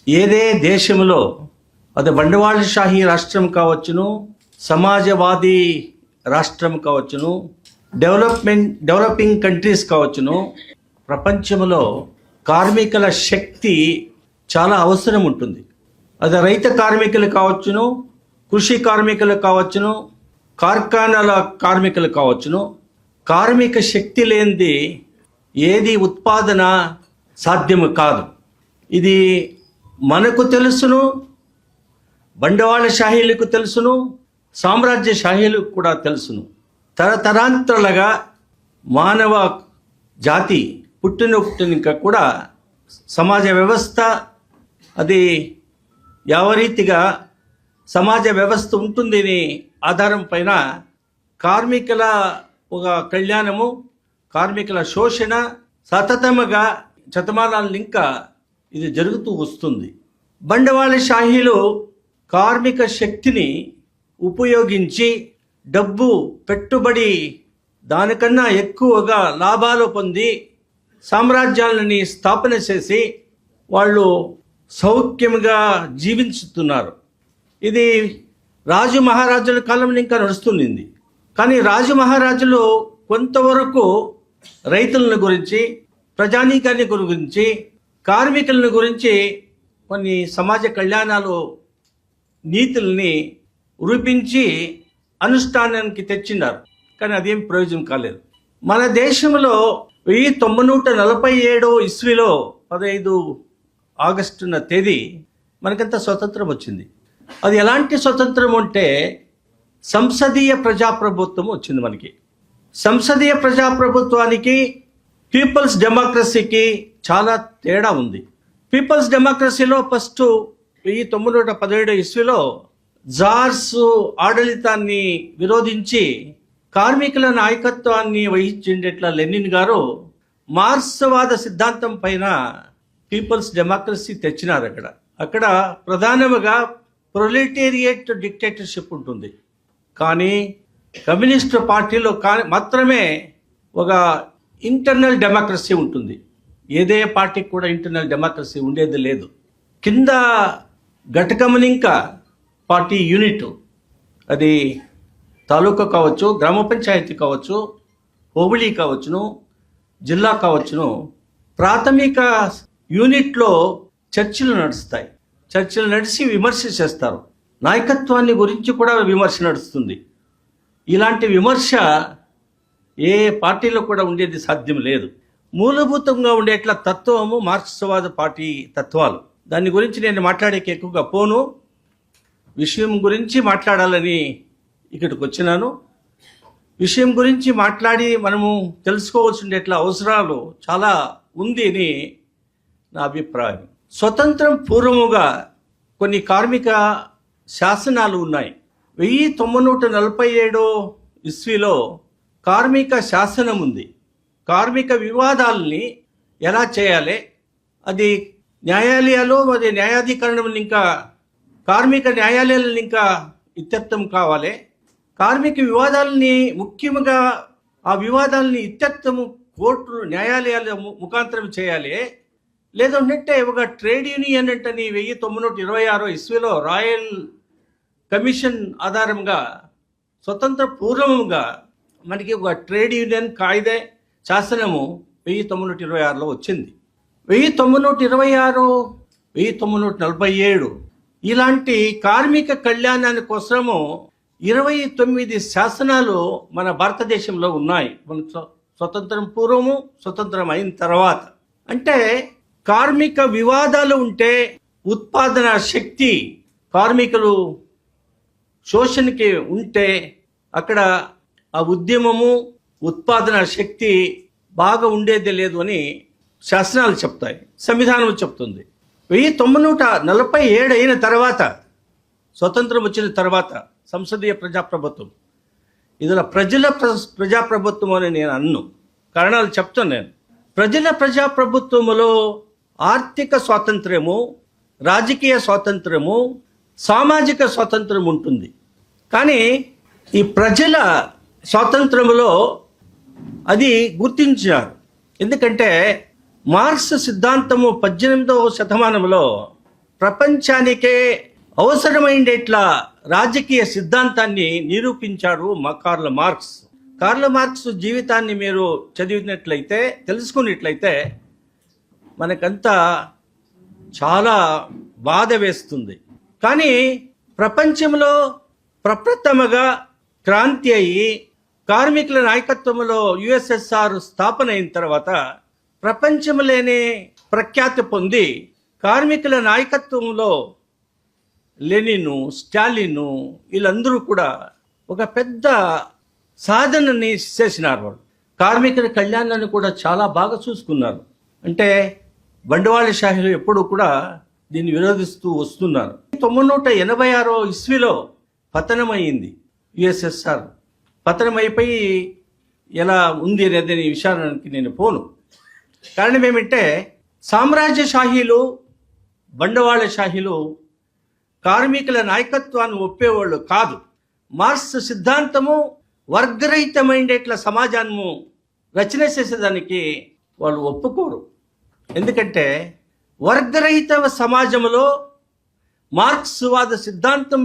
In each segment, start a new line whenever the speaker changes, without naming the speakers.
ఏదే దేశంలో అది బండవాళషాహీ రాష్ట్రం కావచ్చును, సమాజవాదీ రాష్ట్రం కావచ్చును, డెవలపింగ్ కంట్రీస్ కావచ్చును, ప్రపంచంలో కార్మికుల శక్తి చాలా అవసరం ఉంటుంది. అది రైతు కార్మికులు కావచ్చును, కృషి కార్మికులు కావచ్చును, కార్ఖానాల కార్మికులు కావచ్చును. కార్మిక శక్తి లేనిది ఏది ఉత్పాదన సాధ్యము కాదు. ఇది మనకు తెలుసును, బండవాళషాహీలకు తెలుసును, సామ్రాజ్యషాహీలకు కూడా తెలుసును. తరతరాంతరాలుగా మానవ జాతి పుట్టిన కూడా సమాజ వ్యవస్థ అది యావరీతిగా సమాజ వ్యవస్థ ఉంటుందని ఆధారం పైన కార్మికుల ఒక కళ్యాణము, కార్మికుల శోషణ సతతముగా శతమానాలు ఇంకా ఇది జరుగుతూ వస్తుంది. బండవాళషాహీలు కార్మిక శక్తిని ఉపయోగించి డబ్బు పెట్టుబడి దానికన్నా ఎక్కువగా లాభాలు పొంది సామ్రాజ్యాలని స్థాపన చేసి వాళ్ళు సౌఖ్యంగా జీవించుతున్నారు. ఇది రాజు మహారాజుల కాలంలో ఇంకా నడుస్తుంది. కానీ రాజు మహారాజులు కొంతవరకు రైతులను గురించి, ప్రజానీకాన్ని గురించి, కార్మికులను గురించి కొన్ని సమాజ కళ్యాణాలు నీతుల్ని రూపించి అనుష్ఠానానికి తెచ్చినారు. కానీ అదేం ప్రయోజనం కాలేదు. మన దేశంలో 1947 ఇస్వీలో 15 ఆగస్టున తేదీ మనకంత స్వతంత్రం వచ్చింది. అది ఎలాంటి స్వతంత్రం అంటే సంసదీయ ప్రజాప్రభుత్వం వచ్చింది మనకి. సంసదీయ ప్రజాప్రభుత్వానికి పీపుల్స్ డెమోక్రసీకి చాలా తేడా ఉంది. పీపుల్స్ డెమోక్రసీలో ఫస్ట్ 1917 ఇస్వీలో జార్స్ ఆడళితాన్ని విరోధించి కార్మికుల నాయకత్వాన్ని వహించేట్ల లెనిన్ గారు మార్క్స్వాద సిద్ధాంతం పైన పీపుల్స్ డెమోక్రసీ తెచ్చినారు. అక్కడ ప్రధానముగా ప్రొలెటేరియట్ డిక్టేటర్షిప్ ఉంటుంది. కానీ కమ్యూనిస్ట్ పార్టీలో మాత్రమే ఒక ఇంటర్నల్ డెమోక్రసీ ఉంటుంది. ఏదే పార్టీకి కూడా ఇంటర్నల్ డెమోక్రసీ ఉండేది లేదు. కింద ఘటకమునింక పార్టీ యూనిట్, అది తాలూకా కావచ్చు, గ్రామ పంచాయతీ కావచ్చు, హోబళీ కావచ్చును, జిల్లా కావచ్చును, ప్రాథమిక యూనిట్లో చర్చలు నడుస్తాయి. చర్చలు నడిచి విమర్శ చేస్తారు. నాయకత్వాన్ని గురించి కూడా విమర్శ నడుస్తుంది. ఇలాంటి విమర్శ ఏ పార్టీలో కూడా ఉండేది సాధ్యం లేదు. మూలభూతంగా ఉండేట్ల తత్వము మార్క్స్వాద పార్టీ తత్వాలు. దాని గురించి నేను మాట్లాడేకి ఎక్కువగా పోను. విషయం గురించి మాట్లాడాలని ఇక్కడికి వచ్చినాను. విషయం గురించి మాట్లాడి మనము తెలుసుకోవాల్సిన అవసరాలు చాలా ఉంది అని నా అభిప్రాయం. స్వతంత్రం పూర్వముగా కొన్ని కార్మిక శాసనాలు ఉన్నాయి. 1947 ఇస్వీలో కార్మిక శాసనం ఉంది. కార్మిక వివాదాలని ఎలా చేయాలి, అది న్యాయాలయాలు, అది న్యాయాధికరణం ఇంకా కార్మిక న్యాయాలయాలను ఇంకా ఇత్యర్థం కావాలి. కార్మిక వివాదాలని ముఖ్యంగా ఆ వివాదాలని ఇత్యర్థము కోర్టులు, న్యాయాలయాల ముఖాంతరం చేయాలి. లేదంటే ఒక ట్రేడ్ యూనియన్ అంటని 1926 ఇస్వీలో రాయల్ కమిషన్ ఆధారంగా స్వతంత్ర పూర్వముగా మనకి ఒక ట్రేడ్ యూనియన్ కాయిదే శాసనము 1926లో వచ్చింది. 1926, 1947 ఇలాంటి కార్మిక కళ్యాణాని కోసము 29 శాసనాలు మన భారతదేశంలో ఉన్నాయి. మన స్వతంత్రం పూర్వము, స్వతంత్రం అయిన తర్వాత. అంటే కార్మిక వివాదాలు ఉంటే ఉత్పాదన శక్తి, కార్మికులు శోషణకి ఉంటే అక్కడ ఆ ఉద్యమము, ఉత్పాదన శక్తి బాగా ఉండేదే లేదు అని శాసనాలు చెప్తాయి, సంవిధానం చెప్తుంది. 1947 అయిన తర్వాత, స్వతంత్రం వచ్చిన తర్వాత సంసదీయ ప్రజాప్రభుత్వం, ఇందులో ప్రజల ప్రజాప్రభుత్వం అని నేను అన్ను. కారణాలు చెప్తాను నేను. ప్రజల ప్రజాప్రభుత్వములో ఆర్థిక స్వాతంత్ర్యము, రాజకీయ స్వాతంత్ర్యము, సామాజిక స్వాతంత్రం ఉంటుంది. కానీ ఈ ప్రజల స్వాతంత్రములో అది గుర్తించారు. ఎందుకంటే మార్క్స్ సిద్ధాంతము 18వ శతమానంలో ప్రపంచానికే అవసరమైండేట్లా రాజకీయ సిద్ధాంతాన్ని నిరూపించాడు కార్ల్ మార్క్స్. కార్ల్ మార్క్స్ జీవితాన్ని మీరు చదివినట్లయితే, తెలుసుకున్నట్లయితే మనకంతా చాలా బాధ వేస్తుంది. కానీ ప్రపంచంలో ప్రప్రథమగా క్రాంతి అయ్యి కార్మికుల నాయకత్వంలో యుఎస్ఎస్ఆర్ స్థాపన అయిన తర్వాత ప్రపంచంలోనే ప్రఖ్యాతి పొంది కార్మికుల నాయకత్వంలో లెనిన్, స్టాలిన్ వీళ్ళందరూ కూడా ఒక పెద్ద సాధనని చేసినారు. వాళ్ళు కార్మికుల కళ్యాణాన్ని కూడా చాలా బాగా చూసుకున్నారు. అంటే బండవాళశాహిలు ఎప్పుడూ కూడా దీన్ని విరోధిస్తూ వస్తున్నారు. 1986 ఇస్వీలో పతనమైంది యుఎస్ఎస్ఆర్. పతనమైపోయి ఎలా ఉంది అనేది విషయానికి నేను పోను. కారణం ఏమంటే సామ్రాజ్యశాహీలు, బండవాళశాహీలు కార్మికుల నాయకత్వాన్ని ఒప్పేవాళ్ళు కాదు. మార్క్స్ సిద్ధాంతము వర్గరహితమైండేట్ల సమాజాన్ని రచన చేసేదానికి వాళ్ళు ఒప్పుకోరు. ఎందుకంటే వర్గరహిత సమాజంలో మార్క్స్వాద సిద్ధాంతం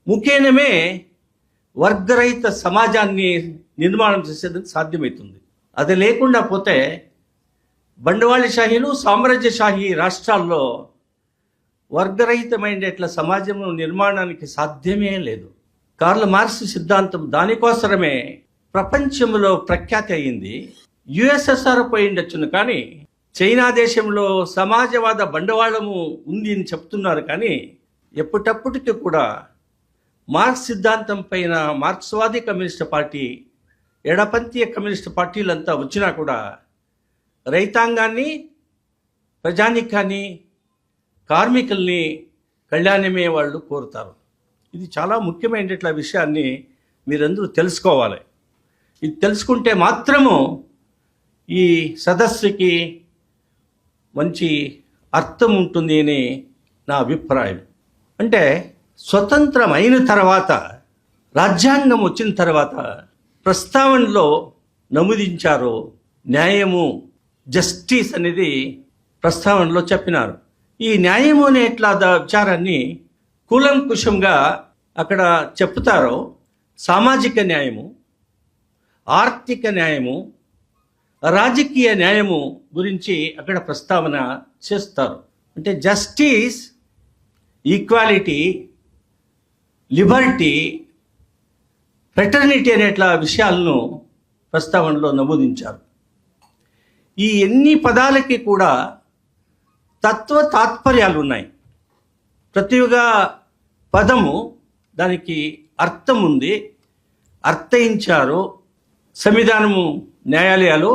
ముఖ్యమే వర్గరహిత సమాజాన్ని నిర్మాణం చేసేందుకు సాధ్యమవుతుంది. అది లేకుండా పోతే బండవాళశాహీలు, సామ్రాజ్యశాహీ రాష్ట్రాల్లో వర్గరహితమైనట్ల సమాజం నిర్మాణానికి సాధ్యమే లేదు. కార్ల్ మార్క్స్ సిద్ధాంతం దానికోసమే ప్రపంచంలో ప్రఖ్యాతి అయింది. యుఎస్ఎస్ఆర్ పోయిండొచ్చును, కానీ చైనా దేశంలో సమాజవాద బండవాళము ఉంది అని చెప్తున్నారు. కానీ ఎప్పటప్పటికీ కూడా మార్క్స్ సిద్ధాంతం పైన మార్క్స్వాది కమ్యూనిస్ట్ పార్టీ, ఎడపంథీయ కమ్యూనిస్ట్ పార్టీలంతా వచ్చినా కూడా రైతాంగాన్ని, ప్రజానికాన్ని, కార్మికుల్ని కళ్యాణమే వాళ్ళు కోరుతారు. ఇది చాలా ముఖ్యమైనట్ల విషయాన్ని మీరందరూ తెలుసుకోవాలి. ఇది తెలుసుకుంటే మాత్రము ఈ సదస్సుకి మంచి అర్థం ఉంటుంది అని నా అభిప్రాయం. అంటే స్వతంత్రం అయిన తర్వాత, రాజ్యాంగం వచ్చిన తర్వాత ప్రస్తావనలో నమోదించారు న్యాయము, జస్టిస్ అనేది ప్రస్తావనలో చెప్పినారు. ఈ న్యాయము అనే విచారాన్ని కూలంకుషంగా అక్కడ చెప్తారో సామాజిక న్యాయము, ఆర్థిక న్యాయము, రాజకీయ న్యాయము గురించి అక్కడ ప్రస్తావన చేస్తారు. అంటే జస్టిస్, ఈక్వాలిటీ, లిబర్టీ, ఫ్రెటర్నిటీ అనేట్ల విషయాలను ప్రస్తావనలో నమోదించారు. ఈ ఎన్ని పదాలకి కూడా తత్వ తాత్పర్యాలు ఉన్నాయి. ప్రతి ఒక్క పదము దానికి అర్థం ఉంది, అర్థయించారు. సంవిధానము, న్యాయాలయాలు,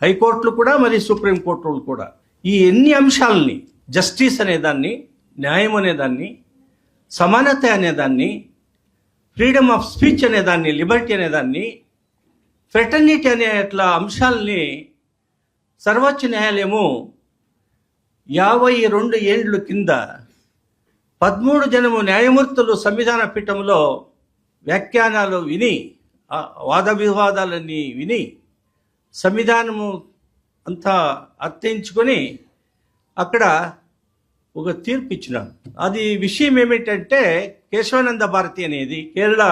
హైకోర్టులు కూడా, మరియు సుప్రీంకోర్టులు కూడా ఈ ఎన్ని అంశాలని, జస్టిస్ అనేదాన్ని, న్యాయం అనేదాన్ని, సమానత అనేదాన్ని, ఫ్రీడమ్ ఆఫ్ స్పీచ్ అనేదాన్ని, లిబర్టీ అనేదాన్ని, ఫ్రెటర్నిటీ అనే అట్లా అంశాలని సర్వోచ్చ న్యాయాలయము 52 ఏళ్ళు కింద 13 జనము న్యాయమూర్తులు సంవిధాన పీఠంలో వ్యాఖ్యానాలు విని, వాద వివాదాలన్నీ విని, సంవిధానము అంతా అర్థించుకొని అక్కడ ఒక తీర్పు ఇచ్చినారు. అది విషయం ఏమిటంటే కేశవానంద భారతి అనేది కేరళ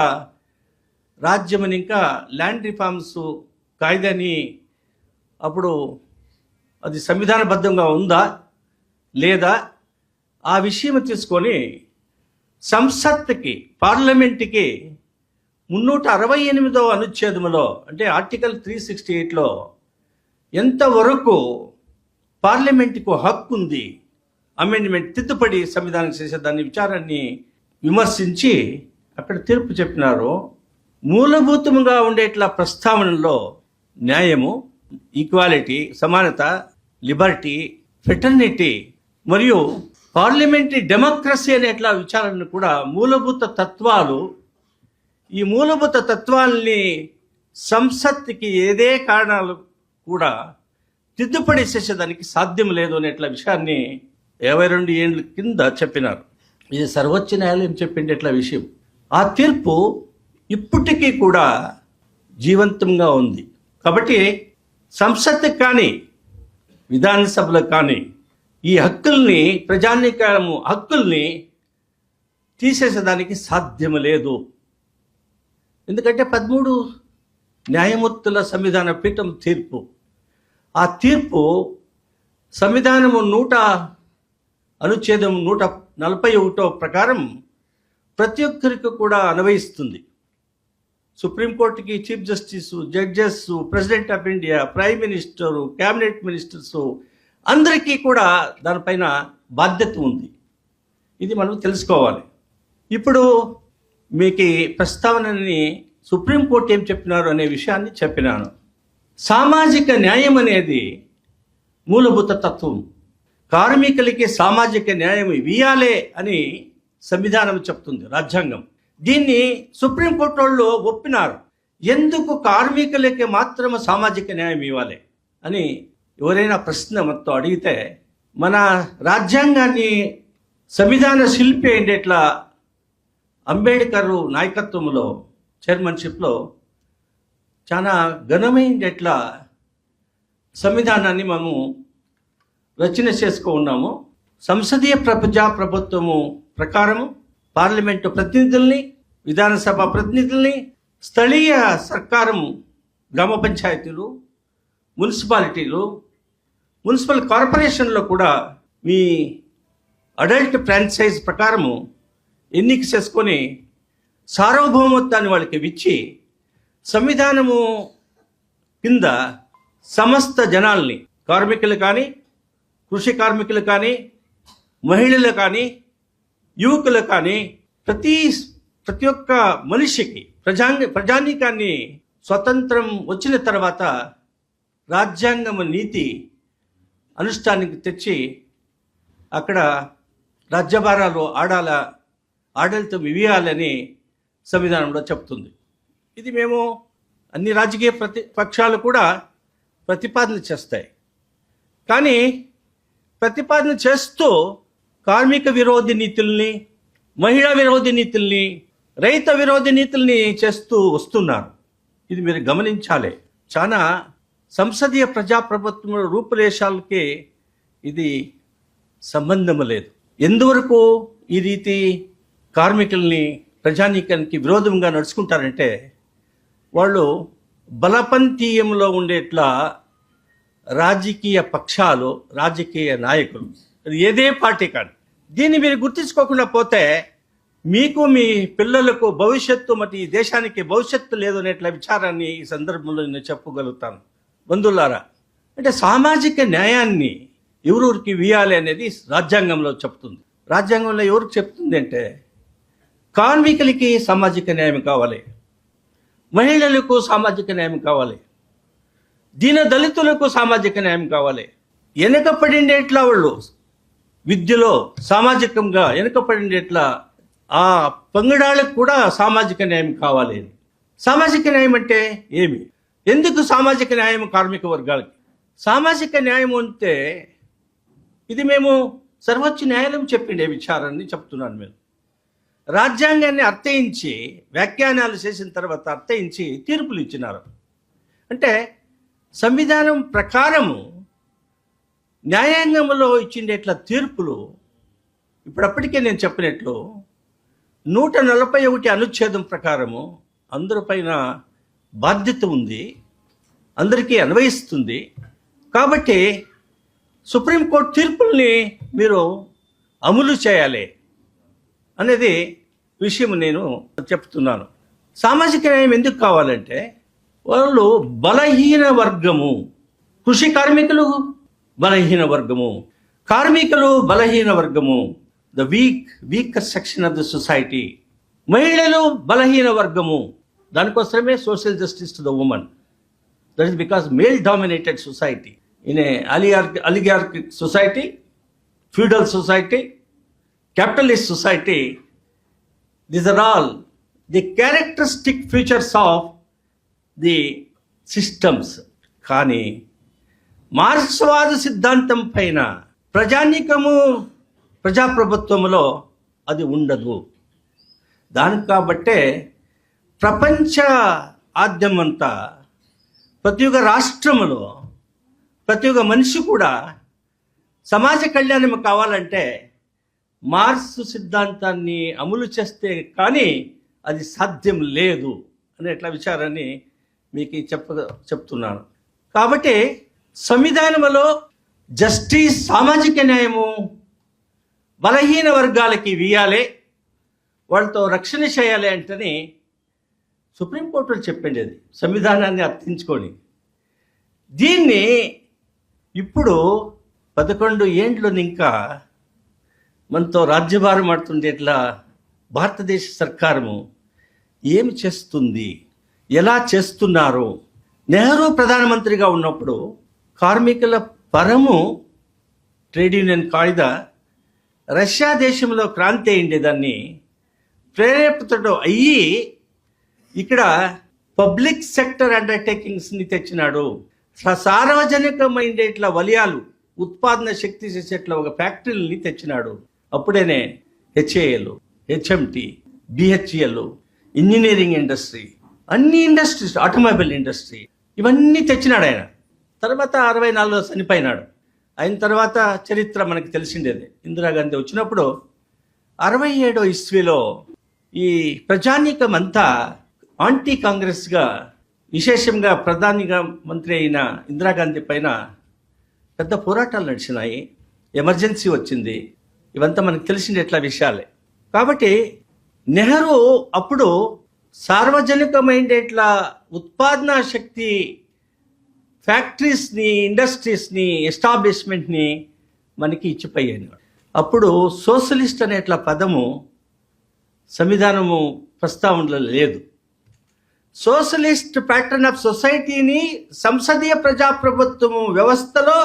రాజ్యమని, ఇంకా ల్యాండ్ రిఫార్మ్స్ కాయిదాని అప్పుడు అది సంవిధానబద్ధంగా ఉందా లేదా ఆ విషయం తీసుకొని సంసత్కి, పార్లమెంట్కి 368వ అనుచ్ఛేదంలో, అంటే ఆర్టికల్ 368లో ఎంతవరకు పార్లమెంటుకు హక్కు ఉంది అమెండ్మెంట్, తిద్దుపడి సంవిధానం చేసే దాని విచారాన్ని విమర్శించి అక్కడ తీర్పు చెప్పినారు. మూలభూతంగా ఉండేట్లా ప్రస్తావనలో న్యాయము, ఈక్వాలిటీ, సమానత, లిబర్టీ, ఫ్రెటర్నిటీ మరియు పార్లమెంటరీ డెమోక్రసీ అనేట్లా విచారాలను కూడా మూలభూత తత్వాలు. ఈ మూలభూత తత్వాల్ని సంసత్కి ఏదే కారణాలు కూడా తిద్దుపడి చేసేదానికి సాధ్యం లేదు అనేట్ల విషయాన్ని 52 ఏళ్ళ కింద చెప్పినారు. ఇది సర్వోచ్చ న్యాయాలయం చెప్పిండేట్ల విషయం. ఆ తీర్పు ఇప్పటికీ కూడా జీవంతంగా ఉంది. కాబట్టి సంసత్కి కానీ, విధానసభలకు కానీ ఈ హక్కుల్ని ప్రజానీకము హక్కుల్ని తీసేసేదానికి సాధ్యం లేదు. ఎందుకంటే 13 న్యాయమూర్తుల సంవిధాన పీఠం తీర్పు, ఆ తీర్పు సంవిధానము అనుచ్ఛేదం 141 ప్రకారం ప్రతి ఒక్కరికి కూడా అన్వయిస్తుంది. సుప్రీంకోర్టుకి chief justice, judges, president of India, prime minister, cabinet ministers అందరికీ కూడా దానిపైన బాధ్యత ఉంది. ఇది మనం తెలుసుకోవాలి. ఇప్పుడు మీకు ఈ ప్రస్తావనని సుప్రీంకోర్టు ఏం చెప్పినారు అనే విషయాన్ని చెప్పినాను. సామాజిక న్యాయం అనేది మూలభూత తత్వం. కార్మికులకి సామాజిక న్యాయం ఇవ్వాలే అని సంవిధానం చెప్తుంది, రాజ్యాంగం. దీన్ని సుప్రీంకోర్టు వాళ్ళు ఒప్పినారు. ఎందుకు కార్మికులకి మాత్రం సామాజిక న్యాయం ఇవ్వాలి అని ఎవరైనా ప్రశ్న మొత్తం అడిగితే, మన రాజ్యాంగాన్ని సంవిధాన శిల్పి అయిండేట్లా అంబేద్కర్ నాయకత్వంలో చైర్మన్షిప్లో చాలా ఘనమైనట్లా సంవిధానాన్ని మేము రచన చేసుకో ఉన్నాము. సంసదీయ ప్రభుత్వము ప్రకారము పార్లమెంటు ప్రతినిధుల్ని, విధానసభ ప్రతినిధుల్ని, స్థళీయ సర్కారం, గ్రామ పంచాయతీలు, మున్సిపాలిటీలు, మున్సిపల్ కార్పొరేషన్లో కూడా మీ అడల్ట్ ఫ్రాంచైజ్ ప్రకారము ఎన్నిక చేసుకొని సార్వభౌమత్వాన్ని వాళ్ళకి ఇచ్చి సంవిధానము కింద సమస్త జనాల్ని, కార్మికులు కానీ, కృషి కార్మికులు కానీ, మహిళలు కానీ, యువకులు కానీ, ప్రతి ఒక్క మనిషికి ప్రజానీకాన్ని స్వతంత్రం వచ్చిన తర్వాత రాజ్యాంగం నీతి అనుష్ఠానానికి తెచ్చి అక్కడ రాజ్యభారాలు ఆడలితం ఇవ్వాలని సంవిధానంలో చెప్తుంది. ఇది మేము అన్ని రాజకీయ పక్షాలు కూడా ప్రతిపాదన చేస్తాయి. కానీ ప్రతిపాదన చేస్తూ కార్మిక విరోధి నీతుల్ని, మహిళా విరోధి నీతుల్ని, రైతు విరోధి నీతుల్ని చేస్తూ వస్తున్నారు. ఇది మీరు గమనించాలి. చాలా సంసదీయ ప్రజాప్రభుత్వం రూపురేషాలకి ఇది సంబంధం లేదు. ఎందువరకు ఈ రీతి కార్మికుల్ని ప్రజానీకానికి విరోధంగా నడుచుకుంటారంటే, వాళ్ళు బలపంతీయంలో ఉండేట్లా రాజకీయ పక్షాలు, రాజకీయ నాయకులు, అది ఏదే పార్టీ కానీ, దీన్ని మీరు గుర్తించుకోకుండా పోతే మీకు, మీ పిల్లలకు భవిష్యత్తు, మరి ఈ దేశానికి భవిష్యత్తు లేదు అనేట్ల విచారాన్ని ఈ సందర్భంలో నేను చెప్పగలుగుతాను. బంధువులారా, అంటే సామాజిక న్యాయాన్ని ఎవరికి ఇవ్వాలి అనేది రాజ్యాంగంలో చెప్తుంది. రాజ్యాంగంలో ఎవరికి చెప్తుంది అంటే, కార్మికులకి సామాజిక న్యాయం కావాలి, మహిళలకు సామాజిక న్యాయం కావాలి, దీన దళితులకు సామాజిక న్యాయం కావాలి, వెనుకపడిండేట్లా వాళ్ళు విద్యలో సామాజికంగా వెనుకపడిండేట్లా ఆ పంగడాలకు కూడా సామాజిక న్యాయం కావాలి. సామాజిక న్యాయం అంటే ఏమి? ఎందుకు సామాజిక న్యాయం కార్మిక వర్గాలకి? సామాజిక న్యాయం అంటే ఇది మేము సర్వోచ్చ న్యాయాలయం చెప్పిండే విచారాన్ని చెప్తున్నాను. మేము రాజ్యాంగాన్ని అర్థయించి, వ్యాఖ్యానాలు చేసిన తర్వాత అర్థయించి తీర్పులు ఇచ్చినారు. అంటే సంవిధానం ప్రకారము న్యాయాంగంలో ఇచ్చిండేట్ల తీర్పులు ఇప్పుడప్పటికే నేను చెప్పినట్లు 141 అనుచ్ఛేదం ప్రకారము అందరిపైన బాధ్యత ఉంది, అందరికీ అన్వయిస్తుంది. కాబట్టి సుప్రీంకోర్టు తీర్పుల్ని మీరు అమలు చేయాలి అనేది విషయం నేను చెప్తున్నాను. సామాజిక న్యాయం ఎందుకు కావాలంటే, వాళ్ళు బలహీన వర్గము, కృషి కార్మికులు బలహీన వర్గము, కార్మికులు బలహీన వర్గము, the weaker section of the society, మహిళలు బలహీన వర్గము. దానికోసమే social justice to the women. That is because male dominated society, in a oligarchic society, feudal society, capitalist society, these are all the characteristic features of the systems. కానీ మార్క్స్వాద సిద్ధాంతం పైన ప్రజానీకము, ప్రజాప్రభుత్వంలో అది ఉండదు. దానికి కాబట్టే ప్రపంచ ఆద్యమంతా ప్రతి ఒక్క రాష్ట్రములో ప్రతి ఒక్క మనిషి కూడా సమాజ కళ్యాణం కావాలంటే మార్క్స్ సిద్ధాంతాన్ని అమలు చేస్తే కానీ అది సాధ్యం లేదు అనేట్ల విచారాన్ని మీకు చెప్తున్నాను. కాబట్టి సంవిధానంలో జస్టిస్, సామాజిక న్యాయము బలహీన వర్గాలకి ఇవ్వాలి, వాళ్ళతో రక్షణ చేయాలి అంటని సుప్రీంకోర్టులు చెప్పింది. అది సంవిధానాన్ని అర్థించుకొని దీన్ని ఇప్పుడు 11 ఏండ్లు ఇంకా మనతో రాజ్యభారం ఆడుతుండేట్లా భారతదేశ సర్కారము ఏమి చేస్తుంది, ఎలా చేస్తున్నారు? నెహ్రూ ప్రధానమంత్రిగా ఉన్నప్పుడు కార్మికుల పరము ట్రేడ్ యూనియన్ కాయిదా రష్యా దేశంలో క్రాంతి అయింది, దాన్ని ప్రేరేపితడు అయ్యి ఇక్కడ పబ్లిక్ సెక్టర్ అండర్టేకింగ్స్ని తెచ్చినాడు. సార్వజనికమైన ఇట్లా వలయాలు, ఉత్పాదన శక్తి చేసేట్ల ఒక ఫ్యాక్టరీలని తెచ్చినాడు. అప్పుడేనే HAL, HMT, BHEL, engineering industry, అన్ని ఇండస్ట్రీస్, ఆటోమొబైల్ ఇండస్ట్రీ ఇవన్నీ తెచ్చినాడు ఆయన. తర్వాత 64లో చనిపోయినాడు. అయిన తర్వాత చరిత్ర మనకి తెలిసిండేది. ఇందిరాగాంధీ వచ్చినప్పుడు 67వ ఇస్వీలో ఈ ప్రజానీకం అంతా యాంటీ కాంగ్రెస్గా, విశేషంగా ప్రధానిగా మంత్రి అయిన ఇందిరాగాంధీ పైన పెద్ద పోరాటాలు నడిచినాయి. ఎమర్జెన్సీ వచ్చింది. ఇవంతా మనకు తెలిసిండే ఎట్లా విషయాలే. కాబట్టి నెహ్రూ అప్పుడు సార్వజనికమైన ఇట్లా ఉత్పాదన శక్తి ఫ్యాక్టరీస్ని, ఇండస్ట్రీస్ని, ఎస్టాబ్లిష్మెంట్ని మనకి ఇచ్చిపోయాను. అప్పుడు సోషలిస్ట్ అనే ఇట్లా పదము సంవిధానము ప్రస్తావనలో లేదు. సోషలిస్ట్ ప్యాటర్న్ ఆఫ్ సొసైటీని సంసదీయ ప్రజాప్రభుత్వము వ్యవస్థలో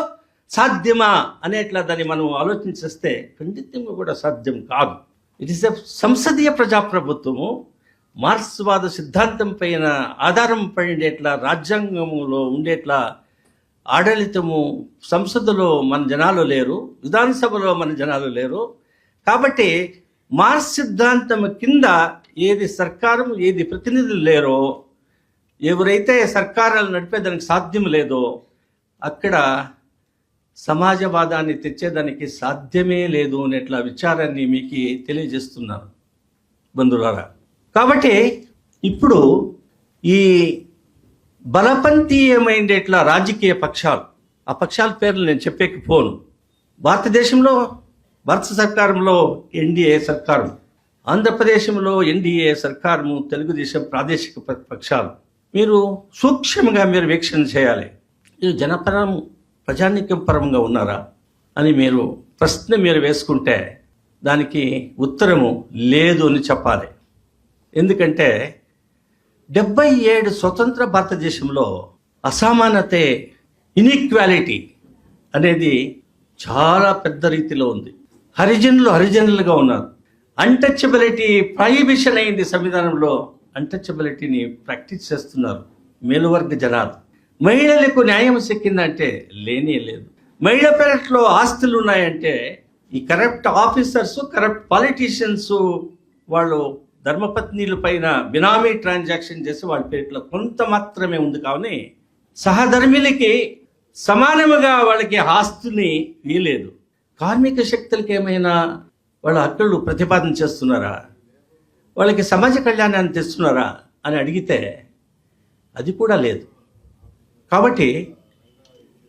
సాధ్యమా అనేట్లా దాన్ని మనం ఆలోచించేస్తే ఖండితంగా కూడా సాధ్యం కాదు. ఇట్ ఈస్ ఎ సంసదీయ ప్రజాప్రభుత్వము మార్క్స్వాద సిద్ధాంతం పైన ఆధారం పడేట్లా, రాజ్యాంగంలో ఉండేట్లా ఆడళితము సంసదలో మన జనాలు లేరు, విధానసభలో మన జనాలు లేరు. కాబట్టి మార్క్స్ సిద్ధాంతం కింద ఏది సర్కారం, ఏది ప్రతినిధులు లేరో, ఎవరైతే సర్కారాలు నడిపేదానికి సాధ్యం లేదో అక్కడ సమాజవాదాన్ని తెచ్చేదానికి సాధ్యమే లేదు అనేట్లా విచారాన్ని మీకు తెలియజేస్తున్నాను బంధువులారా. కాబట్టి ఇప్పుడు ఈ బలపంతీయమైనట్ల రాజకీయ పక్షాలు, ఆ పక్షాల పేర్లు నేను చెప్పేకపోను. భారతదేశంలో భారత సర్కారంలో ఎన్డీఏ సర్కారం, ఆంధ్రప్రదేశంలో ఎన్డీఏ సర్కారము, తెలుగుదేశం ప్రాదేశిక పక్షాలు. మీరు సూక్ష్మంగా మీరు వీక్షణ చేయాలి. ఇది జనపరం, ప్రజానీకం పరంగా ఉన్నారా అని మీరు ప్రశ్న మీరు వేసుకుంటే దానికి ఉత్తరము లేదు అని చెప్పాలి. ఎందుకంటే 77 స్వతంత్ర భారతదేశంలో అసమానతే, ఇన్ఈక్వాలిటీ అనేది చాలా పెద్ద రీతిలో ఉంది. హరిజనులుగా ఉన్నారు. అన్టచబిలిటీ ప్రొహిబిషన్ అయింది సంవిధానంలో. అన్టచబిలిటీని ప్రాక్టీస్ చేస్తున్నారు మేలువర్గ జనాలు. మహిళలకు న్యాయం సిక్కిందంటే లేనే లేదు. మహిళ పేరట్లో ఆస్తులు ఉన్నాయంటే ఈ కరప్ట్ ఆఫీసర్స్, కరప్ట్ పాలిటీషియన్స్ వాళ్ళు ధర్మపత్నిల పైన బినామీ ట్రాన్సాక్షన్ చేసి వాళ్ళ పేరులో కొంత మాత్రమే ఉంది. కానీ సహధర్మిలకి సమానముగా వాళ్ళకి ఆస్తుని వీలేదు. కార్మిక శక్తులకి ఏమైనా వాళ్ళ హక్కులు ప్రతిపాదన చేస్తున్నారా, వాళ్ళకి సమాజ కళ్యాణాన్ని తెస్తున్నారా అని అడిగితే అది కూడా లేదు. కాబట్టి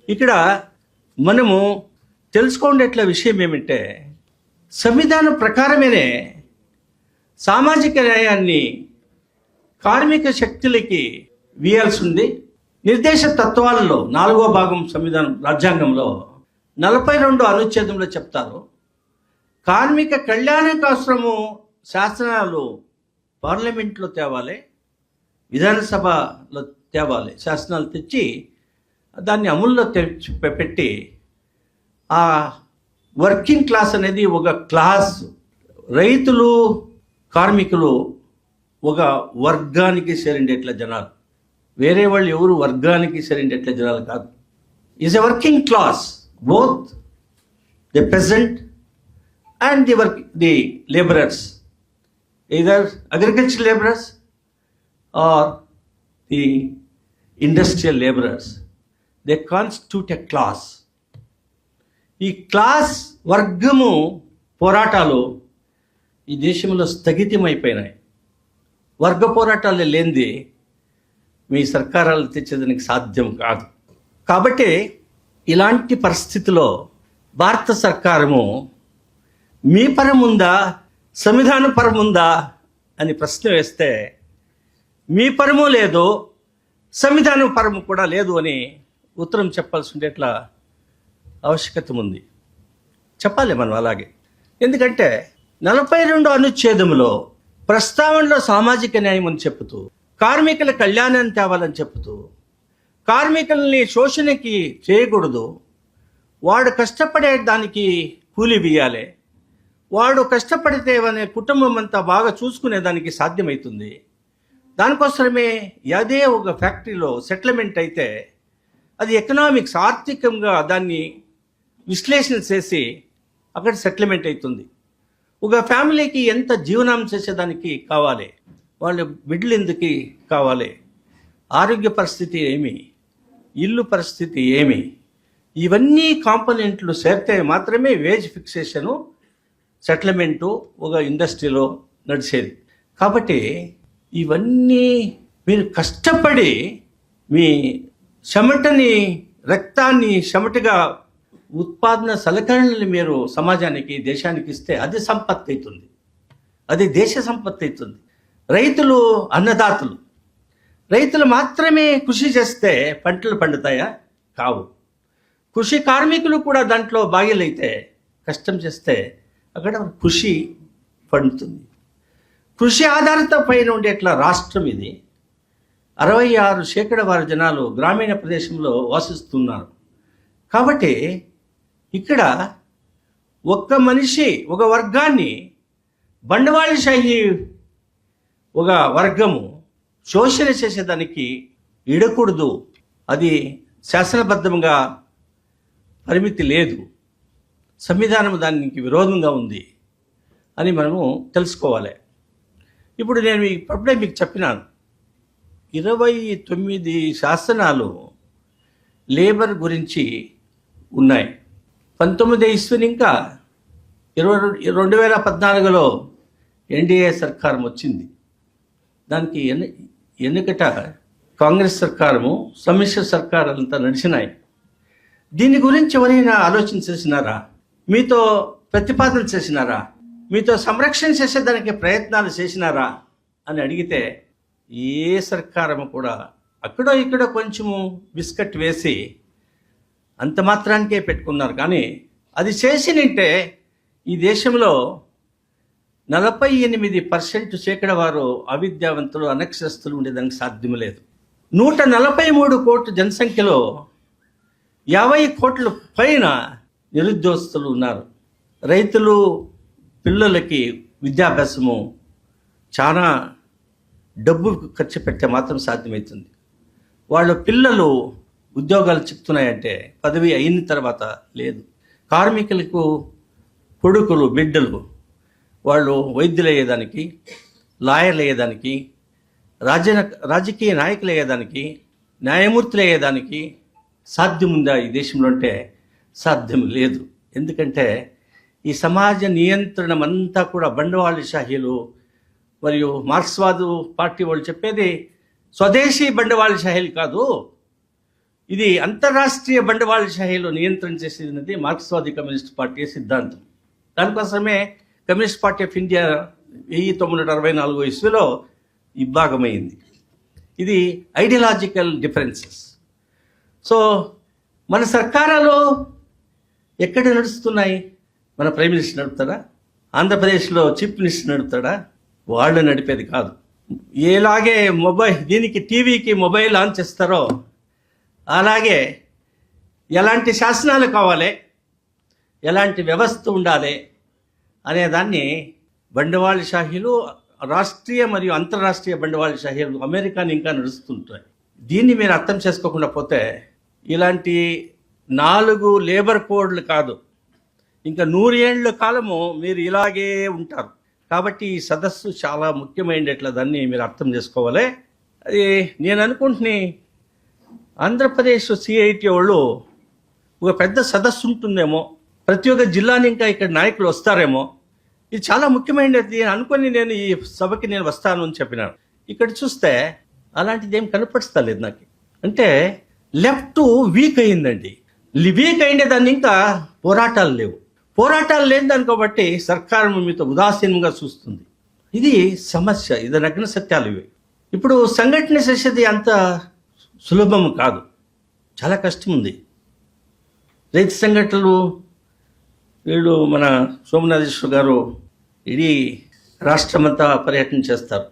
ఇక్కడ మనము తెలుసుకోండేట్ల విషయం ఏమంటే సంవిధానం ప్రకారమేనే సామాజిక న్యాయాన్ని కార్మిక శక్తులకి వీయాల్సి ఉంది. నిర్దేశ తత్వాలలో 4వ భాగం సంవిధానం రాజ్యాంగంలో 42 అనుచ్ఛేదంలో చెప్తారు, కార్మిక కళ్యాణ కోసము శాసనాలు పార్లమెంట్లో తేవాలి, విధానసభలో తేవాలి. శాసనాలు తెచ్చి దాన్ని అమల్లో పెట్టి ఆ వర్కింగ్ క్లాస్ అనేది ఒక క్లాస్, రైతులు కార్మికులు ఒక వర్గానికి చేరిండేట్ల జనాలు, వేరే వాళ్ళు ఎవరు వర్గానికి చేరిండేట్ల జనాలు కాదు. Is a working class, both the pheasant and the laborers, either agricultural laborers or the industrial laborers. They constitute a class. ఈ క్లాస్ వర్గము పోరాటాలు ఈ దేశంలో స్థగితమైపోయినాయి. వర్గ పోరాటాలు లేనిది మీ సర్కారాలు తెచ్చేదానికి సాధ్యం కాదు. కాబట్టి ఇలాంటి పరిస్థితిలో భారత సర్కారము మీ పరముందా, సంవిధాన పరముందా అని ప్రశ్న వేస్తే మీ పరము లేదు, సంవిధానం పరము కూడా లేదు అని ఉత్తరం చెప్పాల్సి ఉండేట్లా ఆవశ్యకత ఉంది. చెప్పాలి మనం అలాగే. ఎందుకంటే 42 అనుచ్ఛేదంలో ప్రస్తావనలో సామాజిక న్యాయం అని చెప్తూ, కార్మికుల కళ్యాణాన్ని తేవాలని చెప్తూ, కార్మికుల్ని శోషణకి చేయకూడదు, వాడు కష్టపడే దానికి కూలి బియ్యాలి, వాడు కష్టపడితే అనే కుటుంబం అంతా బాగా చూసుకునేదానికి సాధ్యమవుతుంది. దానికోసమే అదే ఒక ఫ్యాక్టరీలో సెటిల్మెంట్ అయితే అది ఎకనామిక్స్, ఆర్థికంగా దాన్ని విశ్లేషణ చేసి అక్కడ సెటిల్మెంట్ అవుతుంది. ఒక ఫ్యామిలీకి ఎంత జీవనం చేసేదానికి కావాలి, వాళ్ళ బిడ్డలు ఎందుకు కావాలి, ఆరోగ్య పరిస్థితి ఏమి, ఇల్లు పరిస్థితి ఏమి, ఇవన్నీ కాంపోనెంట్లు చేరితే మాత్రమే వేజ్ ఫిక్సేషను, సెటిల్మెంటు ఒక ఇండస్ట్రీలో నడిచేది. కాబట్టి ఇవన్నీ మీరు కష్టపడి మీ చెమటని, రక్తాన్ని చెమటగా ఉత్పాదన సలకరణలు మీరు సమాజానికి, దేశానికి ఇస్తే అది సంపత్తి అవుతుంది, అది దేశ సంపత్తి అవుతుంది. రైతులు అన్నదాతలు, రైతులు మాత్రమే కృషి చేస్తే పంటలు పండుతాయా? కావు. కృషి కార్మికులు కూడా దాంట్లో భాగ్యులైతే, కష్టం చేస్తే అక్కడ కృషి పండుతుంది. కృషి ఆధారిత పైన ఉండేట్లా రాష్ట్రం ఇది. 66% వారి జనాలు గ్రామీణ ప్రదేశంలో వాసిస్తున్నారు. కాబట్టి ఇక్కడ ఒక్క మనిషి, ఒక వర్గాన్ని బండవాళశాహి ఒక వర్గము శోషణ చేసేదానికి ఇడకూడదు. అది శాసనబద్ధంగా పరిమితి లేదు, సంవిధానం దానికి విరోధంగా ఉంది అని మనము తెలుసుకోవాలి. ఇప్పుడు నేను ఇప్పుడే మీకు చెప్పినాను, 29 శాసనాలు లేబర్ గురించి ఉన్నాయి. 19 ఇస్విని ఇంకా 2014లో ఎన్డీఏ సర్కారం వచ్చింది. దానికి ఎన్నికట కాంగ్రెస్ సర్కారము, సమ్మిశ్ర సర్కారాలంతా నడిచినాయి. దీని గురించి ఎవరైనా ఆలోచన చేసినారా? మీతో ప్రతిపాదన చేసినారా? మీతో సంరక్షణ చేసేదానికి ప్రయత్నాలు చేసినారా అని అడిగితే ఏ సర్కారము కూడా అక్కడో ఇక్కడో కొంచెము బిస్కెట్ వేసి అంత మాత్రానికే పెట్టుకున్నారు. కానీ అది చేసినంటే ఈ దేశంలో 48% వారు అవిద్యావంతులు, అనక్షరస్తులు ఉండేదానికి సాధ్యం లేదు. 143 కోట్ల జనసంఖ్యలో 50 కోట్ల పైన నిరుద్యోగస్తులు ఉన్నారు. రైతులు పిల్లలకి విద్యాభ్యాసము చాలా డబ్బు ఖర్చు పెట్టే మాత్రం సాధ్యమవుతుంది. వాళ్ళ పిల్లలు ఉద్యోగాలు చిక్కుతున్నాయంటే పదవి అయిన తర్వాత లేదు. కార్మికులకు కొడుకులు, బిడ్డలు వాళ్ళు వైద్యులు అయ్యేదానికి, లాయర్లు అయ్యేదానికి, రాజకీయ నాయకులు అయ్యేదానికి, న్యాయమూర్తులు అయ్యేదానికి సాధ్యం ఉందా ఈ దేశంలో అంటే సాధ్యం లేదు. ఎందుకంటే ఈ సమాజ నియంత్రణ అంతా కూడా బండవాళశాహీలు మరియు మార్క్స్వాదు పార్టీ వాళ్ళు చెప్పేది స్వదేశీ బండవాళశాహీలు కాదు, ఇది అంతర్రాష్ట్రీయ బండవాళశాహీలు నియంత్రణ చేసేది మార్క్స్వాది కమ్యూనిస్ట్ పార్టీ సిద్ధాంతం. దానికోసమే కమ్యూనిస్ట్ పార్టీ ఆఫ్ ఇండియా 1964 ఇస్విలో విభాగమైంది. ఇది ఐడియాలజికల్ డిఫరెన్సెస్. సో మన సర్కారాలు ఎక్కడ నడుస్తున్నాయి? మన ప్రైమ్ మినిస్టర్ నడుపుతాడా? ఆంధ్రప్రదేశ్లో చీఫ్ మినిస్టర్ నడుపుతాడా? వాళ్ళు నడిపేది కాదు. ఎలాగే దీనికి టీవీకి మొబైల్ ఆన్ చేస్తారో అలాగే ఎలాంటి శాసనాలు కావాలి, ఎలాంటి వ్యవస్థ ఉండాలి అనేదాన్ని బండవాళశాహీలు, రాష్ట్రీయ మరియు అంతర్రాష్ట్రీయ బండవాళశాహీలు అమెరికాని ఇంకా నడుస్తుంటాయి. దీన్ని మీరు అర్థం చేసుకోకుండా పోతే ఇలాంటి 4 లేబర్ కోడ్లు కాదు, ఇంకా 100 ఏళ్ల కాలము మీరు ఇలాగే ఉంటారు. కాబట్టి ఈ సదస్సు చాలా ముఖ్యమైనట్ల దాన్ని మీరు అర్థం చేసుకోవాలి. అది నేను అనుకుంటుని ఆంధ్రప్రదేశ్ సిఐటి వాళ్ళు ఒక పెద్ద సదస్సు ఉంటుందేమో ప్రతి ఒక్క జిల్లాని ఇంకా ఇక్కడ నాయకులు వస్తారేమో, ఇది చాలా ముఖ్యమైనది అనుకొని నేను ఈ సభకి నేను వస్తాను అని చెప్పినాను. ఇక్కడ చూస్తే అలాంటిది ఏం కనపడుస్తలేదు నాకు. అంటే లెఫ్ట్ వీక్ అయిందండి. వీక్ అయిండే దాన్ని ఇంకా పోరాటాలు లేవు. పోరాటాలు లేని దాన్ని కాబట్టి సర్కారు మీతో ఉదాసీనంగా చూస్తుంది. ఇది సమస్య. ఇది నగ్న సత్యాలు ఇవి. ఇప్పుడు సంఘటన చేసేది అంత సులభం కాదు, చాలా కష్టం ఉంది. రైతు సంఘటనలు వీళ్ళు మన సోమనాథేశ్వర గారు ఇడీ రాష్ట్రమంతా పర్యటన చేస్తారు,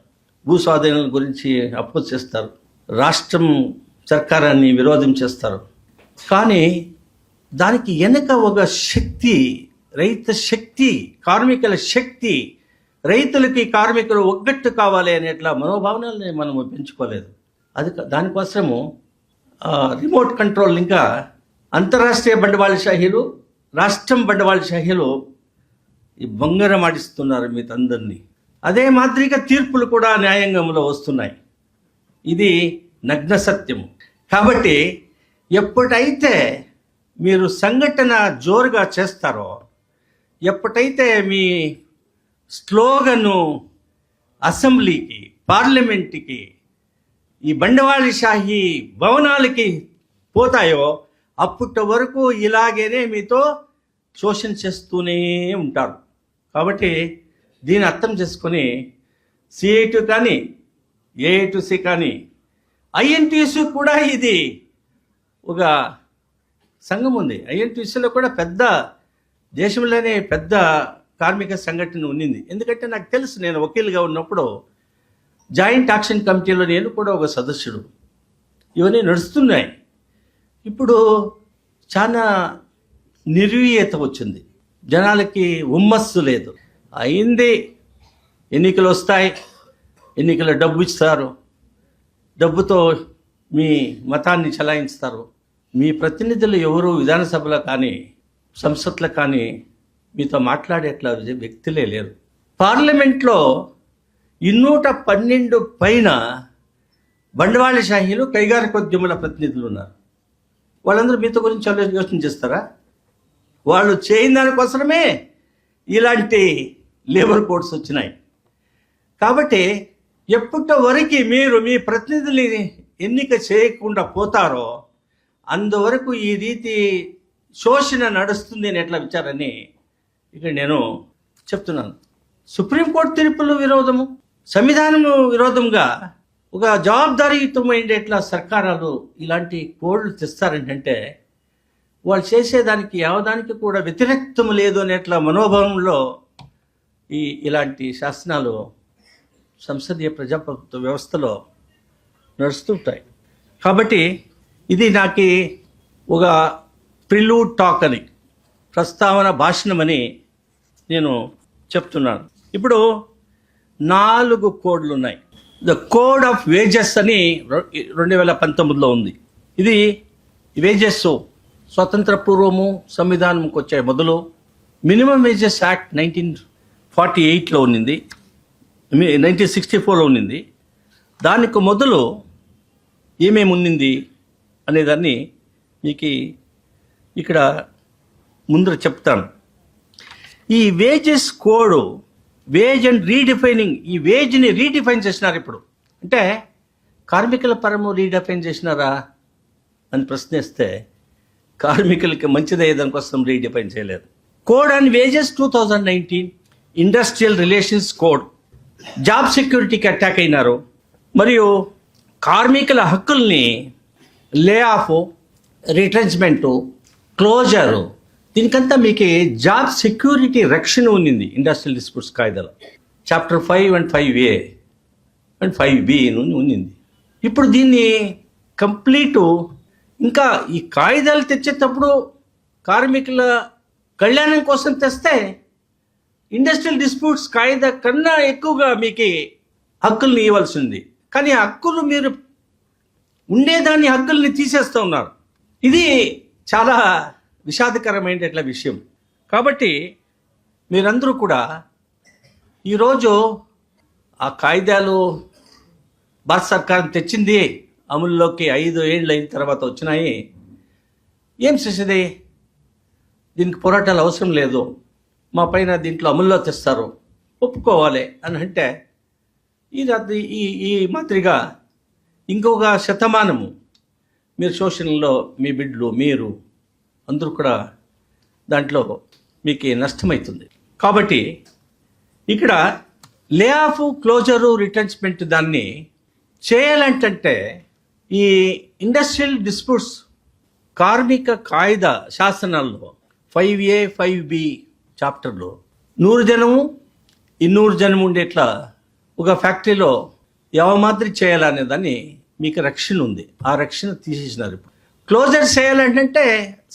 భూ స్వాధీనాల గురించి అపోజ్ చేస్తారు, రాష్ట్రం సర్కారాన్ని విరోధం చేస్తారు. కానీ దానికి వెనక ఒక శక్తి, రైతు శక్తి, కార్మికుల శక్తి, రైతులకి కార్మికులు ఒగ్గట్టు కావాలి అనేట్లా మనోభావనల్ని మనము పెంచుకోలేదు. అది దానికోసము రిమోట్ కంట్రోల్, ఇంకా అంతర్రాష్ట్రీయ బండవాళశాహీలు, రాష్ట్రం బండవాళశాహీలు ఈ బంగారం ఆడిస్తున్నారు మీతందరినీ. అదే మాదిరిగా తీర్పులు కూడా న్యాయాంగంలో వస్తున్నాయి. ఇది నగ్న సత్యము. కాబట్టి ఎప్పుడైతే మీరు సంఘటన జోరుగా చేస్తారో, ఎప్పుడైతే మీ స్లోగను అసెంబ్లీకి, పార్లమెంట్కి, ఈ బండవాళశాహీ భవనాలకి పోతాయో అప్పటి వరకు ఇలాగేనే మీతో శోషణ చేస్తూనే ఉంటారు. కాబట్టి దీన్ని అర్థం చేసుకొని సిఐ2 కానీ, ఏఐ2సి కానీ, ఐఎన్టీసీ కూడా ఇది ఒక సంఘం ఉంది. ఐఎన్టీసీలో కూడా పెద్ద, దేశంలోనే పెద్ద కార్మిక సంఘటన ఉన్నింది. ఎందుకంటే నాకు తెలుసు, నేను వకీలుగా ఉన్నప్పుడు జాయింట్ యాక్షన్ కమిటీలో నేను కూడా ఒక సదస్యుడు. ఇవన్నీ నడుస్తున్నాయి. ఇప్పుడు చాలా నిర్వీయత వచ్చింది, జనాలకి ఉమ్మస్సు లేదు. అయింది, ఎన్నికలు వస్తాయి, ఎన్నికల డబ్బు ఇస్తారు, డబ్బుతో మీ మతాన్ని చలాయిస్తారు. మీ ప్రతినిధులు ఎవరు విధానసభలో కానీ సంసత్లో కానీ మీతో మాట్లాడేట్లా వ్యక్తులే లేరు. పార్లమెంట్లో 212 పైన బండవాళశాహీలు, కైగారికోద్యముల ప్రతినిధులు ఉన్నారు. వాళ్ళందరూ మీతో గురించి యోచన చేస్తారా? వాళ్ళు చేయని దానికోసమే ఇలాంటి లేబర్ కోడ్స్ వచ్చినాయి. కాబట్టి ఎప్పటి వరకు మీరు మీ ప్రతినిధుల్ని ఎన్నిక చేయకుండా పోతారో అందువరకు ఈ రీతి శోషణ నడుస్తుంది అని ఎట్లా విచారని ఇక్కడ నేను చెప్తున్నాను. సుప్రీంకోర్టు తీర్పులు విరోధము, సంవిధానము విరోధంగా ఒక జవాబుదారీయుతమైనట్లా సర్కారాలు ఇలాంటి కోడ్లు తెస్తారంటే వాళ్ళు చేసేదానికి యావదానికి కూడా వ్యతిరేక్తం లేదు అనేట్లా మనోభావంలో ఇలాంటి శాసనాలు సంసదీయ ప్రజాప్రభుత్వ వ్యవస్థలో నడుస్తుంటాయి. కాబట్టి ఇది నాకు ఒక ప్రిలూడ్ టాక్ అని, ప్రస్తావన భాషణమని నేను చెప్తున్నాను. ఇప్పుడు 4 కోడ్లు ఉన్నాయి. ద కోడ్ ఆఫ్ వేజెస్ అని 2019లో ఉంది. ఇది వేజెస్ స్వతంత్ర పూర్వము సంవిధానంకి వచ్చే మొదలు మినిమం వేజెస్ యాక్ట్ 1948లో ఉన్నింది, 1964లో ఉన్నింది. దానికి మొదలు ఏమేమి ఉన్నింది అనేదాన్ని మీకు ఇక్కడ ముందర చెప్తాను. ఈ wages code, wage and redefining, ఈ వేజ్ని రీడిఫైన్ చేసినారు. ఇప్పుడు అంటే కార్మికుల పరము రీడిఫైన్ చేసినారా అని ప్రశ్నిస్తే కార్మికులకి మంచిదే దానికోసం రీడిఫైన్ చేయలేదు. Code and wages 2019, industrial relations code, job సెక్యూరిటీకి అటాక్ అయినారు. మరియు కార్మికుల హక్కుల్ని లే ఆఫ్, రిట్రెంచ్మెంటు, క్లోజరు, దీనికంతా మీకు జాబ్ సెక్యూరిటీ రక్షణ ఉన్నింది ఇండస్ట్రియల్ డిస్ప్యూట్స్ కాయిదాలో. Chapter 5 and 5A and 5B ఉన్నింది. ఇప్పుడు దీన్ని కంప్లీటు ఇంకా ఈ కాయిదాలు తెచ్చేటప్పుడు కార్మికుల కళ్యాణం కోసం తెస్తే ఇండస్ట్రియల్ డిస్ప్యూట్స్ కాయిదా కన్నా ఎక్కువగా మీకు హక్కుల్ని ఇవ్వాల్సింది. కానీ హక్కులు మీరు ఉండేదాన్ని హక్కుల్ని తీసేస్తూ ఉన్నారు. ఇది చాలా విషాదకరమైన విషయం. కాబట్టి మీరందరూ కూడా ఈరోజు ఆ కాయిదాలు భారత సర్కారం తెచ్చింది, అమల్లోకి 5 ఏళ్ళు అయిన తర్వాత వచ్చినాయి. ఏం చేసేది? దీనికి పోరాటాలు అవసరం లేదు, మా పైన దీంట్లో అమల్లో తెస్తారు, ఒప్పుకోవాలి అని అంటే ఈ మాదిరిగా ఇంకొక శతమానము మీరు శోషణలో మీ బిడ్డలు మీరు అందరూ కూడా దాంట్లో మీకు నష్టమవుతుంది. కాబట్టి ఇక్కడ లే ఆఫ్ క్లోజరు రిటెన్స్మెంట్ దాన్ని చేయాలంటే ఈ ఇండస్ట్రియల్ డిస్ప్యూట్స్ కార్మిక కాయిదా శాసనాల్లో 5A 5B చాప్టర్లో 100 జనము 200 జనము ఉండేట్లా ఒక ఫ్యాక్టరీలో మాదిరి చేయాలనే దాన్ని మీకు రక్షణ ఉంది. ఆ రక్షణ తీసేసినారు. క్లోజర్ చేయాలంటే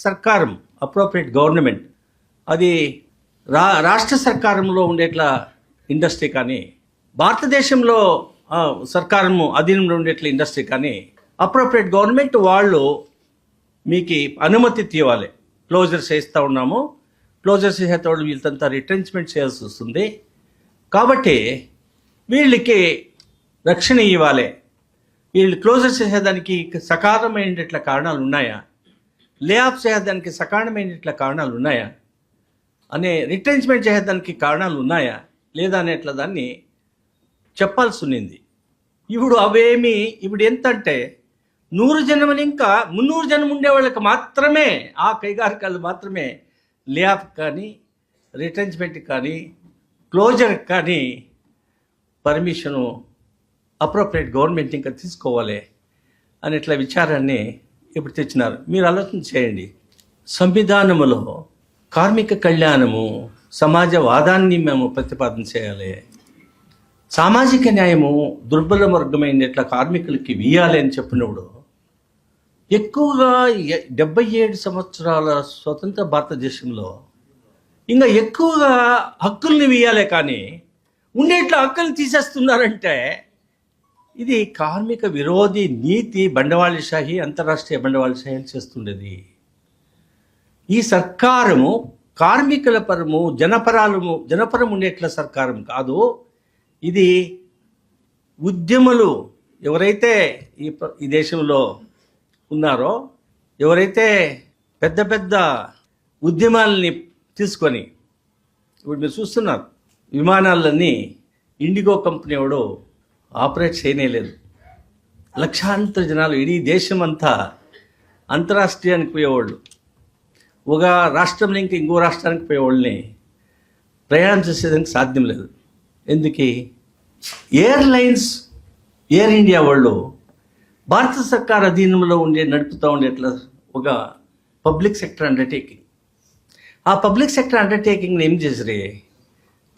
సర్కారం అప్రోప్రియేట్ గవర్నమెంట్ అది రాష్ట్ర సర్కారంలో ఉండేట్లా ఇండస్ట్రీ కానీ భారతదేశంలో సర్కారము అధీనంలో ఉండేట్ల ఇండస్ట్రీ కానీ అప్రోప్రియేట్ గవర్నమెంట్ వాళ్ళు మీకు అనుమతి తీయాలి. క్లోజర్ చేస్తూ ఉన్నాము, క్లోజర్ చేసేట వాళ్ళు వీళ్ళంతా రిట్రెంచ్మెంట్ చేయాల్సి వస్తుంది. కాబట్టి వీళ్ళకి రక్షణ ఇవ్వాలి. వీళ్ళు క్లోజర్ చేసేదానికి సకారణమైనట్ల కారణాలు ఉన్నాయా, లే ఆఫ్ చేసేదానికి సకారణమైనట్ల కారణాలు ఉన్నాయా, అనే రిట్రెంచ్మెంట్ చేసేదానికి కారణాలు ఉన్నాయా లేదా అనేట్ల దాన్ని చెప్పాల్సి ఉన్నింది. ఇప్పుడు ఎంత అంటే 100 జనములు ఇంకా 300 జనం ఉండే వాళ్ళకి మాత్రమే, ఆ కైగారికలు మాత్రమే లే ఆఫ్ కానీ రిట్రెంచ్మెంట్ కానీ క్లోజర్ కానీ పర్మిషను అప్రోప్రియేట్ గవర్నమెంట్ ఇంకా తీసుకోవాలి అనేట్ల విచారాన్ని ఇప్పుడు తెచ్చినారు. మీరు ఆలోచన చేయండి. సంవిధానములో కార్మిక కళ్యాణము సమాజవాదాన్ని మేము ప్రతిపాదన చేయాలి, సామాజిక న్యాయము దుర్బల వర్గమైనట్ల కార్మికులకి వీయాలి అని చెప్పినప్పుడు ఎక్కువగా 77 సంవత్సరాల స్వతంత్ర భారతదేశంలో ఇంకా ఎక్కువగా హక్కుల్ని వీయాలి, కానీ ఉండేట్ల హక్కుల్ని తీసేస్తున్నారంటే ఇది కార్మిక విరోధి నీతి బండవాళశాహి అంతర్రాష్ట్రీయ బండవాళశాహి చేస్తుండేది. ఈ సర్కారము కార్మికుల పరము జనపరం ఉండేట్ల సర్కారం కాదు. ఇది ఉద్యములు ఎవరైతే ఈ దేశంలో ఉన్నారో, ఎవరైతే పెద్ద పెద్ద ఉద్యమాలని తీసుకొని ఇప్పుడు మీరు చూస్తున్నారు, విమానాలన్నీ ఇండిగో కంపెనీ వాడు ఆపరేట్ చేయనేలేదు. లక్షాంతర జనాలు ఇడీ దేశం అంతా అంతరాష్ట్రీయానికి పోయేవాళ్ళు, ఒక రాష్ట్రం నుంచి ఇంకో రాష్ట్రానికి పోయేవాళ్ళని ప్రయాణం చేసేదానికి సాధ్యం లేదు. ఎందుకు? ఎయిర్లైన్స్ ఎయిర్ ఇండియా వాళ్ళు భారత సర్కార్ అధీనంలో నడుపుతూ ఉండేట్లా ఒక పబ్లిక్ సెక్టర్ అండర్టేకింగ్. ఆ పబ్లిక్ సెక్టర్ అండర్టేకింగ్ని ఏం చేసిరి,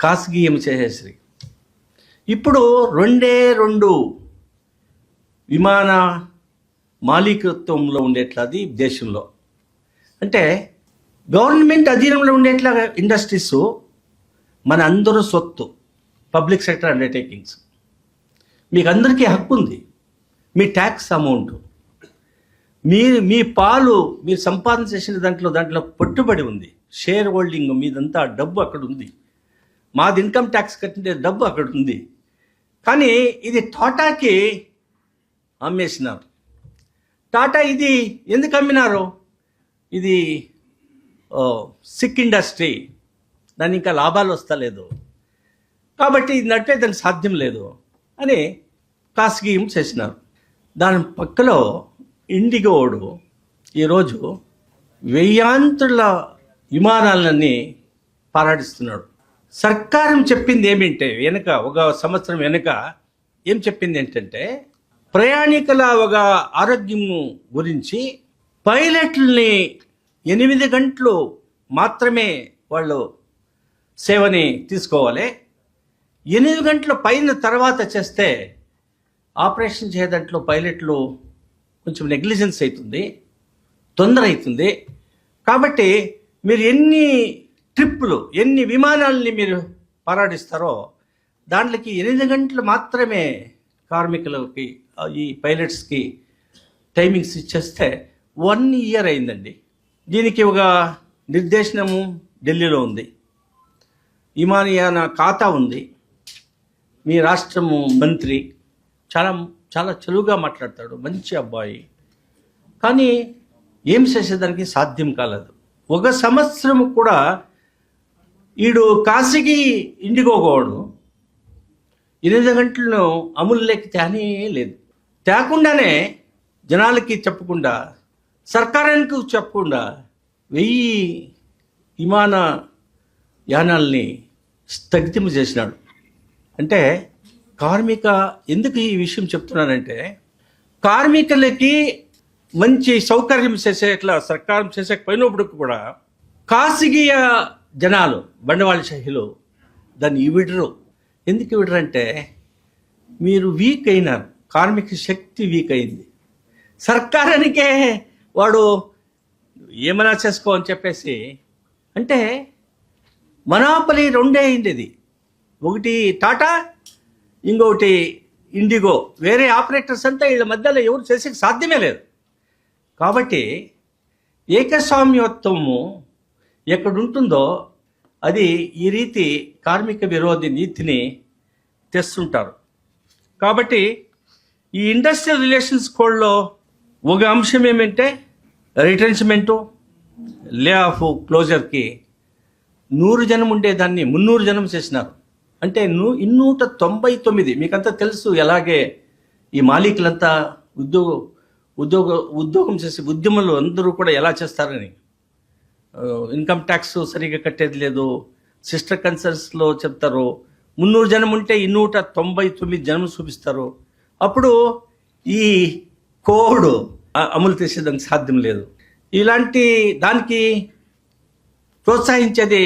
ఖాసగీయం చేసేసిరి. ఇప్పుడు 2 విమాన మాలికత్వంలో ఉండేట్లది దేశంలో. అంటే గవర్నమెంట్ అధీనంలో ఉండేట్లా ఇండస్ట్రీస్ మన అందరూ సొత్తు, పబ్లిక్ సెక్టర్ అండర్టేకింగ్స్. మీకు అందరికీ హక్కు ఉంది. మీ ట్యాక్స్ అమౌంట్, మీ పాలు మీరు సంపాదన చేసిన దాంట్లో పట్టుబడి ఉంది. షేర్ హోల్డింగ్ మీదంతా డబ్బు అక్కడ ఉంది. మాది ఇన్కమ్ ట్యాక్స్ కట్టిన డబ్బు అక్కడ ఉంది. కానీ ఇది టాటాకి అమ్మేసినారు. టాటా ఇది ఎందుకు అమ్మినారు? ఇది సిక్ ఇండస్ట్రీ, దాని ఇంకా లాభాలు వస్తలేదు, కాబట్టి ఇది నడిపే దానికి సాధ్యం లేదు అని ఖాసగీయం చేసినారు. దాని పక్కలో ఇండిగోడు ఈరోజు 1000 విమానాలన్నీ పారాడిస్తున్నాడు. సర్కారం చెప్పింది ఏమింటే వెనుక ఒక సంవత్సరం వెనుక ఏం చెప్పింది ఏంటంటే, ప్రయాణికుల ఒక ఆరోగ్యం గురించి పైలట్లని 8 గంటలు మాత్రమే వాళ్ళు సేవని తీసుకోవాలి. 8 గంటల పైన తర్వాత చేస్తే ఆపరేషన్ చేయదంట్లో పైలట్లు కొంచెం నెగ్లిజెన్స్ అవుతుంది, తొందర అవుతుంది. కాబట్టి మీరు ఎన్ని ట్రిప్పులు ఎన్ని విమానాలని మీరు పారాడిస్తారో దాంట్లోకి 8 గంటలు మాత్రమే కార్మికులకి ఈ పైలట్స్కి టైమింగ్స్ ఇచ్చేస్తే 1 ఇయర్ అయిందండి. దీనికి ఒక నిర్దేశనము ఢిల్లీలో ఉంది, విమానయాన ఖాతా ఉంది. మీ రాష్ట్రము మంత్రి చాలా చాలా చలువుగా మాట్లాడతాడు, మంచి అబ్బాయి. కానీ ఏం చేసేదానికి సాధ్యం కాలేదు. ఒక సంవత్సరం కూడా ఈడు కాశీకి ఇండిగో పోవడం 8 గంటలను అమలులోకి తేనే లేదు. తేకుండానే జనాలకి చెప్పకుండా, సర్కారానికి చెప్పకుండా 1000 విమాన యానాల్ని స్థగితం చేసినాడు. అంటే ఎందుకు ఈ విషయం చెప్తున్నానంటే, కార్మికులకి మంచి సౌకర్యం చేసేట్లా సర్కారం చేసేకపోయినప్పుడు కూడా ఖాసగీయ జనాలు బండవాళశాహిలు దాన్ని ఇవిడరు. ఎందుకు ఇవిడరంటే, మీరు వీక్ అయినారు, కార్మిక శక్తి వీక్ అయింది. సర్కారానికే వాడు ఏమైనా చేసుకో అని చెప్పేసి, అంటే మనాపలి 2 అయింది. ఇది ఒకటి టాటా, ఇంకొకటి ఇండిగో. వేరే ఆపరేటర్స్ అంతా వీళ్ళ మధ్యలో ఎవరు చేసే సాధ్యమే లేదు. కాబట్టి ఏకస్వామ్యత్వము ఎక్కడుంటుందో అది ఈ రీతి కార్మిక విరోధి నీతిని తెస్తుంటారు. కాబట్టి ఈ ఇండస్ట్రియల్ రిలేషన్స్ కోడ్లో ఒక అంశం ఏమంటే రిటెన్చ్మెంటు, లే ఆఫ్, క్లోజర్కి 100 జనం ఉండేదాన్ని 300 జనం చేసినారు. అంటే 299. మీకంతా తెలుసు ఎలాగే ఈ మాలికులంతా ఉద్యోగం చేసే ఉద్యమాలు అందరూ కూడా ఎలా చేస్తారని. ఇన్కమ్ ట్యాక్స్ సరిగ్గా కట్టేది లేదు, సిస్టర్ కన్సర్న్స్లో చెప్తారు. 300 జనం ఉంటే 299 జనం చూపిస్తారు. అప్పుడు ఈ కోడ్ అమలు చేసేదానికి సాధ్యం లేదు. ఇలాంటి దానికి ప్రోత్సహించేది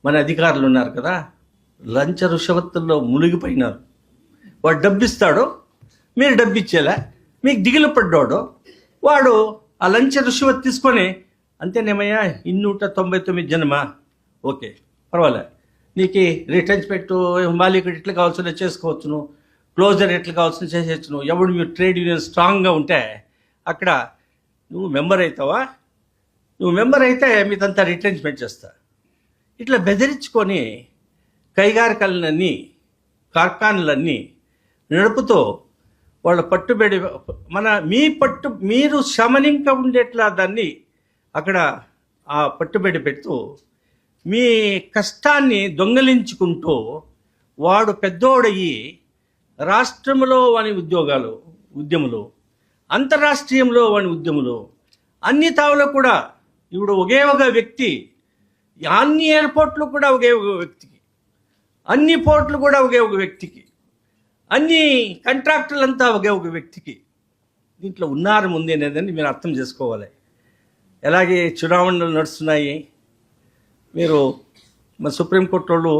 మన అధికారులు ఉన్నారు కదా, లంచ రుషవత్తుల్లో మునిగిపోయినారు. వాడు డబ్బిస్తాడు, మీరు డబ్బిచ్చేలా, మీకు దిగులు పడ్డాడు వాడు ఆ లంచ రుషవత్ తీసుకొని, అంతేనేమయ్యా 299 జనమా, ఓకే పర్వాలే, నీకు రిటెన్చ్మెంట్ మాలికుడు ఎట్లా కావాల్సిన చేసుకోవచ్చును, క్లోజర్ ఎట్లా కావాల్సిన చేసేయచ్చును. ఎవడు మీరు ట్రేడ్ యూనియన్ స్ట్రాంగ్గా ఉంటే అక్కడ నువ్వు మెంబర్ అవుతావా, నువ్వు మెంబర్ అయితే మీదంతా రిటెన్చ్మెంట్ చేస్తా. ఇట్లా బెదిరించుకొని కైగారికలన్నీ, కార్ఖానాలన్నీ నడుపుతూ వాళ్ళ పట్టుబడి మీరు శమనింక ఉండేట్లా దాన్ని అక్కడ ఆ పట్టుబడి పెడుతూ మీ కష్టాన్ని దొంగలించుకుంటూ వాడు పెద్దోడయ్యి రాష్ట్రంలో వాని ఉద్యములు, అంతర్రాష్ట్రీయంలో వాని ఉద్యములు, అన్ని తావులో కూడా ఇప్పుడు ఒకే ఒక వ్యక్తి, అన్ని ఎయిర్పోర్ట్లు కూడా ఒకే ఒక వ్యక్తికి, అన్ని పోర్ట్లు కూడా ఒకే ఒక వ్యక్తికి, అన్ని కాంట్రాక్టర్లంతా ఒకే ఒక వ్యక్తికి దీంట్లో ఉన్నారు ముందు అనేదాన్ని మీరు అర్థం చేసుకోవాలి. ఎలాగే చునావణలు నడుస్తున్నాయి. మీరు మన సుప్రీంకోర్టు వాళ్ళు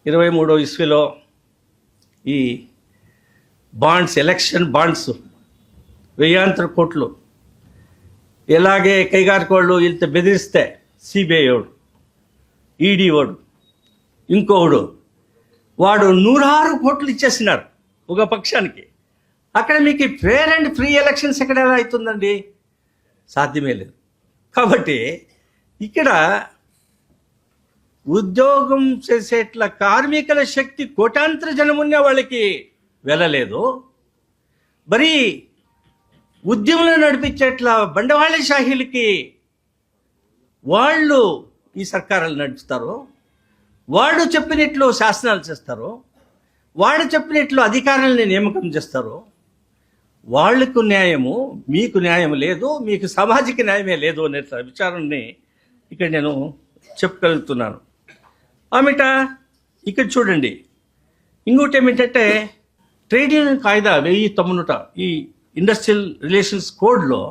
23వ ఇస్వీలో ఈ బాండ్స్, ఎలక్షన్ బాండ్స్ 1000 కోట్లు ఎలాగే కైగారిక వాళ్ళు వీళ్ళతో బెదిరిస్తే సిబిఐ వాడు, ఈడీ వాడు, ఇంకోడు వాడు 106 కోట్లు ఇచ్చేసినారు ఒక పక్షానికి. అక్కడ మీకు ఫేర్ అండ్ ఫ్రీ ఎలక్షన్స్ ఎక్కడ ఎలా అవుతుందండి? సాధ్యమే లేదు. కాబట్టి ఇక్కడ ఉద్యోగం చేసేట్ల కార్మికుల శక్తి కోటాంతర జనమున్న వాళ్ళకి వెళ్ళలేదు. మరి ఉద్యమంలో నడిపించేట్ల బండవాళశాహీలకి వాళ్ళు ఈ సర్కారాలు నడుపుతారు, వాడు చెప్పినట్లు శాసనాలు చేస్తారు, వాడు చెప్పినట్లు అధికారులని నియామకం చేస్తారు. వాళ్లకు న్యాయము, మీకు న్యాయం లేదు, మీకు సామాజిక న్యాయమే లేదు అనే విచారాన్ని ఇక్కడ నేను చెప్పగలుగుతున్నాను. ఆమెట ఇక్కడ చూడండి, ఇంకోటి ఏమిటంటే ట్రేడ్ యూనియన్ కాయిదా 1090, ఈ ఇండస్ట్రియల్ రిలేషన్స్ కోడ్లో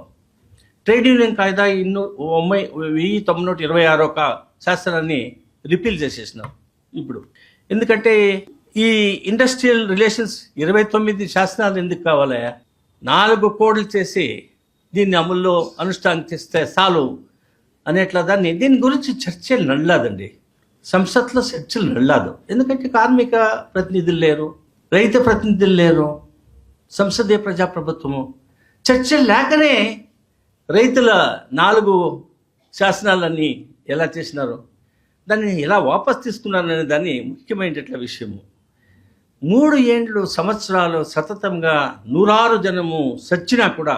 ట్రేడ్ యూనియన్ కాయిదా 1096 శాస్త్రాన్ని రిపీల్ చేసేసినాం ఇప్పుడు. ఎందుకంటే ఈ ఇండస్ట్రియల్ రిలేషన్స్ 29 శాసనాలు ఎందుకు కావాలా? 4 కోడ్లు చేసి దీన్ని అమల్లో అనుష్ఠానం చేస్తే చాలు అనేట్లా దీని గురించి చర్చలు నడలాదండి. సంసత్లో చర్చలు నడలాదు. ఎందుకంటే కార్మిక ప్రతినిధులు లేరు, రైతు ప్రతినిధులు లేరు, సంసదీయ ప్రజాప్రభుత్వము. చర్చలు లేకనే రైతుల 4 శాసనాలన్నీ ఎలా చేసినారు, దాన్ని ఎలా వాపస్ తీసుకున్నారనే దాన్ని ముఖ్యమైనట్ల విషయము. 3 సంవత్సరాలు సతతంగా 106 జనము సచ్చినా కూడా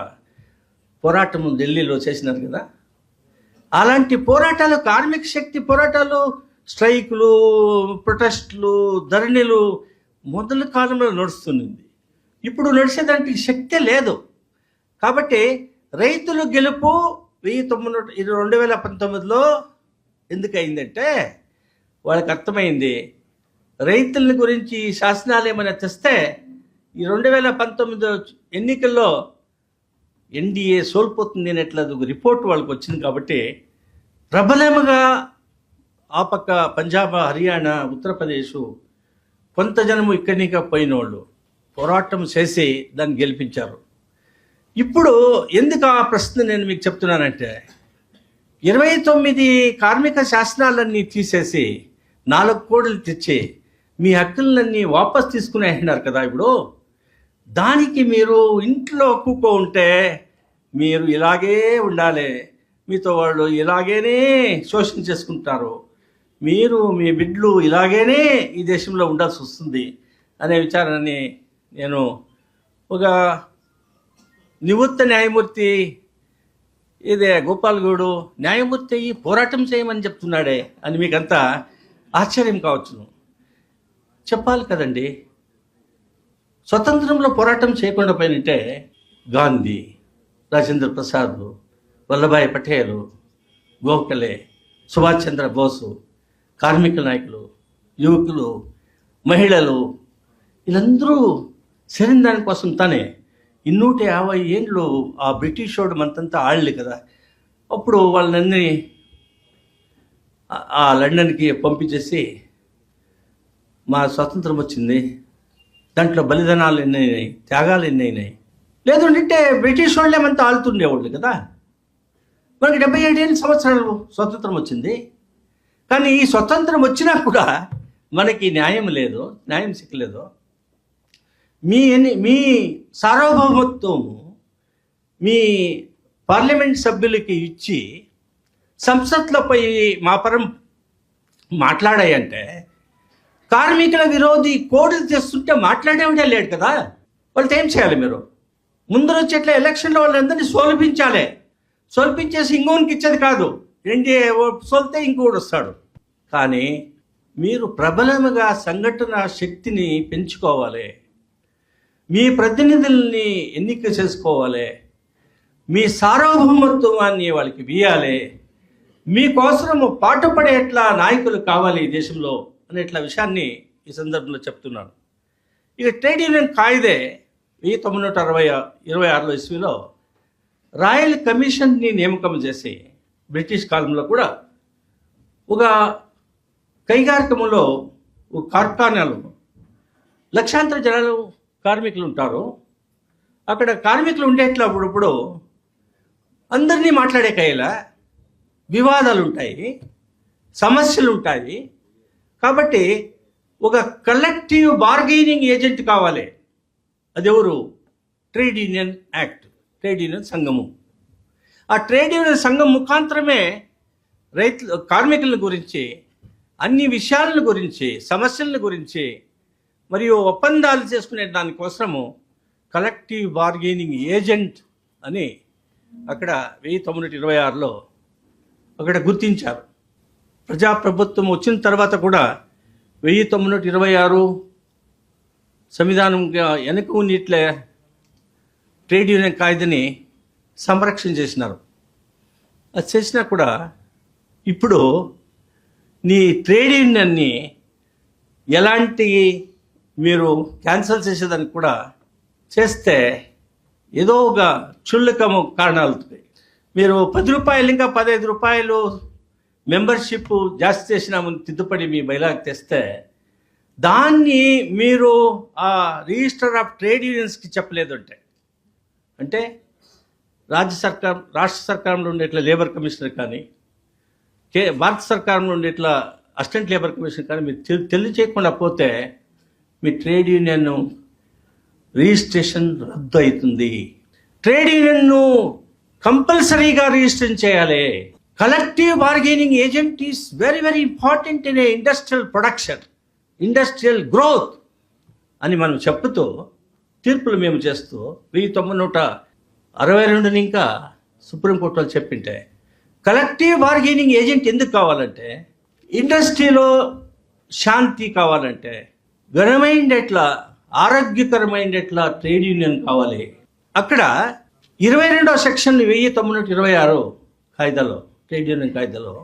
పోరాటము ఢిల్లీలో చేసినారు కదా. అలాంటి పోరాటాలు, కార్మిక శక్తి పోరాటాలు, స్ట్రైకులు, ప్రొటెస్టులు, ధరణిలు మొదటి కాలంలో నడుస్తుంది. ఇప్పుడు నడిచేదానికి శక్తే లేదు. కాబట్టి రైతుల గెలుపు 2019లో ఎందుకు అయిందంటే వాళ్ళకి అర్థమైంది, రైతుల గురించి శాసనాలు ఏమైనా తెస్తే ఈ 2019 ఎన్నికల్లో ఎన్డీఏ సోల్పోతుంది అనేట్లా ఒక రిపోర్ట్ వాళ్ళకి వచ్చింది. కాబట్టి ప్రబలముగా ఆ పక్క పంజాబ్, హర్యానా, ఉత్తరప్రదేశ్ కొంత జనము ఇక్కడినిగా పోయిన వాళ్ళు పోరాటం చేసి దాన్ని గెలిపించారు. ఇప్పుడు ఎందుకు ఆ ప్రశ్న నేను మీకు చెప్తున్నానంటే 29 కార్మిక శాసనాలన్నీ తీసేసి 4 కోడ్లు తెచ్చి మీ హక్కులన్నీ వాపస్ తీసుకునేస్తున్నారు కదా. ఇప్పుడు దానికి మీరు ఇంట్లో కూకో ఉంటే మీరు ఇలాగే ఉండాలి, మీతో వాళ్ళు ఇలాగేనే శోషణ చేసుకుంటారు, మీరు మీ బిడ్డలు ఇలాగేనే ఈ దేశంలో ఉండాల్సి వస్తుంది అనే విచారాన్ని నేను ఒక నివృత్త న్యాయమూర్తి ఇదే గోపాల్ గౌడు న్యాయమూర్తి అయ్యి పోరాటం చేయమని చెప్తున్నాడే అని మీకంతా ఆశ్చర్యం కావచ్చును. చెప్పాలి కదండి. స్వతంత్రంలో పోరాటం చేయకుండా పోయినట్టే గాంధీ, రాజేంద్ర ప్రసాద్, వల్లభాయ్ పటేల్, గోఖలే, సుభాష్ చంద్ర బోసు, కార్మిక నాయకులు, యువకులు, మహిళలు వీళ్ళందరూ సరైన దానికోసం తానే 250 ఏళ్ళు ఆ బ్రిటిష్ వాడు మనతంతా ఆడలే కదా. అప్పుడు వాళ్ళని ఆ లండన్కి పంపించేసి మా స్వతంత్రం వచ్చింది, దాంట్లో బలిదానాలు ఎన్ని అయినాయి, త్యాగాలు ఎన్ని అయినాయి. లేదు అంటే బ్రిటిష్ వాళ్ళే మనతో ఆలుతుండేవాళ్ళు కదా. మనకి 75 సంవత్సరాలు స్వతంత్రం వచ్చింది. కానీ ఈ స్వతంత్రం వచ్చినా కూడా మనకి న్యాయం లేదు, న్యాయం సిక్కలేదు. మీ సార్వభౌమత్వము మీ పార్లమెంట్ సభ్యులకి ఇచ్చి సంసత్లో పోయి మా పరం మాట్లాడాయంటే కార్మికుల విరోధి కోడ్లు తెస్తుంటే మాట్లాడేవాడే లేడు కదా. వాళ్ళతో ఏం చేయాలి? మీరు ముందర వచ్చేట్లా ఎలక్షన్లో వాళ్ళందరినీ సోల్పించాలి. సోల్పించేసి ఇంకోనికి ఇచ్చేది కాదు. ఎన్డీఏ సోల్తే ఇంకోటి వస్తాడు. కానీ మీరు ప్రబలముగా సంఘటన శక్తిని పెంచుకోవాలి, మీ ప్రతినిధుల్ని ఎన్నిక చేసుకోవాలి, మీ సార్వభౌమత్వాన్ని వాళ్ళకి ఇవ్వాలి, మీకోసము పాటుపడేట్లా నాయకులు కావాలి ఈ దేశంలో అనేట్ల విషయాన్ని ఈ సందర్భంలో చెప్తున్నాను. ఇక ట్రేడ్ యూనియన్ కాయిదే 1926లో ఇస్వీలో రాయల్ కమిషన్ని నియామకం చేసి బ్రిటిష్ కాలంలో కూడా ఒక కైగారికములో ఒక కార్ఖానాలు లక్షాంతర జనాలు కార్మికులు ఉంటారు. అక్కడ కార్మికులు ఉండేట్లా అప్పుడప్పుడు అందరినీ మాట్లాడే కయ్యేలా వివాదాలు ఉంటాయి, సమస్యలు ఉంటాయి. కాబట్టి ఒక కలెక్టివ్ బార్గెనింగ్ ఏజెంట్ కావాలి. అదెవరు? Trade union act, trade union సంఘము. ఆ ట్రేడ్ యూనియన్ సంఘం ముఖాంతరమే కార్మికుల గురించి అన్ని విషయాల గురించి, సమస్యల గురించి మరియు ఒప్పందాలు చేసుకునే దానికోసము కలెక్టివ్ బార్గెనింగ్ ఏజెంట్ అని అక్కడ 1926లో అక్కడ గుర్తించారు. ప్రజాప్రభుత్వం వచ్చిన తర్వాత కూడా 1926 సంవిధానంగా వెనక ఉన్నట్లే ట్రేడ్ యూనియన్ కాయిదని సంరక్షణ చేసినారు. అది చేసినా కూడా ఇప్పుడు నీ ట్రేడ్ యూనియన్ని ఎలాంటి మీరు క్యాన్సిల్ చేసేదానికి కూడా చేస్తే ఏదో ఒక క్షుల్లకము కారణాలు. మీరు 10 రూపాయలు ఇంకా 15 రూపాయలు మెంబర్షిప్ జాస్తి చేసినామని తిద్దుపడి మీ బయలాకి తెస్తే దాన్ని మీరు ఆ రిజిస్టర్ ఆఫ్ ట్రేడ్ యూనియన్స్కి చెప్పలేదు అంటే రాష్ట్ర సర్కారంలో ఉండేట్లా లేబర్ కమిషనర్ కానీ భారత సర్కారంలో ఉండేట్లా అసిస్టెంట్ లేబర్ కమిషనర్ కానీ మీరు తెలియచేయకుండా పోతే మీ ట్రేడ్ యూనియన్ రిజిస్ట్రేషన్ రద్దు అవుతుంది. ట్రేడ్ యూనియన్ను కంపల్సరీగా రిజిస్ట్రేషన్ చేయాలి. Collective bargaining agent is very very important in industrial production, industrial growth అని మనం చెప్తూ తీర్పులు మేము చేస్తూ 1962 ఇంకా సుప్రీంకోర్టులో చెప్పింటే కలెక్టివ్ బార్గెనింగ్ ఏజెంట్ ఎందుకు కావాలంటే, ఇండస్ట్రీలో శాంతి కావాలంటే, ఘనమైండెట్లా ఆరోగ్యకరమైనట్లా ట్రేడ్ యూనియన్ కావాలి. అక్కడ 22వ సెక్షన్ 1926 కాయిదాలో, ట్రేడ్ యూనియన్ కాయిదాలో,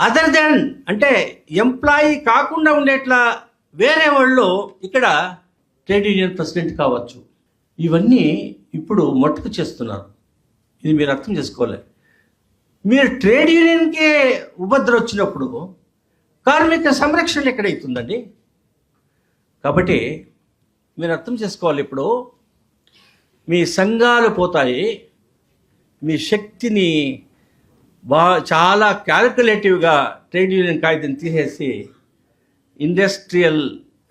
అదర్ దెన్ అంటే ఎంప్లాయీ కాకుండా ఉండేట్లా వేరే వాళ్ళు ఇక్కడ ట్రేడ్ యూనియన్ ప్రెసిడెంట్ కావచ్చు. ఇవన్నీ ఇప్పుడు మట్టుకు చేస్తున్నారు. ఇది మీరు అర్థం చేసుకోవాలి. మీరు ట్రేడ్ యూనియన్కే ఉపద్రవం వచ్చినప్పుడు కార్మిక సంరక్షణ ఎక్కడైతుందండి? కాబట్టి మీరు అర్థం చేసుకోవాలి. ఇప్పుడు మీ సంఘాలు పోతాయి, మీ శక్తిని చాలా క్యాల్కులేటివ్గా ట్రేడ్ యూనియన్ కాగితం తీసేసి ఇండస్ట్రియల్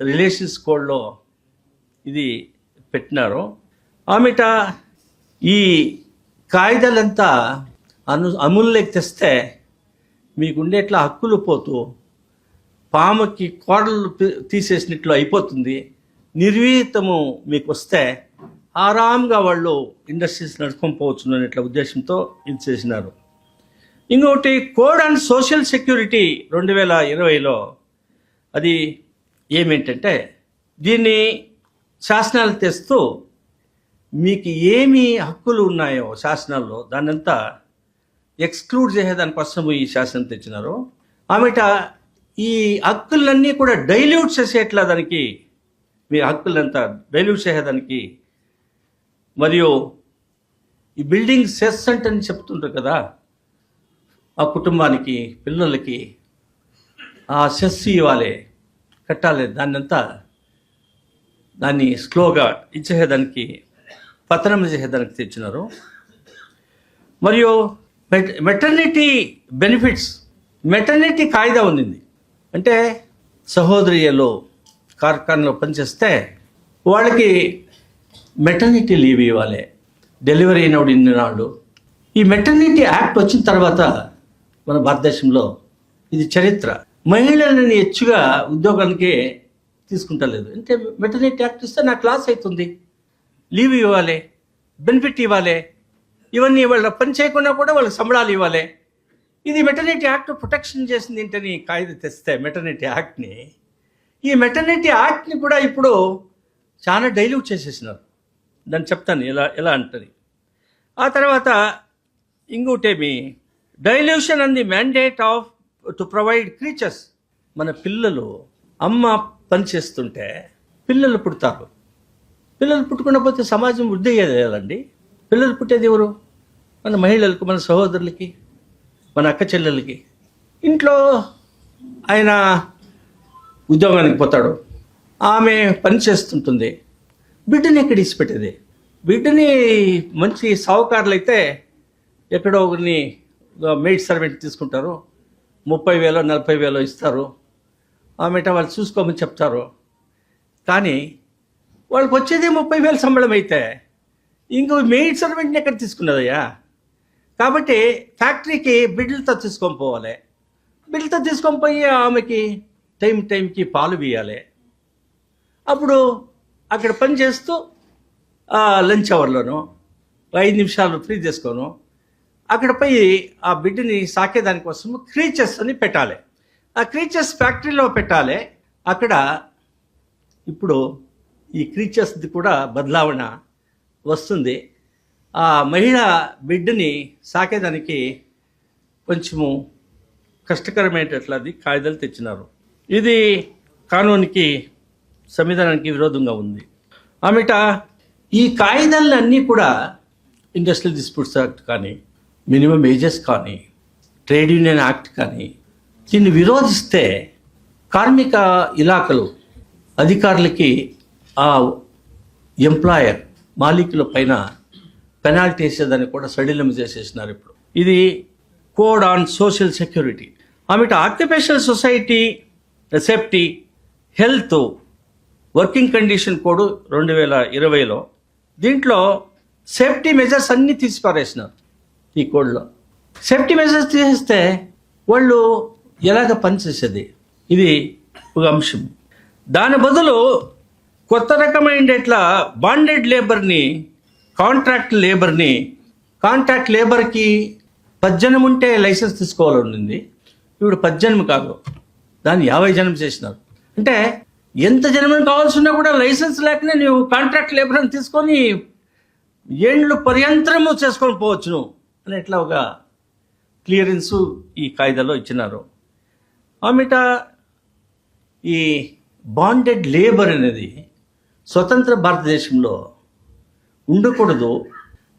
రిలేషన్స్ కోడ్లో ఇది పెట్టినారు. ఆమెట ఈ కాయిదాలంతా అమలులోకి తెస్తే మీకు ఉండేట్లా హక్కులు పోతూ పాముకి కోడలు తీసేసినట్లు అయిపోతుంది. నిర్వీతము మీకు వస్తే ఆరాంగా వాళ్ళు ఇండస్ట్రీస్ నడుచుకొని పోవచ్చు అనేట్ల ఉద్దేశంతో ఇది చేసినారు. ఇంకొకటి కోడ్ అండ్ సోషల్ సెక్యూరిటీ 2020లో అది ఏమేంటంటే, దీన్ని శాసనాలు తెస్తూ మీకు ఏమి హక్కులు ఉన్నాయో శాసనాల్లో దాన్నంతా ఎక్స్క్లూడ్ చేసేదానికోసం ఈ శాసనం తెచ్చినారు. ఆమెట ఈ హక్కులన్నీ కూడా డైల్యూట్ చేసేట్లా దానికి, మీ హక్కులంతా డైల్యూట్ చేసేదానికి, మరియు ఈ బిల్డింగ్ సెస్ అని చెప్తుంటారు కదా, ఆ కుటుంబానికి పిల్లలకి ఆ సెస్ ఇవ్వాలి, కట్టాలి, దాన్ని స్లోగా ఇచ్చేదానికి, పతనం చేసేదానికి తెచ్చినారు. మరియు మెటర్నిటీ బెనిఫిట్స్, మెటర్నిటీ కాయిదా ఉంది. అంటే సహోదరియలు కార్ఖానాలో పనిచేస్తే వాళ్ళకి మెటర్నిటీ లీవ్ ఇవ్వాలి, డెలివరీ అయినప్పుడు ఇన్నాళ్ళు. ఈ మెటర్నిటీ యాక్ట్ వచ్చిన తర్వాత మన భారతదేశంలో ఇది చరిత్ర. మహిళలని హెచ్చుగా ఉద్యోగానికి తీసుకుంటలేదు. అంటే మెటర్నిటీ యాక్ట్ ఇస్తే నాకు లాస్ అవుతుంది, లీవ్ ఇవ్వాలి, బెనిఫిట్ ఇవ్వాలి, ఇవన్నీ వాళ్ళ పని చేయకుండా కూడా వాళ్ళకి సంబళాలు ఇవ్వాలి. ఇది మెటర్నిటీ యాక్ట్ ప్రొటెక్షన్ చేసింది ఏంటని కాయిదా తెస్తే మెటర్నిటీ యాక్ట్ని, ఈ మెటర్నిటీ యాక్ట్ని కూడా ఇప్పుడు చాలా డైల్యూట్ చేసేసినారు. దాన్ని చెప్తాను ఎలా అంటది. ఆ తర్వాత ఇంకోటేమి, dilution and the mandate of to provide creatures. మన పిల్లలు అమ్మ పని చేస్తుంటే పిల్లలు పుడతారు. పిల్లలు పుట్టకుండా పోతే సమాజం వృద్ధి అయ్యేదండి. పిల్లలు పుట్టేది ఎవరు? మన మహిళలకు, మన సహోదరులకి, మన అక్క చెల్లెలకి. ఇంట్లో ఆయన ఉద్యోగానికి పోతాడు, ఆమె పని చేస్తుంటుంది, బిడ్డని ఎక్కడ ఇచ్చిపెట్టేది? బిడ్డని మంచి సావుకారులు అయితే ఎక్కడో ఒకరిని మెయిడ్ సర్వెంట్ తీసుకుంటారు, 30,000 40,000 ఇస్తారు, ఆమెట వాళ్ళు చూసుకోమని చెప్తారు. కానీ వాళ్ళకి వచ్చేది 30,000 సంబళం అయితే ఇంకో మెయిడ్ సర్వెంట్ని ఎక్కడ తీసుకున్నదయ్యా? కాబట్టి ఫ్యాక్టరీకి బిడ్డలతో తీసుకొని పోవాలి, బిడ్డలతో తీసుకొని పోయి ఆమెకి టైంకి పాలు వేయాలి. అప్పుడు అక్కడ పని చేస్తూ లంచ్ అవర్లోనూ 5 నిమిషాలు ఫ్రీ చేసుకోను అక్కడ పోయి ఆ బిడ్డని సాకేదానికోసము క్రీచర్స్ అని పెట్టాలి. ఆ క్రీచర్స్ ఫ్యాక్టరీలో పెట్టాలి. అక్కడ ఇప్పుడు ఈ క్రీచర్స్ది కూడా బదలావణ వస్తుంది. ఆ మహిళ బిడ్డని సాకేదానికి కొంచెము కష్టకరమైనట్లది కాయిదాలు తెచ్చినారు. ఇది కానూనికి, సంవిధానానికి విరోధంగా ఉంది. ఆమెట ఈ కాయిదాలన్నీ కూడా ఇండస్ట్రియల్ డిస్ప్యూట్స్ యాక్ట్ కానీ, మినిమం వేజెస్ కానీ, ట్రేడ్ యూనియన్ యాక్ట్ కానీ, దీన్ని విరోధిస్తే కార్మిక ఇలాఖలు అధికారులకి ఆ ఎంప్లాయర్ మాలికుల పైన పెనాల్టీ వేసేదాన్ని కూడా సడిలం చేసేసినారు ఇప్పుడు. ఇది కోడ్ ఆన్ సోషల్ సెక్యూరిటీ. ఆమెట occupational society safety health working condition code 2020లో, దీంట్లో సేఫ్టీ మెజర్స్ అన్నీ తీసిపారేసినారు. ఈ కోడ్లో సేఫ్టీ మెజర్స్ తీసేస్తే వాళ్ళు ఎలాగ పనిచేసేది? ఇది ఒక అంశం. దాని బదులు కొత్త రకమైన బాండెడ్ లేబర్ని, కాంట్రాక్ట్ లేబర్కి 18 ఉంటే లైసెన్స్ తీసుకోవాలని ఉంది. ఇప్పుడు 18 కాదు, దాన్ని 50 జనం చేసినారు. అంటే ఎంత జనం కావాల్సిన కూడా లైసెన్స్ లేకనే నువ్వు కాంట్రాక్ట్ లేబర్ అని తీసుకొని ఏండ్లు పర్యంతరము చేసుకొని పోవచ్చును అని ఎట్లా ఒక క్లియరెన్సు ఈ కాయిదాలో ఇచ్చినారు. ఆమెట ఈ బాండెడ్ లేబర్ అనేది స్వతంత్ర భారతదేశంలో ఉండకూడదు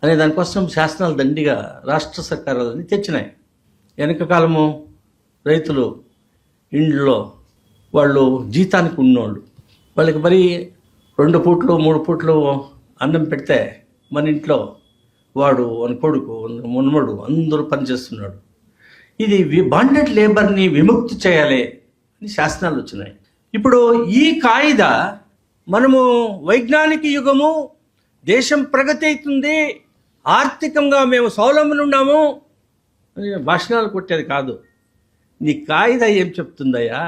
అనే దానికోసం శాసనాలు దండిగా రాష్ట్ర సర్కారాలని తెచ్చినాయి. వెనక కాలము రైతులు ఇండ్లో వాళ్ళు జీతానికి ఉన్నోళ్ళు, వాళ్ళకి మరి 2 పూట్లు 3 పూట్లు అన్నం పెడితే మన ఇంట్లో వాడు మన కొడుకు మున్మడు అందరూ పనిచేస్తున్నాడు. ఇది బాండెడ్ లేబర్ని విముక్తి చేయాలి అని శాసనాలు వచ్చినాయి. ఇప్పుడు ఈ కాయిదా మనము వైజ్ఞానిక యుగము, దేశం ప్రగతి అవుతుంది, ఆర్థికంగా మేము స్వావలంబన ఉన్నాము అని భాషణాలు కొట్టేది కాదు. నీ కాయిదా ఏం చెప్తుందయ్యా?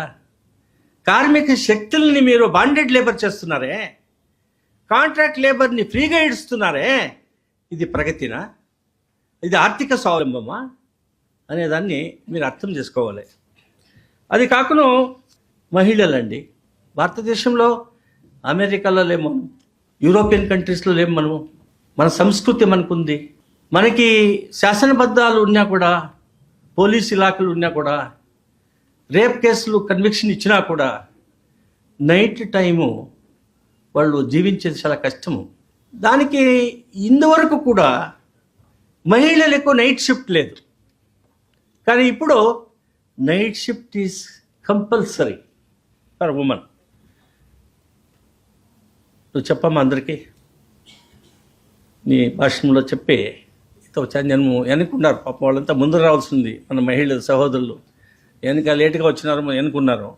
కార్మిక శక్తుల్ని మీరు బాండెడ్ లేబర్ చేస్తున్నారే, కాంట్రాక్ట్ లేబర్ని ఫ్రీగా ఇస్తున్నారే, ఇది ప్రగతినా? ఇది ఆర్థిక స్వావలంబమా అనేదాన్ని మీరు అర్థం చేసుకోవాలి. అది కాకుండా మహిళలండి, భారతదేశంలో అమెరికాలో లేము మనం, యూరోపియన్ కంట్రీస్లో లేము మనము. మన సంస్కృతి మనకుంది. మనకి శాసనబద్ధాలు ఉన్నా కూడా, పోలీస్ ఇలాఖలు ఉన్నా కూడా, రేప్ కేసులు కన్విక్షన్ ఇచ్చినా కూడా నైట్ టైము వాళ్ళు జీవించేది చాలా కష్టము. దానికి ఇంతవరకు కూడా మహిళలకు నైట్ షిఫ్ట్ లేదు. కానీ ఇప్పుడు night shift is compulsory for women. నువ్వు చెప్పమ్మా అందరికీ, నీ భాషణంలో చెప్పి జన్మ వెనుకున్నారు. పాపం వాళ్ళంతా ముందు రావాల్సింది, మన మహిళల సహోదరులు వెనక లేటుగా వచ్చినారు, వెనుకున్నారు.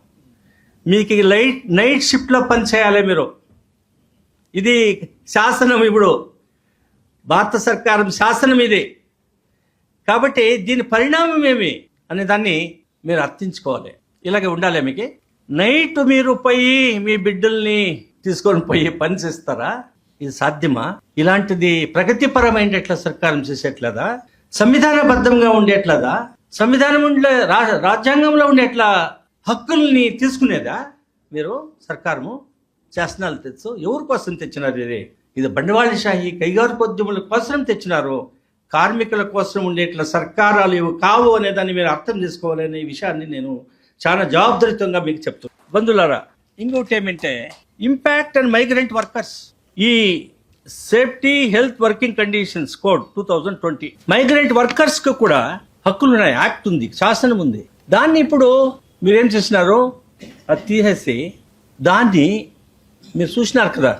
మీకు నైట్ షిఫ్ట్లో పని చేయాలి మీరు. ఇది శాసనం, ఇప్పుడు భారత సర్కారం శాసనం ఇది. కాబట్టి దీని పరిణామం ఏమి అనే దాన్ని మీరు అర్థించుకోవాలి. ఇలాగే ఉండాలి. మీకు నైట్ మీరు పోయి మీ బిడ్డల్ని తీసుకొని పోయి పని చేస్తారా? ఇది సాధ్యమా? ఇలాంటిది ప్రగతిపరమైన ఎట్లా సర్కారం చేసేట్లేదా? సంవిధానబద్ధంగా ఉండేట్లేదా? సంవిధానం ఉండే రాజ్యాంగంలో ఉండేట్లా హక్కుల్ని తీసుకునేదా మీరు? సర్కారము శాసనాలు తెచ్చు ఎవరి కోసం తెచ్చినారు? ఇది బండవాళిషాహి కైగారికోద్యముల కోసం తెచ్చినారు. కార్మికుల కోసం ఉండేట్లా సర్కారాలు ఇవి కావు అనే దాన్ని మీరు అర్థం చేసుకోవాలనే విషయాన్ని నేను చాలా జవాబుదారితంగా మీకు చెప్తున్నాను. బంధువులారా, ఇంకోటి ఏమంటే ఇంపాక్ట్ అండ్ మైగ్రెంట్ వర్కర్స్, ఈ safety health working conditions code 2020 migrant వర్కర్స్కి కూడా హక్కులు ఉన్నాయి. యాక్ట్ ఉంది, శాసనం ఉంది. దాన్ని ఇప్పుడు మీరేం చేసినారు? అది తీసేసి దాన్ని మీరు చూసినారు కదా,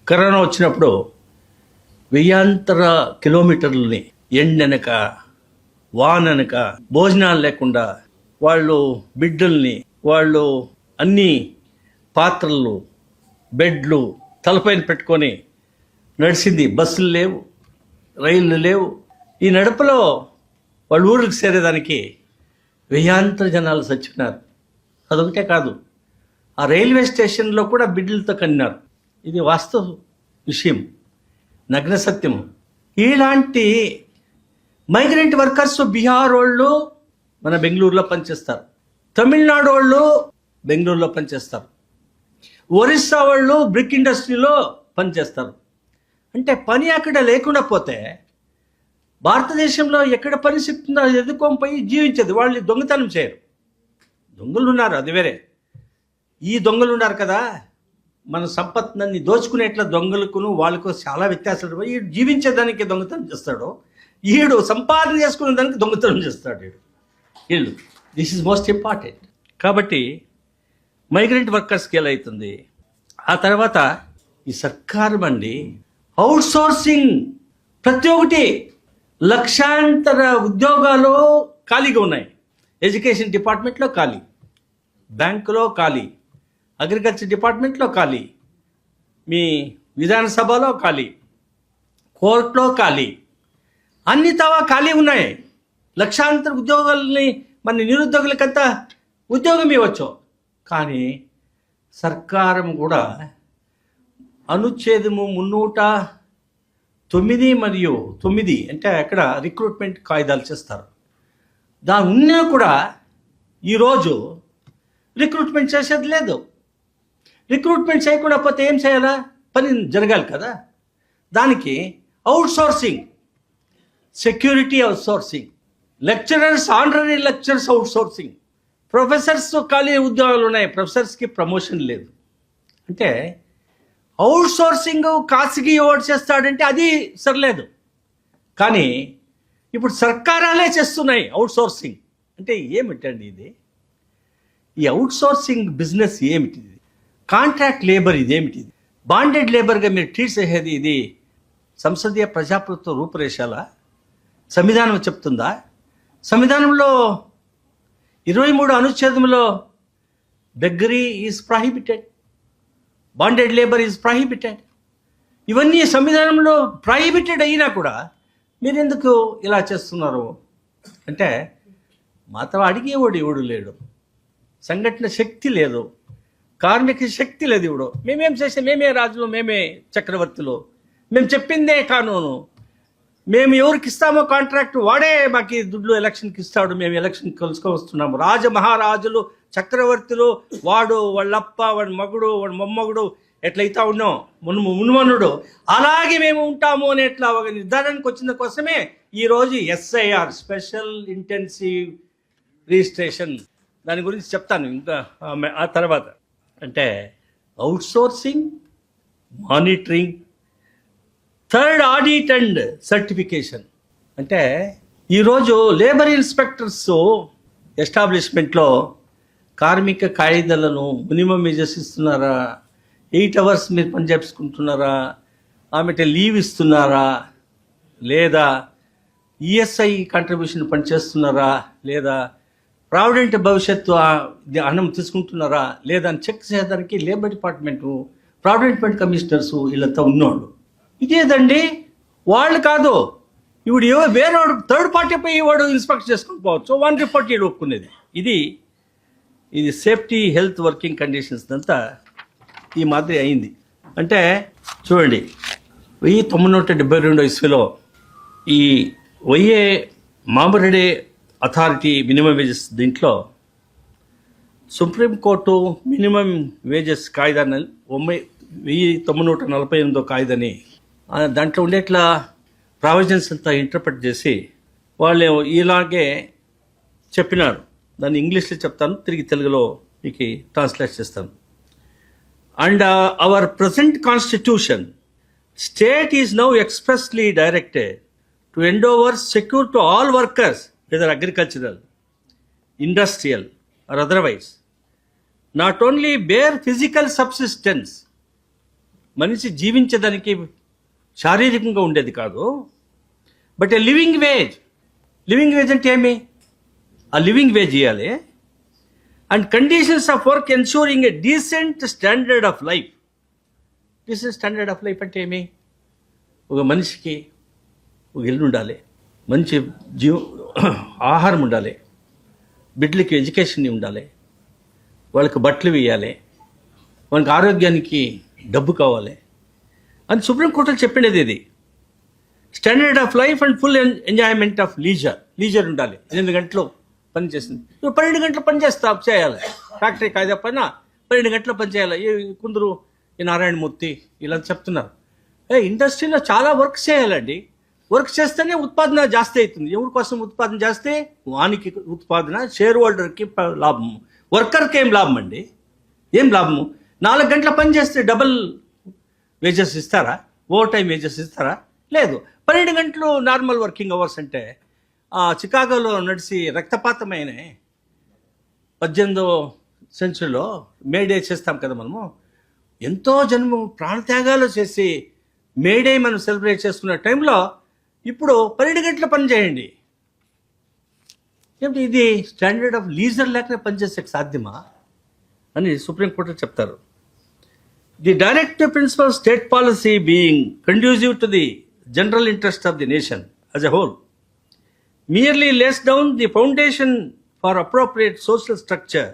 కరోనా వచ్చినప్పుడు 1000 కిలోమీటర్లని ఎండనక వాననక భోజనాలు లేకుండా వాళ్ళు బిడ్డల్ని, వాళ్ళు అన్ని పాత్రలు బెడ్లు తలపైన పెట్టుకొని నడిచింది. బస్సులు లేవు, రైళ్ళు లేవు. ఈ నడపలో వాళ్ళ ఊరికి చేరేదానికి 1000 జనాలు చచ్చిపోయినారు. అదొకటే కాదు, ఆ రైల్వే స్టేషన్లో కూడా బిడ్డలతో కన్నారు. ఇది వాస్తవ విషయం, నగ్న సత్యము. ఇలాంటి మైగ్రెంట్ వర్కర్స్ బీహార్ వాళ్ళు మన బెంగళూరులో పనిచేస్తారు, తమిళనాడు వాళ్ళు బెంగళూరులో పనిచేస్తారు, ఒరిస్సా వాళ్ళు బ్రిక్ ఇండస్ట్రీలో పనిచేస్తారు. అంటే పని అక్కడ లేకుండా పోతే భారతదేశంలో ఎక్కడ పని సిక్తుందో అది ఎదుర్కొని పోయి జీవించేది. వాళ్ళు దొంగతనం చేయరు. దొంగలు ఉన్నారు, అది వేరే. ఈ దొంగలు ఉన్నారు కదా, మన సంపత్తుని దోచుకునేట్ల దొంగలకును వాళ్ళకు చాలా వ్యత్యాసాలు. ఈడు జీవించేదానికి దొంగతనం చేస్తాడు, ఈడు సంపాదన చేసుకునే దానికి దొంగతనం చేస్తాడు వీళ్ళు. This is most important. కాబట్టి మైగ్రెంట్ వర్కర్స్కి ఎలా అవుతుంది? ఆ తర్వాత ఈ సర్కారం అండి అవుట్ సోర్సింగ్ ప్రతి ఒక్కటి లక్షాంతర ఉద్యోగాలు ఖాళీగా ఉన్నాయి. ఎడ్యుకేషన్ డిపార్ట్మెంట్లో ఖాళీ, బ్యాంకులో ఖాళీ, అగ్రికల్చర్ డిపార్ట్మెంట్లో ఖాళీ, మీ విధానసభలో ఖాళీ, కోర్టులో ఖాళీ, అన్ని తవా ఖాళీ ఉన్నాయి. లక్షాంతర ఉద్యోగాలని మన నిరుద్యోగులకంతా ఉద్యోగం ఇవ్వచ్చు. కానీ సర్కారం కూడా అనుచ్ఛేదము 309 మరియు 9 అంటే అక్కడ రిక్రూట్మెంట్ కాయిదాలు చేస్తారు. దాని ఉన్నా కూడా ఈరోజు రిక్రూట్మెంట్ చేసేది లేదు. రిక్రూట్మెంట్ చేయకుండా పోతే ఏం చేయాలా? పని జరగాలి కదా. దానికి outsourcing, security outsourcing, lecturers, honorary lecturers outsourcing, professors ఖాళీ ఉద్యోగాలు ఉన్నాయి, ప్రొఫెసర్స్కి ప్రమోషన్ లేదు. అంటే అవుట్సోర్సింగ్ ఖాసగి ఎవరు చేస్తాడంటే అది సరిలేదు. కానీ ఇప్పుడు సర్కారాలే చేస్తున్నాయి అవుట్సోర్సింగ్. అంటే ఏమిటండి ఇది? ఈ అవుట్సోర్సింగ్ బిజినెస్ ఏమిటిది? కాంట్రాక్ట్ లేబర్ ఇదేమిటిది? బాండెడ్ లేబర్గా మీరు ట్రీట్ చేసేది ఇది సంసదీయ ప్రజాప్రభుత్వ రూపురేషాల? సంవిధానం చెప్తుందా? సంవిధానంలో 23 అనుచ్ఛేదంలో beggary is prohibited, bonded labour is prohibited. ఇవన్నీ సంవిధానంలో ప్రొహిబిటెడ్ అయినా కూడా మీరు ఎందుకు ఇలా చేస్తున్నారు అంటే మాతో అడిగేవాడు ఎవడు లేడు, సంఘటన శక్తి లేదు, కార్మిక శక్తి లేదు. ఇప్పుడు మేమేం చేసాం? మేమే రాజులు, మేమే చక్రవర్తులు, మేము చెప్పిందే కానూను, మేము ఎవరికి ఇస్తామో కాంట్రాక్ట్ వాడే మాకు దుడ్లు ఎలక్షన్కి ఇస్తాడు, మేము ఎలక్షన్కి కలుసుకొని వస్తున్నాము. రాజమహారాజులు, చక్రవర్తులు, వాడు వాళ్ళప్ప, వాడి మగుడు, వాడి మొమ్మగుడు ఎట్లయితా ఉన్నాం మున్మనుడు, అలాగే మేము ఉంటాము అని ఎట్లా ఒక నిర్ధారణకు వచ్చిన కోసమే ఈరోజు SIR, స్పెషల్ ఇంటెన్సివ్ రిజిస్ట్రేషన్, దాని గురించి చెప్తాను ఇంకా ఆ తర్వాత. అంటే outsourcing, monitoring, third audit and certification. అంటే ఈరోజు లేబర్ ఇన్స్పెక్టర్స్ ఎస్టాబ్లిష్మెంట్లో కార్మిక కాయిదాలను మినిమం వేజెస్ ఇస్తున్నారా, 8 అవర్స్ మీరు పని చేసుకుంటున్నారా, ఆమె లీవ్ ఇస్తున్నారా, లేదా ESI కంట్రిబ్యూషన్ పనిచేస్తున్నారా, లేదా ప్రావిడెంట్ భవిష్యత్తు అన్నం తీసుకుంటున్నారా లేదా అని చెక్ చేయడానికి లేబర్ డిపార్ట్మెంటు, ప్రావిడెంట్ కమిషనర్స్ వీళ్ళంతా ఉన్నోళ్ళు. ఇదేదండి, వాళ్ళు కాదు. ఇప్పుడు వేరేవాడు థర్డ్ పార్టీ పోయి వాడు ఇన్స్పెక్ట్ చేసుకుని పోవచ్చు, వన్ రిపోర్ట్ వీడు ఒప్పుకునేది. ఇది సేఫ్టీ, హెల్త్, వర్కింగ్ కండిషన్స్ అంతా ఈ మాదిరి అయింది. అంటే చూడండి, 1972 ఇస్వీలో ఈ వైఏ మామరెడ్డి అథారిటీ మినిమం వేజెస్ దీంట్లో సుప్రీంకోర్టు మినిమం వేజెస్ కాయిదాన్ని 1948 కాయిదని దాంట్లో ఉండేట్లా ప్రావిజన్స్ అంతా ఇంటర్ప్రెట్ చేసి వాళ్ళు ఇలాగే చెప్పినారు. దాన్ని ఇంగ్లీష్లో చెప్తాను, తిరిగి తెలుగులో మీకు ట్రాన్స్లేట్ చేస్తాను. And hour present constitution state is now expressly directed to end over secure to all workers whether agricultural, industrial or otherwise, not only bare physical subsistence, మనిషి జీవించడానికి శారీరకంగా ఉండేది కాదు, but a living wage. Living wage అంటే ఏమి? ఆ living wage ఇవ్వాలి. And conditions of work ensuring a decent standard of life. Decent standard of life అంటే ఏమి? ఒక మనిషికి ఒక ఇల్లు ఉండాలి, మంచి ఆహారం ఉండాలి, బిడ్డలకి ఎడ్యుకేషన్ ఉండాలి, వాళ్ళకి బట్టలు వేయాలి, వాళ్ళకి ఆరోగ్యానికి డబ్బు కావాలి అని సుప్రీంకోర్టులో చెప్పినది. ఇది standard of life and full enjoyment of leisure ఉండాలి. 8 గంటలు పని చేసింది, ఇప్పుడు 12 గంటలు పని చేయాలి. ఫ్యాక్టరీ కాయిదా పైన 12 గంటలు పని చేయాలి. కొందరు ఈ నారాయణమూర్తి ఇలా చెప్తున్నారు, ఇండస్ట్రీలో చాలా వర్క్ చేయాలండి, వర్క్ చేస్తేనే ఉత్పాదన జాస్తి అవుతుంది. ఎవరి కోసం ఉత్పాదన చేస్తే వానికి ఉత్పాదన, షేర్ హోల్డర్కి లాభం, వర్కర్కి ఏం లాభం అండి? ఏం లాభము? 4 గంటల పని చేస్తే డబుల్ వేజెస్ ఇస్తారా? ఓవర్ టైం వేజెస్ ఇస్తారా? లేదు. 12 గంటలు నార్మల్ వర్కింగ్ అవర్స్ అంటే చికాగోలో నడిచి రక్తపాతమైన 18వ సెంచరీలో మేడే చేస్తాం కదా మనము, ఎంతో జన్మ ప్రాణత్యాగాలు చేసి మేడే మనం సెలబ్రేట్ చేసుకున్న టైంలో ఇప్పుడు 12 గంటల పని చేయండి. ఏమిటి ఇది? స్టాండర్డ్ ఆఫ్ లీజర్ లేకనే పనిచేసే సాధ్యమా అని సుప్రీంకోర్టు చెప్తారు. The directive principle state policy being conducive to the general interest of the nation as a whole merely lays down the foundation for appropriate social structure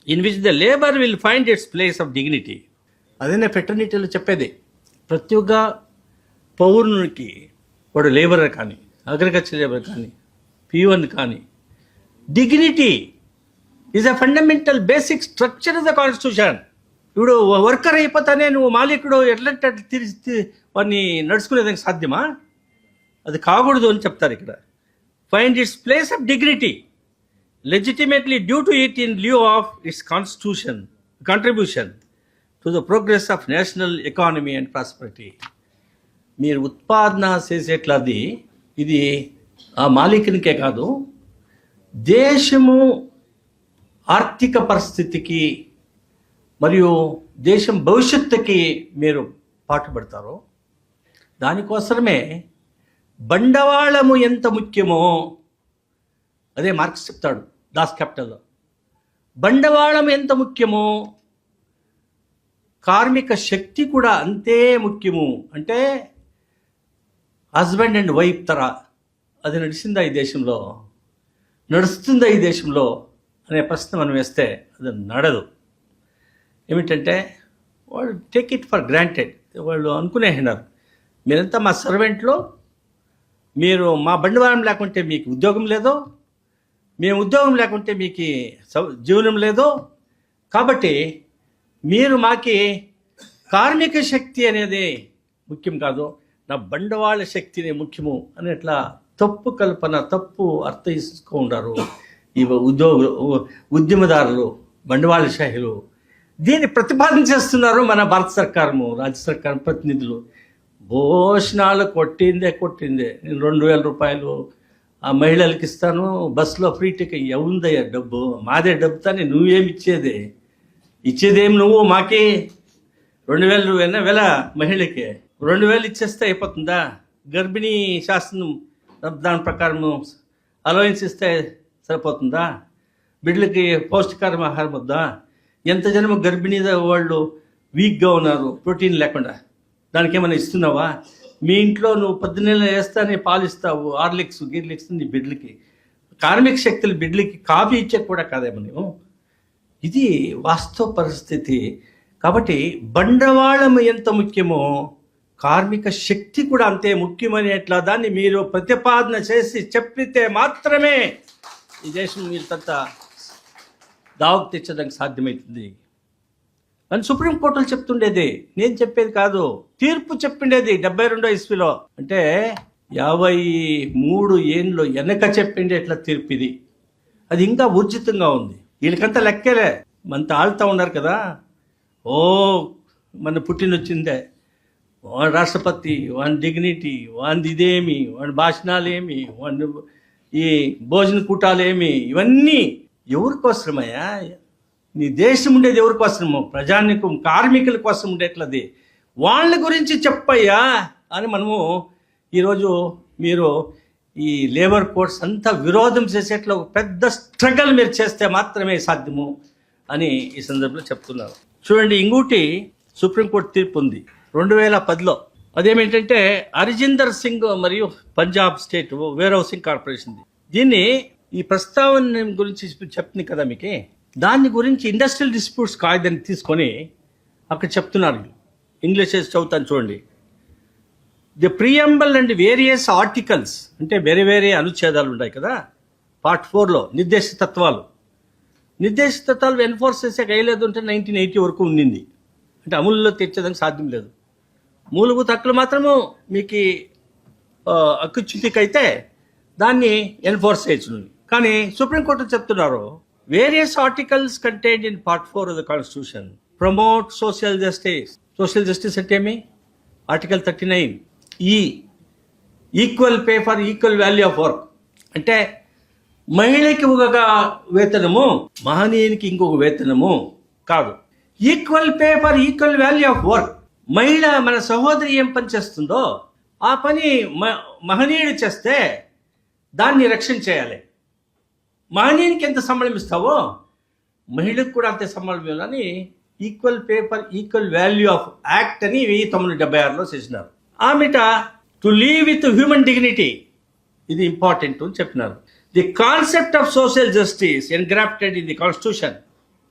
in which the labor will find its place of dignity. అదేనే ఫెటర్నిటీలో చెప్పేది. ప్రతి ఒక్క పౌరునికి, వాడు labourer కానీ, agriculture labour కానీ, P1 కానీ, dignity is a fundamental basic structure of the constitution. ఇప్పుడు worker అయిపోతానే నువ్వు మాలికుడు ఎట్లంటే వాడిని నడుచుకునేదానికి సాధ్యమా? అది కాకూడదు అని చెప్తారు ఇక్కడ. Find its place of dignity legitimately due to it in lieu of its contribution to the progress of national economy and prosperity. మీరు ఉత్పాదన చేసేట్లది ఇది ఆ మాలికునికే కాదు, దేశము ఆర్థిక పరిస్థితికి మరియు దేశం భవిష్యత్తుకి మీరు పాటుపడతారో దానికోసమే బండవాళము ఎంత ముఖ్యమో అదే మార్క్స్ చెప్తాడు దాస్ క్యాపిటల్లో. బండవాళం ఎంత ముఖ్యమో కార్మిక శక్తి కూడా అంతే ముఖ్యము. అంటే హస్బెండ్ అండ్ వైఫ్ తర అది నడిచిందా ఈ దేశంలో, నడుస్తుందా ఈ దేశంలో అనే ప్రశ్న మనం వేస్తే అది నడదు. ఏమిటంటే వాళ్ళు టేక్ ఇట్ ఫర్ గ్రాంటెడ్. వాళ్ళు అనుకునేన్నారు మీరంతా మా సర్వెంట్లో, మీరు మా బండివారం లేకుంటే మీకు ఉద్యోగం లేదో, మేము ఉద్యోగం లేకుంటే మీకు జీవనం లేదో, కాబట్టి మీరు మాకి కార్మిక శక్తి అనేది ముఖ్యం కాదు, నా బండవాళ్ళ శక్తినే ముఖ్యము అని ఇట్లా తప్పు కల్పన, తప్పు అర్థిస్తూ ఉంటారు ఈ ఉద్యమదారులు, బండవాళ్ళ శాఖలు. దీన్ని ప్రతిపాదన చేస్తున్నారు మన భారత సర్కారము, రాజ్య సర్కారం ప్రతినిధులు. భోజనాలు కొట్టిందే నేను 2,000 రూపాయలు ఆ మహిళలకి ఇస్తాను, బస్సులో ఫ్రీ టికెట్. ఎవరుందయ్యా డబ్బు? మాదే డబ్బు తానే, నువ్వేమి ఇచ్చేదేం నువ్వు మాకే 2,000 నువ్వేనా వేల మహిళకి 2,000 ఇచ్చేస్తే అయిపోతుందా? గర్భిణీ శాస్త్రం దాని ప్రకారము అలవెన్స్ ఇస్తే సరిపోతుందా? బిడ్డలకి పౌష్టికారం ఆహారం వద్దా? ఎంత జనము గర్భిణీ వాళ్ళు వీక్గా ఉన్నారు ప్రోటీన్ లేకుండా, దానికి ఏమైనా ఇస్తున్నావా? మీ ఇంట్లో నువ్వు 10 నెలలు వేస్తానే పాలిస్తావు, హార్లిక్స్ గిర్లిక్స్ నీ బిడ్డలకి. కార్మిక శక్తులు బిడ్డలకి కాఫీ ఇచ్చే కూడా కాదేమో నువ్వు. ఇది వాస్తవ పరిస్థితి. కాబట్టి బండవాళం ఎంత ముఖ్యమో కార్మిక శక్తి కూడా అంతే ముఖ్యమనేట్లా దాన్ని మీరు ప్రతిపాదన చేసి చెప్పితే మాత్రమే ఈ దేశం వీళ్ళంత దావకు తెచ్చడానికి సాధ్యమవుతుంది అని సుప్రీంకోర్టులు చెప్తుండేది, నేను చెప్పేది కాదు. తీర్పు చెప్పిండేది 72వ ఇస్వీలో, అంటే 53 ఏళ్ళు వెనక చెప్పిండే ఎట్లా తీర్పు ఇది. అది ఇంకా ఊర్జితంగా ఉంది. వీళ్ళకంతా లెక్కలే, మనతో ఆడుతూ ఉన్నారు కదా. ఓ మన పుట్టినొచ్చిందే, వాడి రాష్ట్రపతి, వాడి డిగ్నిటీ, వాడి ఇదేమి, వాడి భాషణాలేమి, వాడి ఈ భోజన కూటాలేమి, ఇవన్నీ ఎవరికోసమయ్యా? నీ దేశం ఉండేది ఎవరి కోసమో? ప్రజానికం, కార్మికుల కోసం ఉండేట్లది. వాళ్ళ గురించి చెప్పయ్యా అని మనము ఈరోజు మీరు ఈ లేబర్ కోడ్స్ అంతా విరోధం చేసేట్లా ఒక పెద్ద స్ట్రగల్ మీరు చేస్తే మాత్రమే సాధ్యము అని ఈ సందర్భంలో చెప్తున్నారు. చూడండి, ఇంకోటి సుప్రీంకోర్టు తీర్పు ఉంది 2010లో. అదేమిటంటే హరిజిందర్ సింగ్ మరియు Punjab state where housing corporation. దీన్ని ఈ ప్రస్తావన గురించి చెప్తుంది కదా మీకు, దాని గురించి ఇండస్ట్రియల్ డిస్ప్యూట్స్ కాయిదాన్ని తీసుకొని అక్కడ చెప్తున్నారు. ఇంగ్లీష్ చదువుతాను చూడండి. ది ప్రియంబల్ అండ్ వేరియస్ ఆర్టికల్స్, అంటే వేరే వేరే అనుచ్ఛేదాలు ఉన్నాయి కదా పార్ట్ 4లో, నిర్దేశిత తత్వాలు ఎన్ఫోర్స్ చేసాక వేయలేదు అంటే 1980 వరకు ఉండింది. అంటే అమలులో తెచ్చేదానికి సాధ్యం లేదు. మూలభూత హక్కులు మాత్రము మీకు అక్కుచ్యుతికి అయితే దాన్ని ఎన్ఫోర్స్ చేయొచ్చు. కానీ సుప్రీంకోర్టు చెప్తున్నారు various articles contained in part 4 of the constitution promote social justice. Social justice అంటే ఏమి? Article 39 equal pay for equal value of work. అంటే మహిళకి ఒక వేతనము, మహనీయునికి ఇంకొక వేతనము కాదు. Equal pay for equal value of work. మహిళ మన సహోదరి ఏం పని చేస్తుందో ఆ పని మహనీయుడు చేస్తే దాన్ని రక్షణ చేయాలి. మహనీయునికి ఎంత సంబళం ఇస్తావో మహిళకు కూడా అంతే సంబళం ఇవ్వాలని equal pay for equal value of act అని 1976లో చేసినారు. ఆమెట to live with human dignity, ఇది ఇంపార్టెంట్ అని చెప్పినారు. The concept of social justice engrafted in the constitution,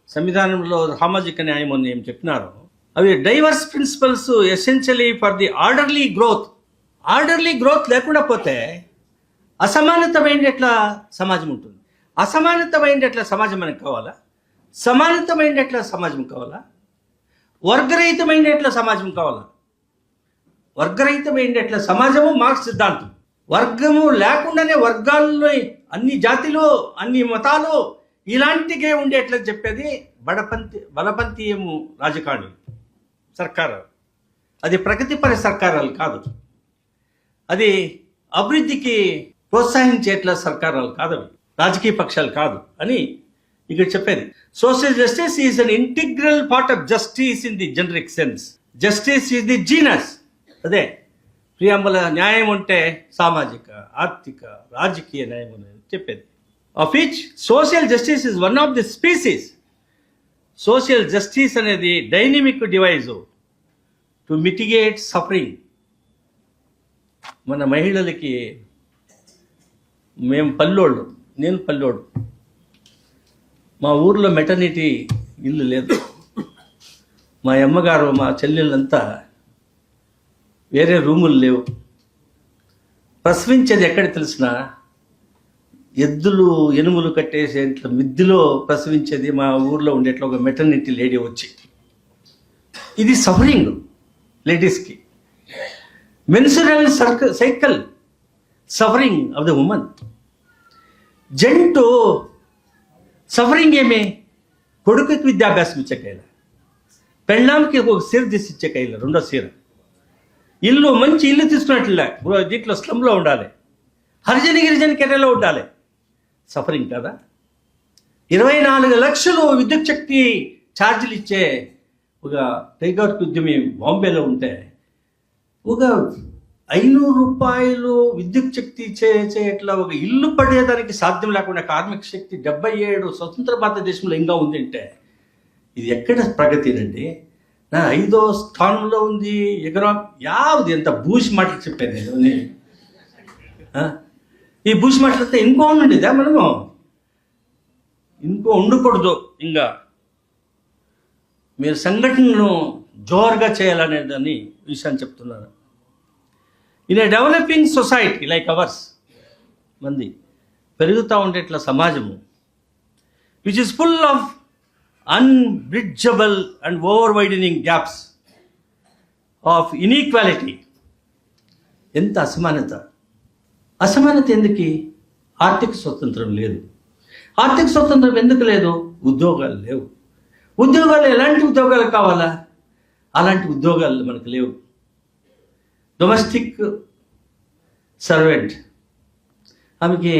సంవిధానంలో సామాజిక న్యాయం అని ఏం చెప్పినారు. అవి diverse principles essentially for the orderly growth. Orderly growth లేకుండా పోతే అసమానతమైన ఎట్లా సమాజం ఉంటుంది. అసమానతమైనట్ల సమాజం మనకు కావాలా? సమానతమైనట్ల సమాజం కావాలా? వర్గరహితమైనట్ల సమాజం కావాలా? వర్గరహితమైనట్ల సమాజము మార్క్స్ సిద్ధాంతం. వర్గము లేకుండానే వర్గాల్లో అన్ని జాతిలు, అన్ని మతాలు ఇలాంటిగే ఉండేట్లా చెప్పేది బలపంతీయము రాజకారణి సర్కారు. అది ప్రగతిపర సర్కారాలు కాదు, అది అభివృద్ధికి ప్రోత్సహించేట్ల సర్కారాలు కాదు, అవి రాజకీయ పక్షాలు కాదు అని ఇక్కడ చెప్పేది. Social justice is an integral part of justice in the generic sense. Justice is the genus. అదే ప్రియాంబల న్యాయం అంటే సామాజిక, ఆర్థిక, రాజకీయ న్యాయం అనేది చెప్పేది. Of which social justice is one of the species. Social justice అనేది dynamic device to mitigate suffering. మన మహిళలకి, మేము పల్లెోళ్ళు, నేను పల్లెోడు, మా ఊర్లో మెటర్నిటీ ఇల్లు లేదు. మా అమ్మగారు, మా చెల్లెళ్ళంతా వేరే రూములు లేవు. ప్రసవించేది ఎక్కడ తెలిసిన ఎద్దులు ఎనుములు కట్టేసే ఇట్లా మిద్దిలో ప్రసవించేది మా ఊర్లో ఉండేట్లా ఒక మెటర్నిటీ లేడీ వచ్చి. ఇది సఫరింగ్ లేడీస్కి. Menstrual cycle suffering of the women. జంటు సఫరింగ్ ఏమే? కొడుకుకి విద్యాభ్యాసం ఇచ్చకైల, పెళ్ళాంకి ఒక సీర తీసి ఇచ్చకైల, రెండో సీర. ఇల్లు మంచి ఇల్లు తీసుకున్నట్లే, దీంట్లో స్లమ్లో ఉండాలి, హరిజన గిరిజన కెరలో ఉండాలి. సఫరింగ్ కదా. 24 లక్షలు విద్యుత్ శక్తి ఛార్జీలు ఇచ్చే ఒక టైగర్ ఉద్యమి బాంబేలో ఉంటే ఒక 500 రూపాయలు విద్యుత్ శక్తి ఇట్లా ఒక ఇల్లు పడేదానికి సాధ్యం లేకుండా కార్మిక శక్తి 77 స్వతంత్ర భారతదేశంలో ఇంకా ఉంది అంటే ఇది ఎక్కడ ప్రగతినండి? నా 5వ స్థానంలో ఉంది. యావది ఎంత బూష్ మాటలు చెప్పాను నేను. ఈ బూష్ మాటలతో ఇంకో ఉండేదా? మనము ఇంకో ఉండకూడదు. ఇంకా మీరు సంఘటనను జోరుగా చేయాలనేదని విషయాన్ని చెప్తున్నారు. In a developing society like ours, మంది పెరుగుతూ ఉండేట్ల సమాజము which is full of unbridgeable and over widening gaps of inequality. ఎంత అసమానత! అసమానత ఎందుకు? ఆర్థిక స్వతంత్రం లేదు. ఆర్థిక స్వతంత్రం ఎందుకు లేదు? ఉద్యోగాలు లేవు. ఉద్యోగాలు ఎలాంటి ఉద్యోగాలు కావాలా? అలాంటి ఉద్యోగాలు మనకు లేవు. డొమెస్టిక్ సర్వెంట్, ఆమెకి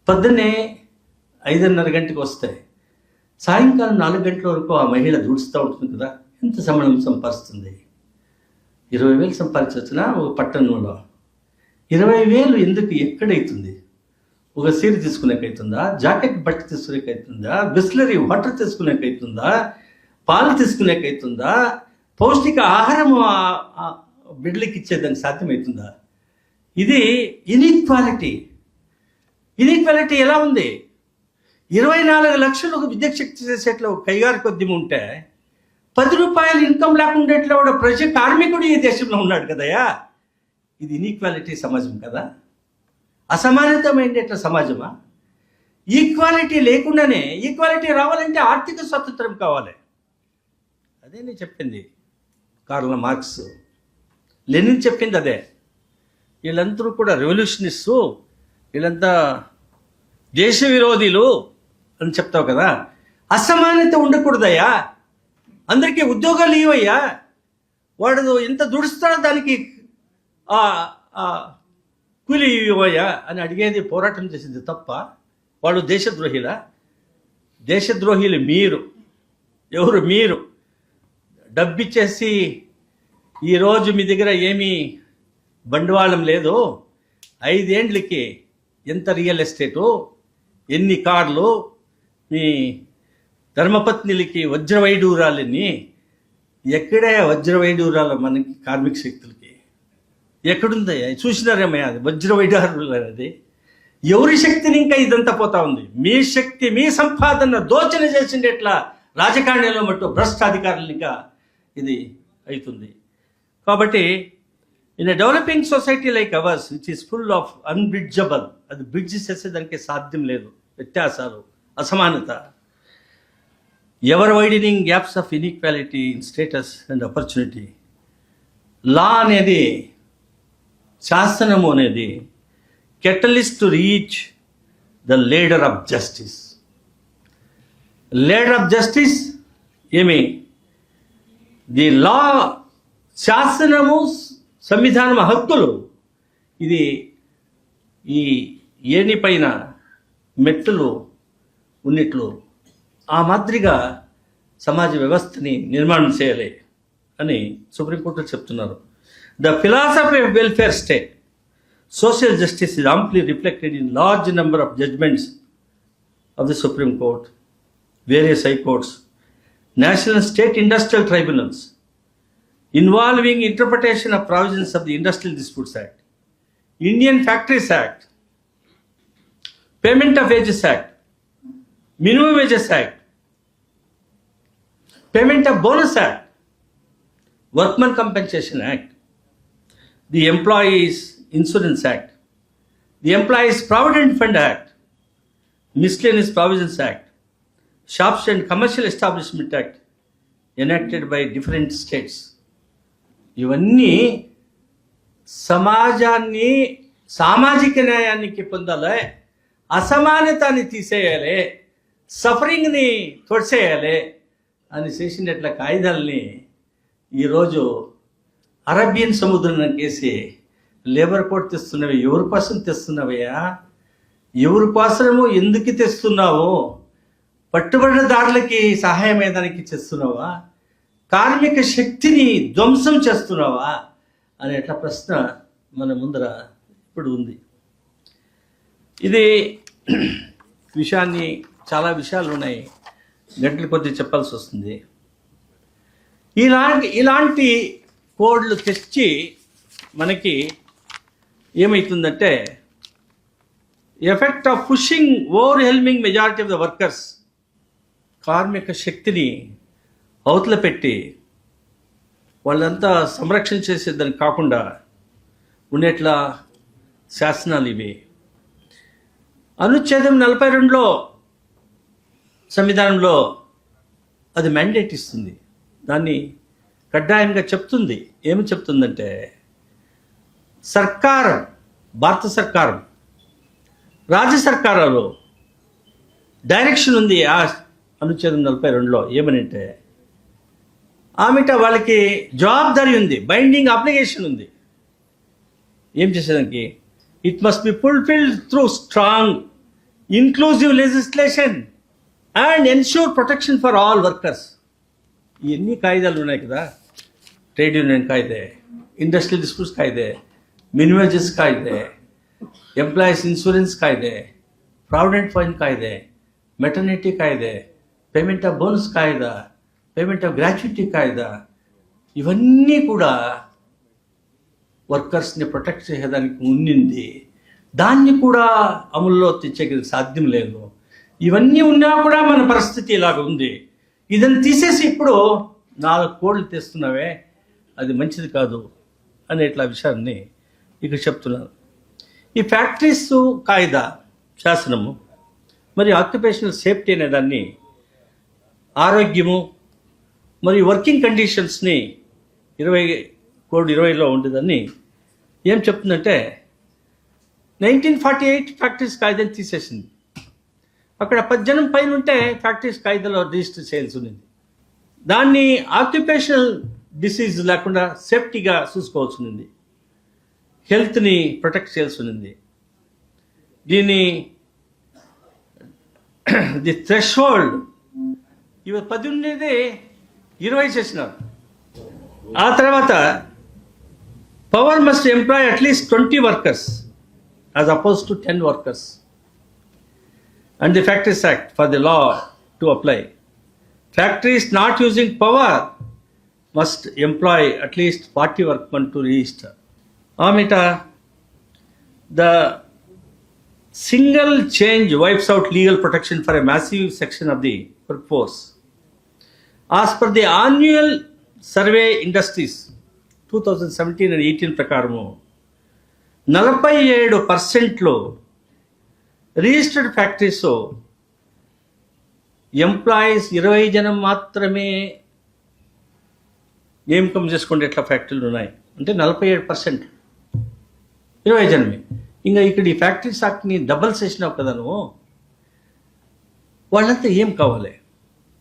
పొద్దున్నే 5:30 గంటలకు వస్తాయి, సాయంకాలం 4 గంటల వరకు ఆ మహిళ దూడుస్తూ ఉంటుంది కదా. ఎంత సంబళం సంపాదిస్తుంది? 20,000 సంపాదించవచ్చునా ఒక పట్టణంలో? 20,000 ఎందుకు? ఎక్కడైతుంది? ఒక సీర తీసుకునేకైతుందా? జాకెట్ బట్ట తీసుకునేకైతుందా? బిస్లరీ వాటర్ తీసుకునేకైతుందా? పాలు తీసుకునేకైతుందా? పౌష్టిక ఆహారము బిడ్డలకి ఇచ్చేదానికి సాధ్యమవుతుందా? ఇది ఇన్ఈక్వాలిటీ. ఇన్ఈక్వాలిటీ ఎలా ఉంది? 24 లక్షలు విద్యుత్ శక్తి చేసేట్లో కైగారిక ఉద్యమం ఉంటే 10 రూపాయలు ఇన్కమ్ లేకుండా కూడా ప్రజ కార్మికుడు ఈ దేశంలో ఉన్నాడు కదయా. ఇది ఇన్ఈక్వాలిటీ సమాజం కదా. అసమానతమైనట్ల సమాజమా? ఈక్వాలిటీ లేకుండానే, ఈక్వాలిటీ రావాలంటే ఆర్థిక స్వతంత్రం కావాలి. అదే నేను చెప్పింది. కార్ల్ మార్క్స్, లెనిన్ చెప్పింది అదే. వీళ్ళందరూ కూడా రెవల్యూషనిస్టు, వీళ్ళంతా దేశ విరోధులు అని చెప్తావు కదా. అసమానత ఉండకూడదయ్యా. అందరికీ ఉద్యోగాలు ఇవ్వయ్యా. వాడు ఎంత దుడుస్తాడో దానికి కూలి ఇవ్వయ్యా అని అడిగేది, పోరాటం చేసింది తప్ప. వాడు దేశద్రోహిలా? దేశద్రోహిలు మీరు. ఎవరు మీరు? డబ్బిచ్చేసి ఈరోజు మీ దగ్గర ఏమీ బండవాళం లేదు, 5 ఏండ్లకి ఎంత రియల్ ఎస్టేటు, ఎన్ని కార్లు, మీ ధర్మపత్నిలకి వజ్రవైడూరాలని. ఎక్కడే వజ్రవైడూరాలు మనకి కార్మిక శక్తులకి? ఎక్కడుందయ్యా? చూసినారేమయ్యా అది వజ్రవైడూరాలు అనేది? ఎవరి శక్తిని ఇంకా ఇదంతా పోతా ఉంది. మీ శక్తి, మీ సంపాదన దోచన చేసిండేట్లా రాజకారణ్యంలో మట్టు భ్రష్టాధికారులు ఇంకా ఇది అవుతుంది. కాబట్టి in a developing society like ours which is full of unbridgeable, అది బ్రిడ్జ్ చేసేదానికి సాధ్యం లేదు. వ్యత్యాసాలు, అసమానత, ever widening gaps of inequality in status and opportunity. Law అనేది, శాసనము అనేది catalyst to reach the ladder of justice. Ladder of justice ఏమి? ది లా, శాసనము, సంవిధానం, హక్కులు. ఇది ఈ ఏణిపైన మెట్టులు ఉన్నట్లు ఆ మాదిరిగా సమాజ వ్యవస్థని నిర్మాణం చేయాలి అని సుప్రీంకోర్టు చెప్తున్నారు. The philosophy of welfare state, social justice is amply reflected in large number of judgments of the Supreme Court, various high courts, national and state industrial tribunals involving interpretation of provisions of the Industrial Disputes Act, Indian Factories Act, Payment of Wages Act, Minimum Wages Act, Payment of Bonus Act, Workman Compensation Act, the Employees Insurance Act, the Employees Provident Fund Act, Miscellaneous Provisions Act, Shops and Commercial Establishment Act enacted by different states. ఇవన్నీ సమాజాన్ని, సామాజిక న్యాయానికి పొందాలి, అసమానతని తీసేయాలి, సఫరింగ్ని తొడిసేయాలి అని చేసినట్ల కాయిదాల్ని ఈరోజు Arabian సముద్రం కేసి లేబర్ కోడ్ తెస్తున్నవి. ఎవరి కోసం తెస్తున్నవయ్యా? ఎవరి కోసము ఎందుకు తెస్తున్నావు? పట్టుబడిదారులకి సహాయం ఏదానికి చేస్తున్నావా? కార్మిక శక్తిని ధ్వంసం చేస్తున్నావా అనేట్ల ప్రశ్న మన ముందర ఇప్పుడు ఉంది. ఇది విషయాన్ని, చాలా విషయాలు ఉన్నాయి, గంటల కొద్దీ చెప్పాల్సి వస్తుంది. ఇలాంటి కోడ్లు తెచ్చి మనకి ఏమవుతుందంటే, effect of pushing overwhelming majority of the workers, కార్మిక శక్తిని అవతల పెట్టి వాళ్ళంతా సంరక్షణ చేసేదాన్ని కాకుండా ఉండేట్లా శాసనాలు ఇవి. అనుచ్ఛేదం 42లో సంవిధానంలో అది మ్యాండేట్ ఇస్తుంది, దాన్ని కడ్డాయంగా చెప్తుంది. ఏమి చెప్తుందంటే, సర్కారం, భారత సర్కారం, రాజ్య సర్కారాలు డైరెక్షన్ ఉంది ఆ అనుచ్ఛేదం 42లో. ఏమనంటే, ఆమెట వాళ్ళకి జవాబాదారీ ఉంది, బైండింగ్ అప్లికేషన్ ఉంది. ఏం చేసేదానికి? It must be fulfilled through strong inclusive legislation and ensure protection for all workers. ఇవన్నీ కాయిదాలు ఉన్నాయి కదా, ట్రేడ్ యూనియన్ కాయిదే, ఇండస్ట్రియల్ డిస్ప్యూట్స్ కాయిదే, మినిమం వేజెస్ కాయిదే, ఎంప్లాయీస్ ఇన్సూరెన్స్ కాయిదే, ప్రావిడెంట్ ఫండ్ కాయిదే, మెటర్నిటీ కాయిదే, పేమెంట్ ఆఫ్ బోనస్ కాయిదా, పేమెంట్ ఆఫ్ గ్రాట్యుటీ కాయిదా, ఇవన్నీ కూడా వర్కర్స్ని ప్రొటెక్ట్ చేసేదానికి ఉన్నింది. దాన్ని కూడా అమల్లో తెచ్చే సాధ్యం లేదు. ఇవన్నీ ఉన్నా కూడా మన పరిస్థితి ఇలాగ ఉంది. ఇదని తీసేసి ఇప్పుడు 4 కోడ్లు తెస్తున్నావే, అది మంచిది కాదు అనేట్లా విషయాన్ని ఇక్కడ చెప్తున్నాను. ఈ ఫ్యాక్టరీస్ కాయిదా, శాసనము, మరి ఆక్యుపేషనల్ సేఫ్టీ అనే దాన్ని, ఆరోగ్యము మరియు వర్కింగ్ కండిషన్స్ని 20 కోడ్ 20లో ఉండేదాన్ని ఏం చెప్తుందంటే, 1948 ఫ్యాక్టరీస్ కాయిదాని తీసేసింది. అక్కడ 10 జనం పైన ఉంటే ఫ్యాక్టరీస్ కాయిదాలో రిజిస్టర్ చేయాల్సి ఉంది. దాన్ని ఆక్యుపేషనల్ డిసీజ్ లేకుండా సేఫ్టీగా చూసుకోవాల్సి ఉంది, హెల్త్ని ప్రొటెక్ట్ చేయాల్సి ఉంది. దీన్ని ది థ్రెషోల్డ్ ఇవి 10 ఉండేది 20 చేసినారు. ఆ తర్వాత power must employ at least 20 workers as opposed to 10 workers, and the Factories Act for the law to apply. Factories not using power must employ at least 40 workmen to register. Amita, the single change wipes out legal protection for a massive section of the workforce. As per the annual survey industries 2017 and 18 ప్రకారము 47% registered factories employees 20 జనం మాత్రమే నియామకం చేసుకునే ఎట్లా ఫ్యాక్టరీలు ఉన్నాయి అంటే 47% 20 జనమే. ఇంకా ఇక్కడ ఈ ఫ్యాక్టరీస్ యాక్ట్ని డబల్ చేసినావు కదా నువ్వు, వాళ్ళంతా ఏం కావాలి?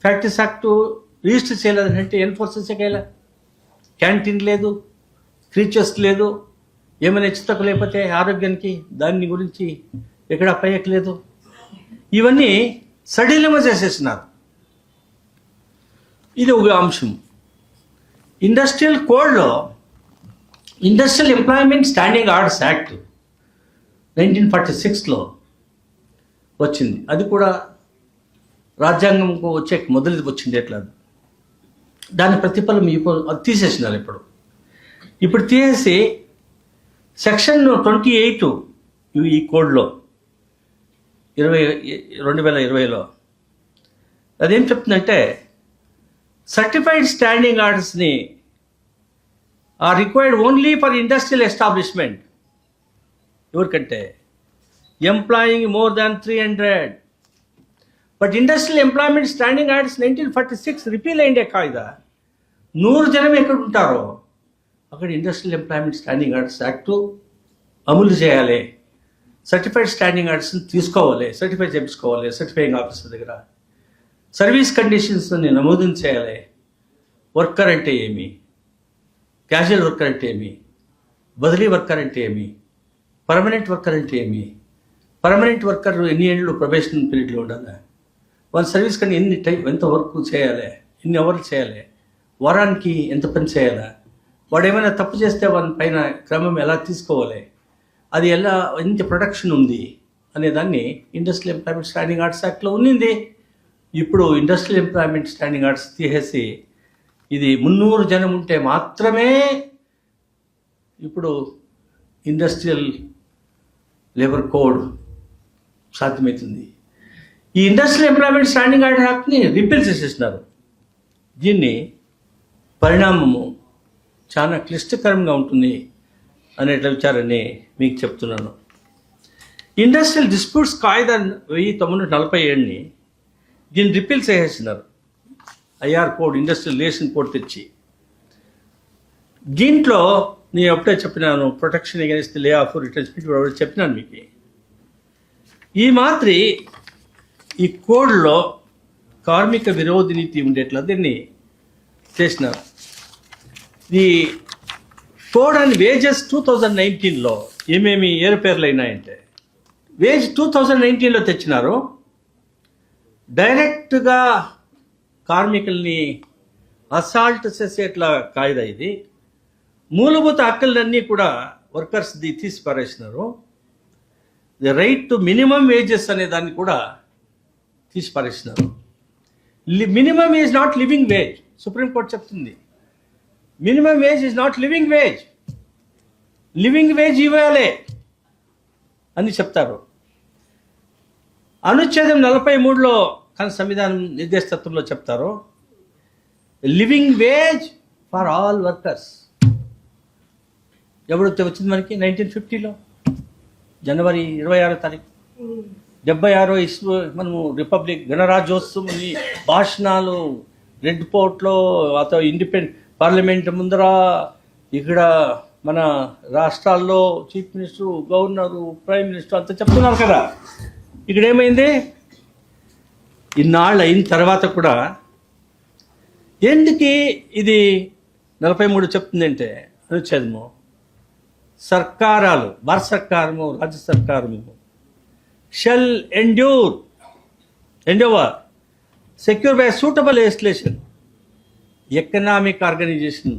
ఫ్యాక్టరీస్ యాక్ట్ రిజిస్టర్ చేయలేదంటే ఎన్ఫోర్స్ చేయలే, క్యాంటీన్ లేదు, క్రీచర్స్ లేదు, ఏమైనా హెచ్చుతకు లేకపోతే ఆరోగ్యానికి దాని గురించి ఎక్కడ పయ్యట్లేదు. ఇవన్నీ సడలింగా చేసేసినారు. ఇది ఒక అంశం. ఇండస్ట్రియల్ కోడ్లో industrial employment standing orders act 1946లో వచ్చింది. అది కూడా రాజ్యాంగంకు వచ్చే మొదలు వచ్చింది. ఎట్లా దాని ప్రతిఫలం అది తీసేసినారు. ఇప్పుడు తీసేసి సెక్షన్ 28 ఈ కోడ్లో 2020లో అదేం చెప్తుందంటే సర్టిఫైడ్ స్టాండింగ్ ఆర్డర్స్ని are required only for industrial establishment. ఎవరికంటే employing more than 300. But industrial employment standing orders 1946 repeal అయిండే కాయిదా. 100 జనం ఎక్కడ ఉంటారో అక్కడ industrial employment standing orders act అమలు చేయాలి. సర్టిఫైడ్ స్టాండింగ్ ఆర్డర్స్ని తీసుకోవాలి, సర్టిఫై చేయించుకోవాలి సర్టిఫైయింగ్ ఆఫీసర్ దగ్గర. సర్వీస్ కండిషన్స్ని నమోదు చేయాలి. వర్కర్ అంటే ఏమి, క్యాజువల్ వర్కర్ అంటే ఏమి, బదిలీ వర్కర్ అంటే ఏమి, పర్మనెంట్ వర్కర్ అంటే ఏమి, పర్మనెంట్ వర్కర్ ఎన్ని ఏళ్ళు ప్రొబేషన్ పీరియడ్లో ఉండాలి, వాళ్ళ సర్వీస్ కానీ ఎంత వర్క్ చేయాలి, ఎన్ని అవర్లు చేయాలి, వారానికి ఎంత పని చేయాలి, వాడు ఏమైనా తప్పు చేస్తే వాళ్ళ పైన క్రమం ఎలా తీసుకోవాలి, అది ఎంత ప్రొటెక్షన్ ఉంది అనేదాన్ని ఇండస్ట్రియల్ ఎంప్లాయ్మెంట్ స్టాండింగ్ ఆర్డర్స్ యాక్ట్లో ఉన్నింది. ఇప్పుడు ఇండస్ట్రియల్ ఎంప్లాయ్మెంట్ స్టాండింగ్ ఆర్డర్స్ తీసేసి ఇది 300 జనం ఉంటే మాత్రమే ఇప్పుడు ఇండస్ట్రియల్ లేబర్ కోడ్ సాధ్యమవుతుంది. ఈ ఇండస్ట్రియల్ ఎంప్లాయ్మెంట్ స్టాండింగ్ ఆర్డర్ యాక్ట్ని రిపీల్ చేసేసినారు. దీన్ని పరిణామము చాలా క్లిష్టకరంగా ఉంటుంది అనే విచారాన్ని మీకు చెప్తున్నాను. ఇండస్ట్రియల్ డిస్ప్యూట్స్ కాయిదా 1947ని దీన్ని రిపీల్ చేసేసినారు. IR code, industrial relation code తెచ్చి దీంట్లో నేను ఎప్పుడే చెప్పినాను protection against lay off retrenchment చెప్పినాను మీకు. ఈ మాదిరి ఈ కోడ్లో కార్మిక విరోధి నీతి ఉండేట్లా దీన్ని చేసినారు. ఈ కోడ్ అండ్ వేజెస్ 2019లో ఏమేమి ఏరుపేర్లు అయినాయంటే వేజ్ 2019లో తెచ్చినారు. డైరెక్ట్గా కార్మికుల్ని అసాల్ట్ చేసేట్లా కాయిదా ఇది. మూలభూత హక్కులన్నీ కూడా వర్కర్స్ది తీసి పారేసినారు. The right to minimum wages అనే దాన్ని కూడా తీసి పారేసినారు. Minimum is not living wage. Supreme court చెప్తుంది minimum wage is not living wage. Living wage ఇవ్వాలి అని చెప్తారు. అనుచ్ఛేదం 43లో కానీ సంవిధానం నిర్దేశతత్వంలో చెప్తారు living wage for all workers. ఎప్పుడు వచ్చింది మనకి 1950లో జనవరి 26వ తారీఖు 76 మనము రిపబ్లిక్ గణరాజ్యోత్సవం భాషణాలు రెడ్ ఫోర్ట్లో అతో ఇండిపెండెంట్ పార్లమెంట్ ముందర ఇక్కడ మన రాష్ట్రాల్లో chief minister, governor, prime minister అంతా చెప్తున్నారు కదా. ఇక్కడ ఏమైంది? ఇన్నాళ్ళు అయిన తర్వాత కూడా ఎందుకు ఇది 43 చెప్తుందంటే అనుచ్ఛేదము సర్కారాలు, భారత సర్కారము, రాజ్య సర్కారము shall endeavour secure by suitable legislation economic organisation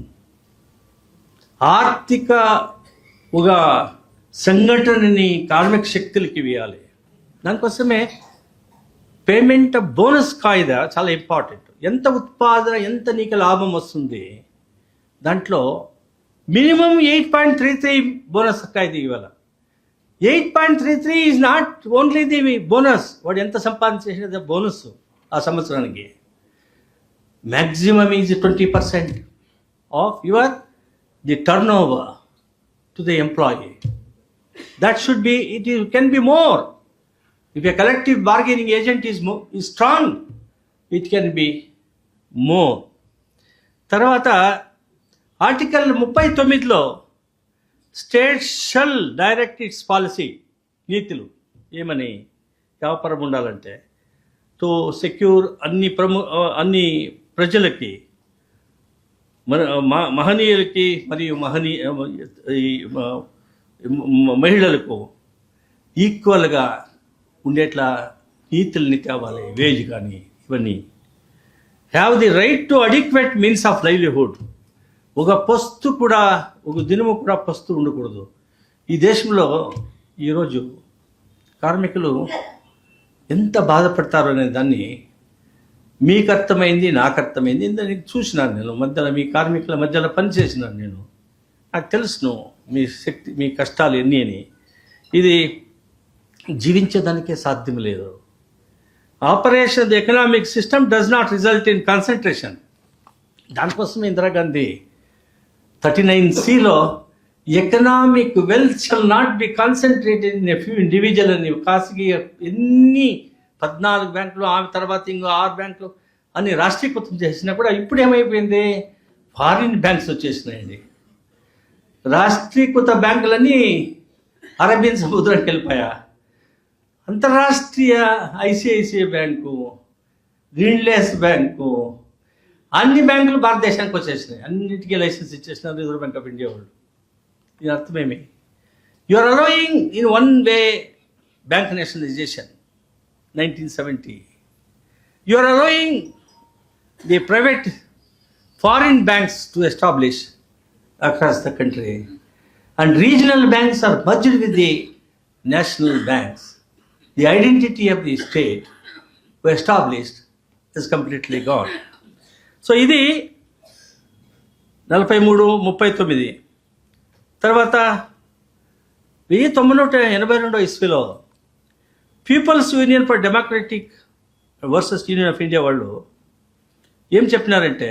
ఆర్థిక ఒక సంఘటనని కార్మిక శక్తులకి ఇవ్వాలి. దానికోసమే పేమెంట్ బోనస్ కాయిదా చాలా ఇంపార్టెంట్. ఎంత ఉత్పాదన, ఎంత నీకు లాభం వస్తుంది దాంట్లో మినిమం 8.33 బోనస్ కాయిదా ఇవ్వాలి. 8.33 is not only the bonus, వాడు ఎంత సంపాదించేసేది బోనస్ ఆ సంవత్సరానికి. Maximum is 20% of your the turn over to the employee. That should be, it can be more. If a collective bargaining agent is strong, it can be more. తర్వాత article 39లో state shall direct its policy, నీతులు ఏమని వ్యాపారం ఉండాలంటే to secure అన్ని ప్రజలకి, మహనీయులకి మరియు మహిళలకు ఈక్వల్గా ఉండేట్లా నీతుల్ని తేవాలి. వేజ్ కానీ ఇవన్నీ. Have the right to adequate means of livelihood. ఒక పస్తు కూడా, ఒక దినము కూడా పస్తు ఉండకూడదు. ఈ దేశంలో ఈరోజు కార్మికులు ఎంత బాధపడతారు అనే దాన్ని మీకు అర్థమైంది, నాకు అర్థమైంది. దాన్ని చూసినాను నేను, మధ్యలో మీ కార్మికుల మధ్యలో పనిచేసినాను నేను. నాకు తెలుసును మీ శక్తి, మీ కష్టాలు ఎన్ని అని. ఇది జీవించేదానికే సాధ్యం లేదు. Operation the economic system does not result in concentration. దానికోసం ఇందిరాగాంధీ 39Cలో economic wealth shall not be concentrated in a few individual అని ఖాసగి ఎన్ని 14 బ్యాంకులు, ఆమె తర్వాత ఇంకో 6 బ్యాంకులు అని రాష్ట్రీకృతం చేసినా కూడా ఇప్పుడు ఏమైపోయింది, ఫారిన్ బ్యాంక్స్ వచ్చేసినాయండి. రాష్ట్రీకృత బ్యాంకులన్నీ అరేబియన్ సముద్రానికి వెళ్ళిపోయా. అంతర్రాష్ట్రీయ ఐసిఐసిఐ బ్యాంకు, గ్రీన్లేస్ బ్యాంకు, అన్ని బ్యాంకులు భారతదేశానికి వచ్చేసినాయి. అన్నిటికీ లైసెన్స్ ఇచ్చేసినారు రిజర్వ్ బ్యాంక్ ఆఫ్ ఇండియా వాళ్ళు. దీని అర్థమేమి? You are allowing in one way bank nationalisation 1970. You are allowing the private foreign banks to establish across the country, and regional banks are merged with the national banks. The identity of the state who established is completely gone. So ఇది 43-39. తర్వాత 1982 ఇస్వీలో people's union for democratic versus union of India వాళ్ళు ఏం చెప్పినారంటే,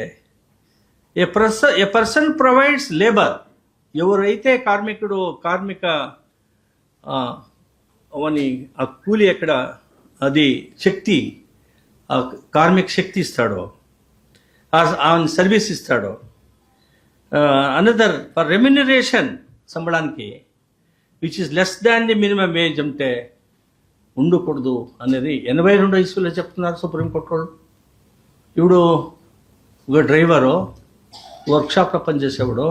a person provides labour, ఎవరైతే కార్మిక అవని ఆ కూలి ఎక్కడ అది శక్తి, ఆ కార్మిక శక్తి ఇస్తాడో, ఆ సర్వీస్ ఇస్తాడో, అనదర్ ఫర్ రెమ్యునరేషన్ సంబడానికి which is less than the minimum wage అంటే ఉండకూడదు అనేది 82 ఇస్వీలో చెప్తున్నారు సుప్రీంకోర్టు వాళ్ళు. ఇప్పుడు ఒక డ్రైవరు, వర్క్షాప్లో పనిచేసేవాడు,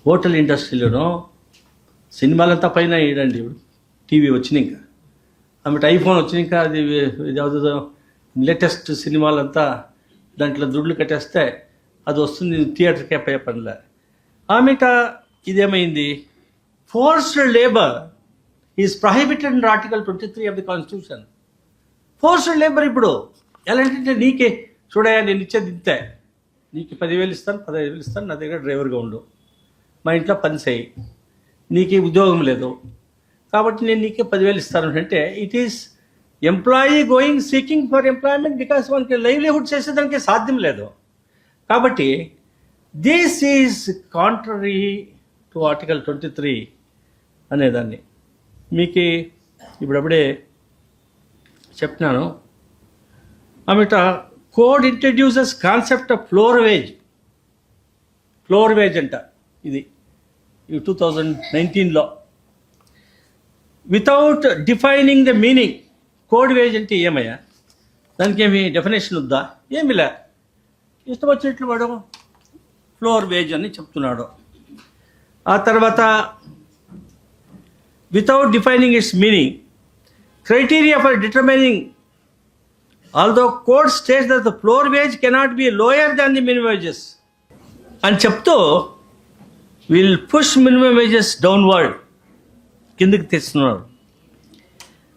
హోటల్ ఇండస్ట్రీలోనో, సినిమాలంతా పైన వేయడండి. ఇప్పుడు టీవీ వచ్చినాక, ఆమె ఐఫోన్ వచ్చినాక అది ఏదో లేటెస్ట్ సినిమాలంతా దాంట్లో దుడ్లు కట్టేస్తే అది వస్తుంది, థియేటర్కే పోయే పనిలే. ఆమెట ఇదేమైంది, forced labour is prohibited in article 23 of the constitution. Forced labour ఇప్పుడు ఎలాంటి, నీకే చూడయా నేను ఇచ్చేది ఇంతే, నీకు 10,000 ఇస్తాను, 15,000 ఇస్తాను, నా దగ్గర డ్రైవర్గా ఉండు, మా ఇంట్లో పని చేయి, నీకు ఉద్యోగం లేదు కాబట్టి నేను నీకే 10,000 ఇస్తాను అంటే it is employee going seeking for employment because మనకి లైవ్లీహుడ్ చేసేదానికి సాధ్యం లేదు. కాబట్టి this is contrary to article 23 అనేదాన్ని మీకు ఇప్పుడప్పుడే చెప్తున్నాను. ఆమెట code introduces concept of floor wage అంట. ఇది 2019లో without defining the meaning. Code wage అంటే ఏమయ్యా, దానికి ఏమి డెఫినేషన్ ఉందా? ఏమి లే, ఇష్టం వచ్చినట్లు వాడు ఫ్లోర్ వేజ్ అని చెప్తున్నాడు. ఆ తర్వాత without defining its meaning, criteria for determining, although code states that the floor wage cannot be lower than the minimum wages, and చెప్తూ will push minimum wages downward, కిందకి తెస్తున్నారు.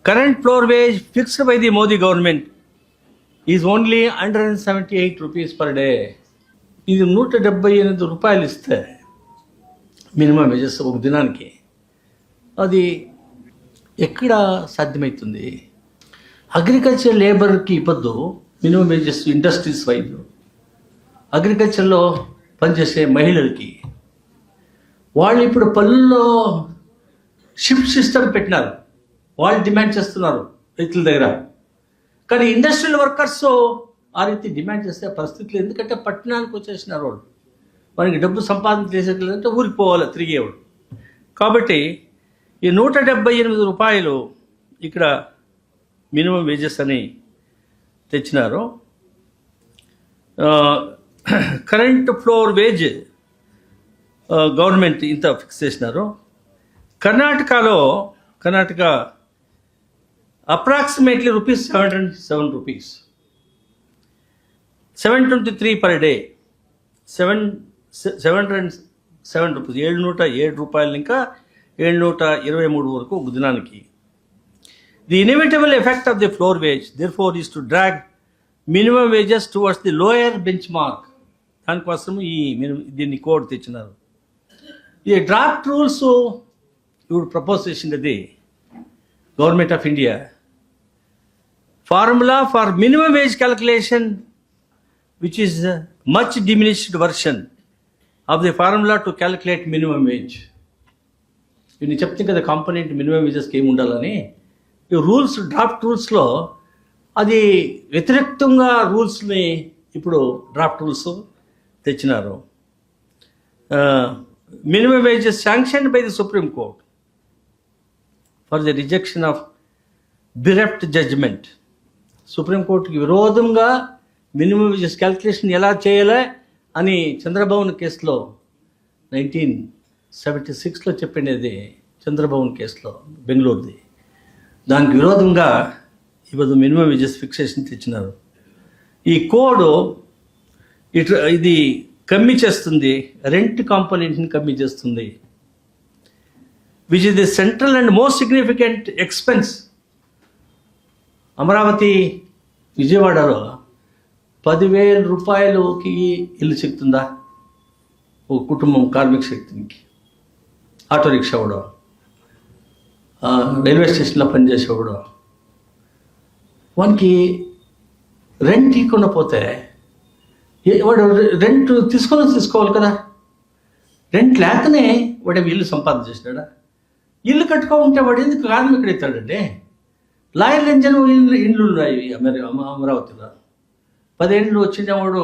Current floor wage fixed by the Modi government is only 178 rupees per day. ఇది 178 రూపాయలు ఇస్తే minimum wages ఒక దినానికి, అది ఎక్కడ సాధ్యమవుతుంది? అగ్రికల్చర్ లేబర్కి ఇవ్వద్దు మినిమం వేజెస్, ఇండస్ట్రీస్ వైజ్ అగ్రికల్చర్లో పనిచేసే మహిళలకి. వాళ్ళు ఇప్పుడు పల్లెల్లో షిఫ్ట్ సిస్టమ్ పెట్టినారు, వాళ్ళు డిమాండ్ చేస్తున్నారు రైతుల దగ్గర. కానీ ఇండస్ట్రియల్ వర్కర్స్ ఆ రీతి డిమాండ్ చేసే పరిస్థితులు, ఎందుకంటే పట్టణానికి వచ్చేసినారు వాళ్ళు, మనకి డబ్బు సంపాదన చేసేట్లేదంటే ఊరికి పోవాలి తిరిగేవాడు. కాబట్టి ఈ 178 రూపాయలు ఇక్కడ మినిమం వేజెస్ అని తెచ్చినారు. కరెంట్ ఫ్లోర్ వేజ్ గవర్నమెంట్ ఇంత ఫిక్స్ చేసినారు. Karnataka approximately ₹707 rupees, 723 per day, 707 rupees, 707 రూపాయలు ఇంకా 723 వరకు ఒక దినానికి. The inevitable effect of the floor wage therefore is to drag minimum wages towards the lower benchmark. దానికోసం దీన్ని కోడ్ తెచ్చినారు. ఈ డ్రాఫ్ట్ రూల్స్ ఇప్పుడు ప్రపోజ్ చేసినది government of India. Formula for minimum wage calculation which is a much diminished version of the formula to calculate minimum wage. నేను చెప్తాను కదా component minimum వేజెస్కి ఏమి ఉండాలని. ఈ రూల్స్ డ్రాఫ్ట్ రూల్స్లో అది వ్యతిరేక్తంగా రూల్స్ని ఇప్పుడు డ్రాఫ్ట్ రూల్స్ తెచ్చినారు. Minimum wages sanctioned by the supreme court for the rejection of బిరెప్ట్ జడ్జ్మెంట్. సుప్రీంకోర్టుకి విరోధంగా మినిమం వేజెస్ క్యాల్కులేషన్ ఎలా చేయాలి అని చంద్రబాబు కేసులో 1976లో చెప్పినది, చంద్రబాబు కేసులో బెంగళూరుది. దానికి విరోధంగా ఈరోజు మినిమం వేజెస్ ఫిక్సేషన్ తెచ్చినారు. ఈ కోడ్ ఇది కమ్మి చేస్తుంది, రెంట్ కాంపోనెంట్ని కమ్మి చేస్తుంది, which is the central and most significant expense. Amaravati విజయవాడలో 10,000 రూపాయలకి ఇల్లు చెప్తుందా ఒక కుటుంబం, కార్మిక శక్తికి, ఆటో రిక్షా వాడు, రైల్వే స్టేషన్లో పనిచేసేవాడు, వానికి రెంట్ ఇవ్వకుండా పోతే వాడు రెంట్ తీసుకోవాలి కదా. రెంట్ లేకనే వాడు ఇల్లు సంపాదన చేసినాడా? ఇల్లు కట్టుకోకుంటే వాడు ఎందుకు కార్మికుడు అవుతాడండి? లాయర్ లంజన్ ఇండ్లు ఉన్నాయి అమరావతిలో. 10 ఏళ్ళు వచ్చిన వాడు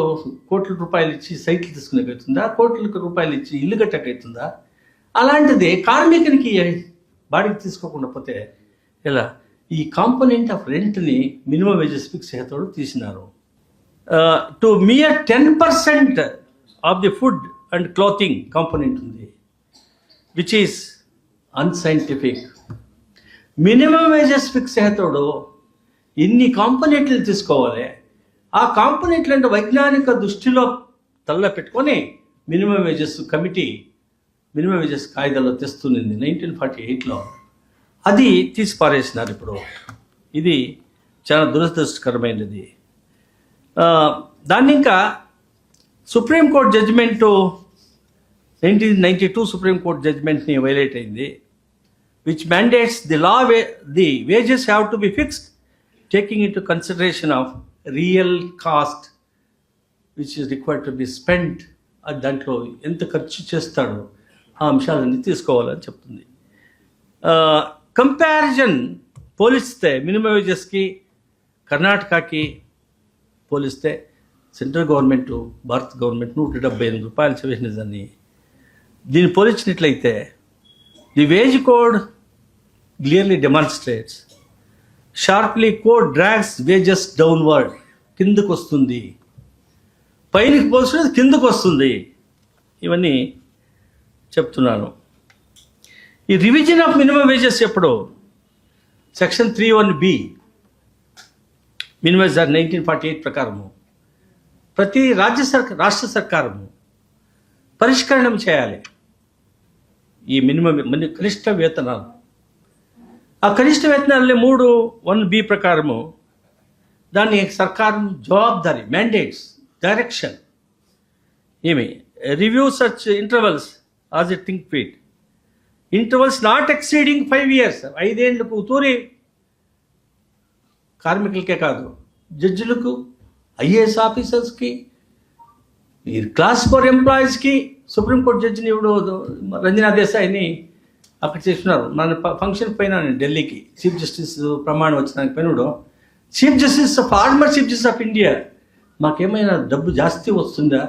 కోట్ల రూపాయలు ఇచ్చి సైట్లు తీసుకునేకవుతుందా? కోట్ల రూపాయలు ఇచ్చి ఇల్లు కట్టకవుతుందా? అలాంటిది కార్మికునికి బాడీకి తీసుకోకుండా పోతే ఎలా? ఈ కాంపోనెంట్ ఆఫ్ రెంట్ని మినిమం వేజెస్ ఫిక్స్ చేతోడు తీసినారు. To mere 10% of the food and clothing component ఉంది, which is unscientific. Minimum wages fix చేతోడు ఇన్ని కాంపోనెంట్లు తీసుకోవాలి. ఆ కాంపోనెంట్లు అంటే వైజ్ఞానిక దృష్టిలో తల్ల పెట్టుకొని minimum wages committee minimum wages కాయిదాలో తెస్తుంది 1948లో. అది తీసి పారేసినారు ఇప్పుడు. ఇది చాలా దురదృష్టకరమైనది. దాన్ని ఇంకా సుప్రీంకోర్టు జడ్జిమెంటు 1992 సుప్రీంకోర్టు జడ్జిమెంట్ని వైలేట్ అయింది, which mandates the wages have to be fixed taking into consideration of real cost which is required to be spent. దాంట్లో ఎంత ఖర్చు చేస్తాడో ఆ అంశాలన్నీ తీసుకోవాలని చెప్తుంది. కంపారిజన్ పోలిస్తే మినిమం వేజెస్కి కర్ణాటకకి పోలిస్తే సెంట్రల్ గవర్నమెంట్, భారత గవర్నమెంట్ 178 రూపాయలు చేసినదాన్ని దీన్ని పోల్చినట్లయితే the wage code clearly demonstrates sharply code drags wages downward, కిందకు వస్తుంది. పైనకి పోల్చినది కిందకు వస్తుంది. ఇవన్నీ చెప్తున్నాను. ఈ రివిజన్ ఆఫ్ మినిమం వేజెస్ ఎప్పుడు? సెక్షన్ 3(1)B మినిమం వేజ్ 1948 ప్రకారము ప్రతి రాష్ట్ర సర్కారము పరిష్కరణం చేయాలి ఈ మినిమం కనిష్ట వేతనాలు. ఆ కనిష్ట వేతనాలని 3(1)B ప్రకారము దాన్ని సర్కారు జవాబుదారీ, మ్యాండేట్స్, డైరెక్షన్ ఏమి review such intervals as a think fit, intervals not exceeding 5 years. 5 ఏళ్ళకు తూరి కార్మికులకే కాదు, జడ్జిలకు, ఐఏఎస్ ఆఫీసర్స్కి, ఈ క్లాస్ 4 ఎంప్లాయీస్కి. సుప్రీంకోర్టు జడ్జిని ఇప్పుడు రంజనా దేశాయిని అక్కడ చేస్తున్నారు. మన ఫంక్షన్ పైన నేను ఢిల్లీకి చీఫ్ జస్టిస్ ప్రమాణం వచ్చినాక పైన chief justice former chief justice of India, మాకేమైనా డబ్బు జాస్తి వస్తుందా?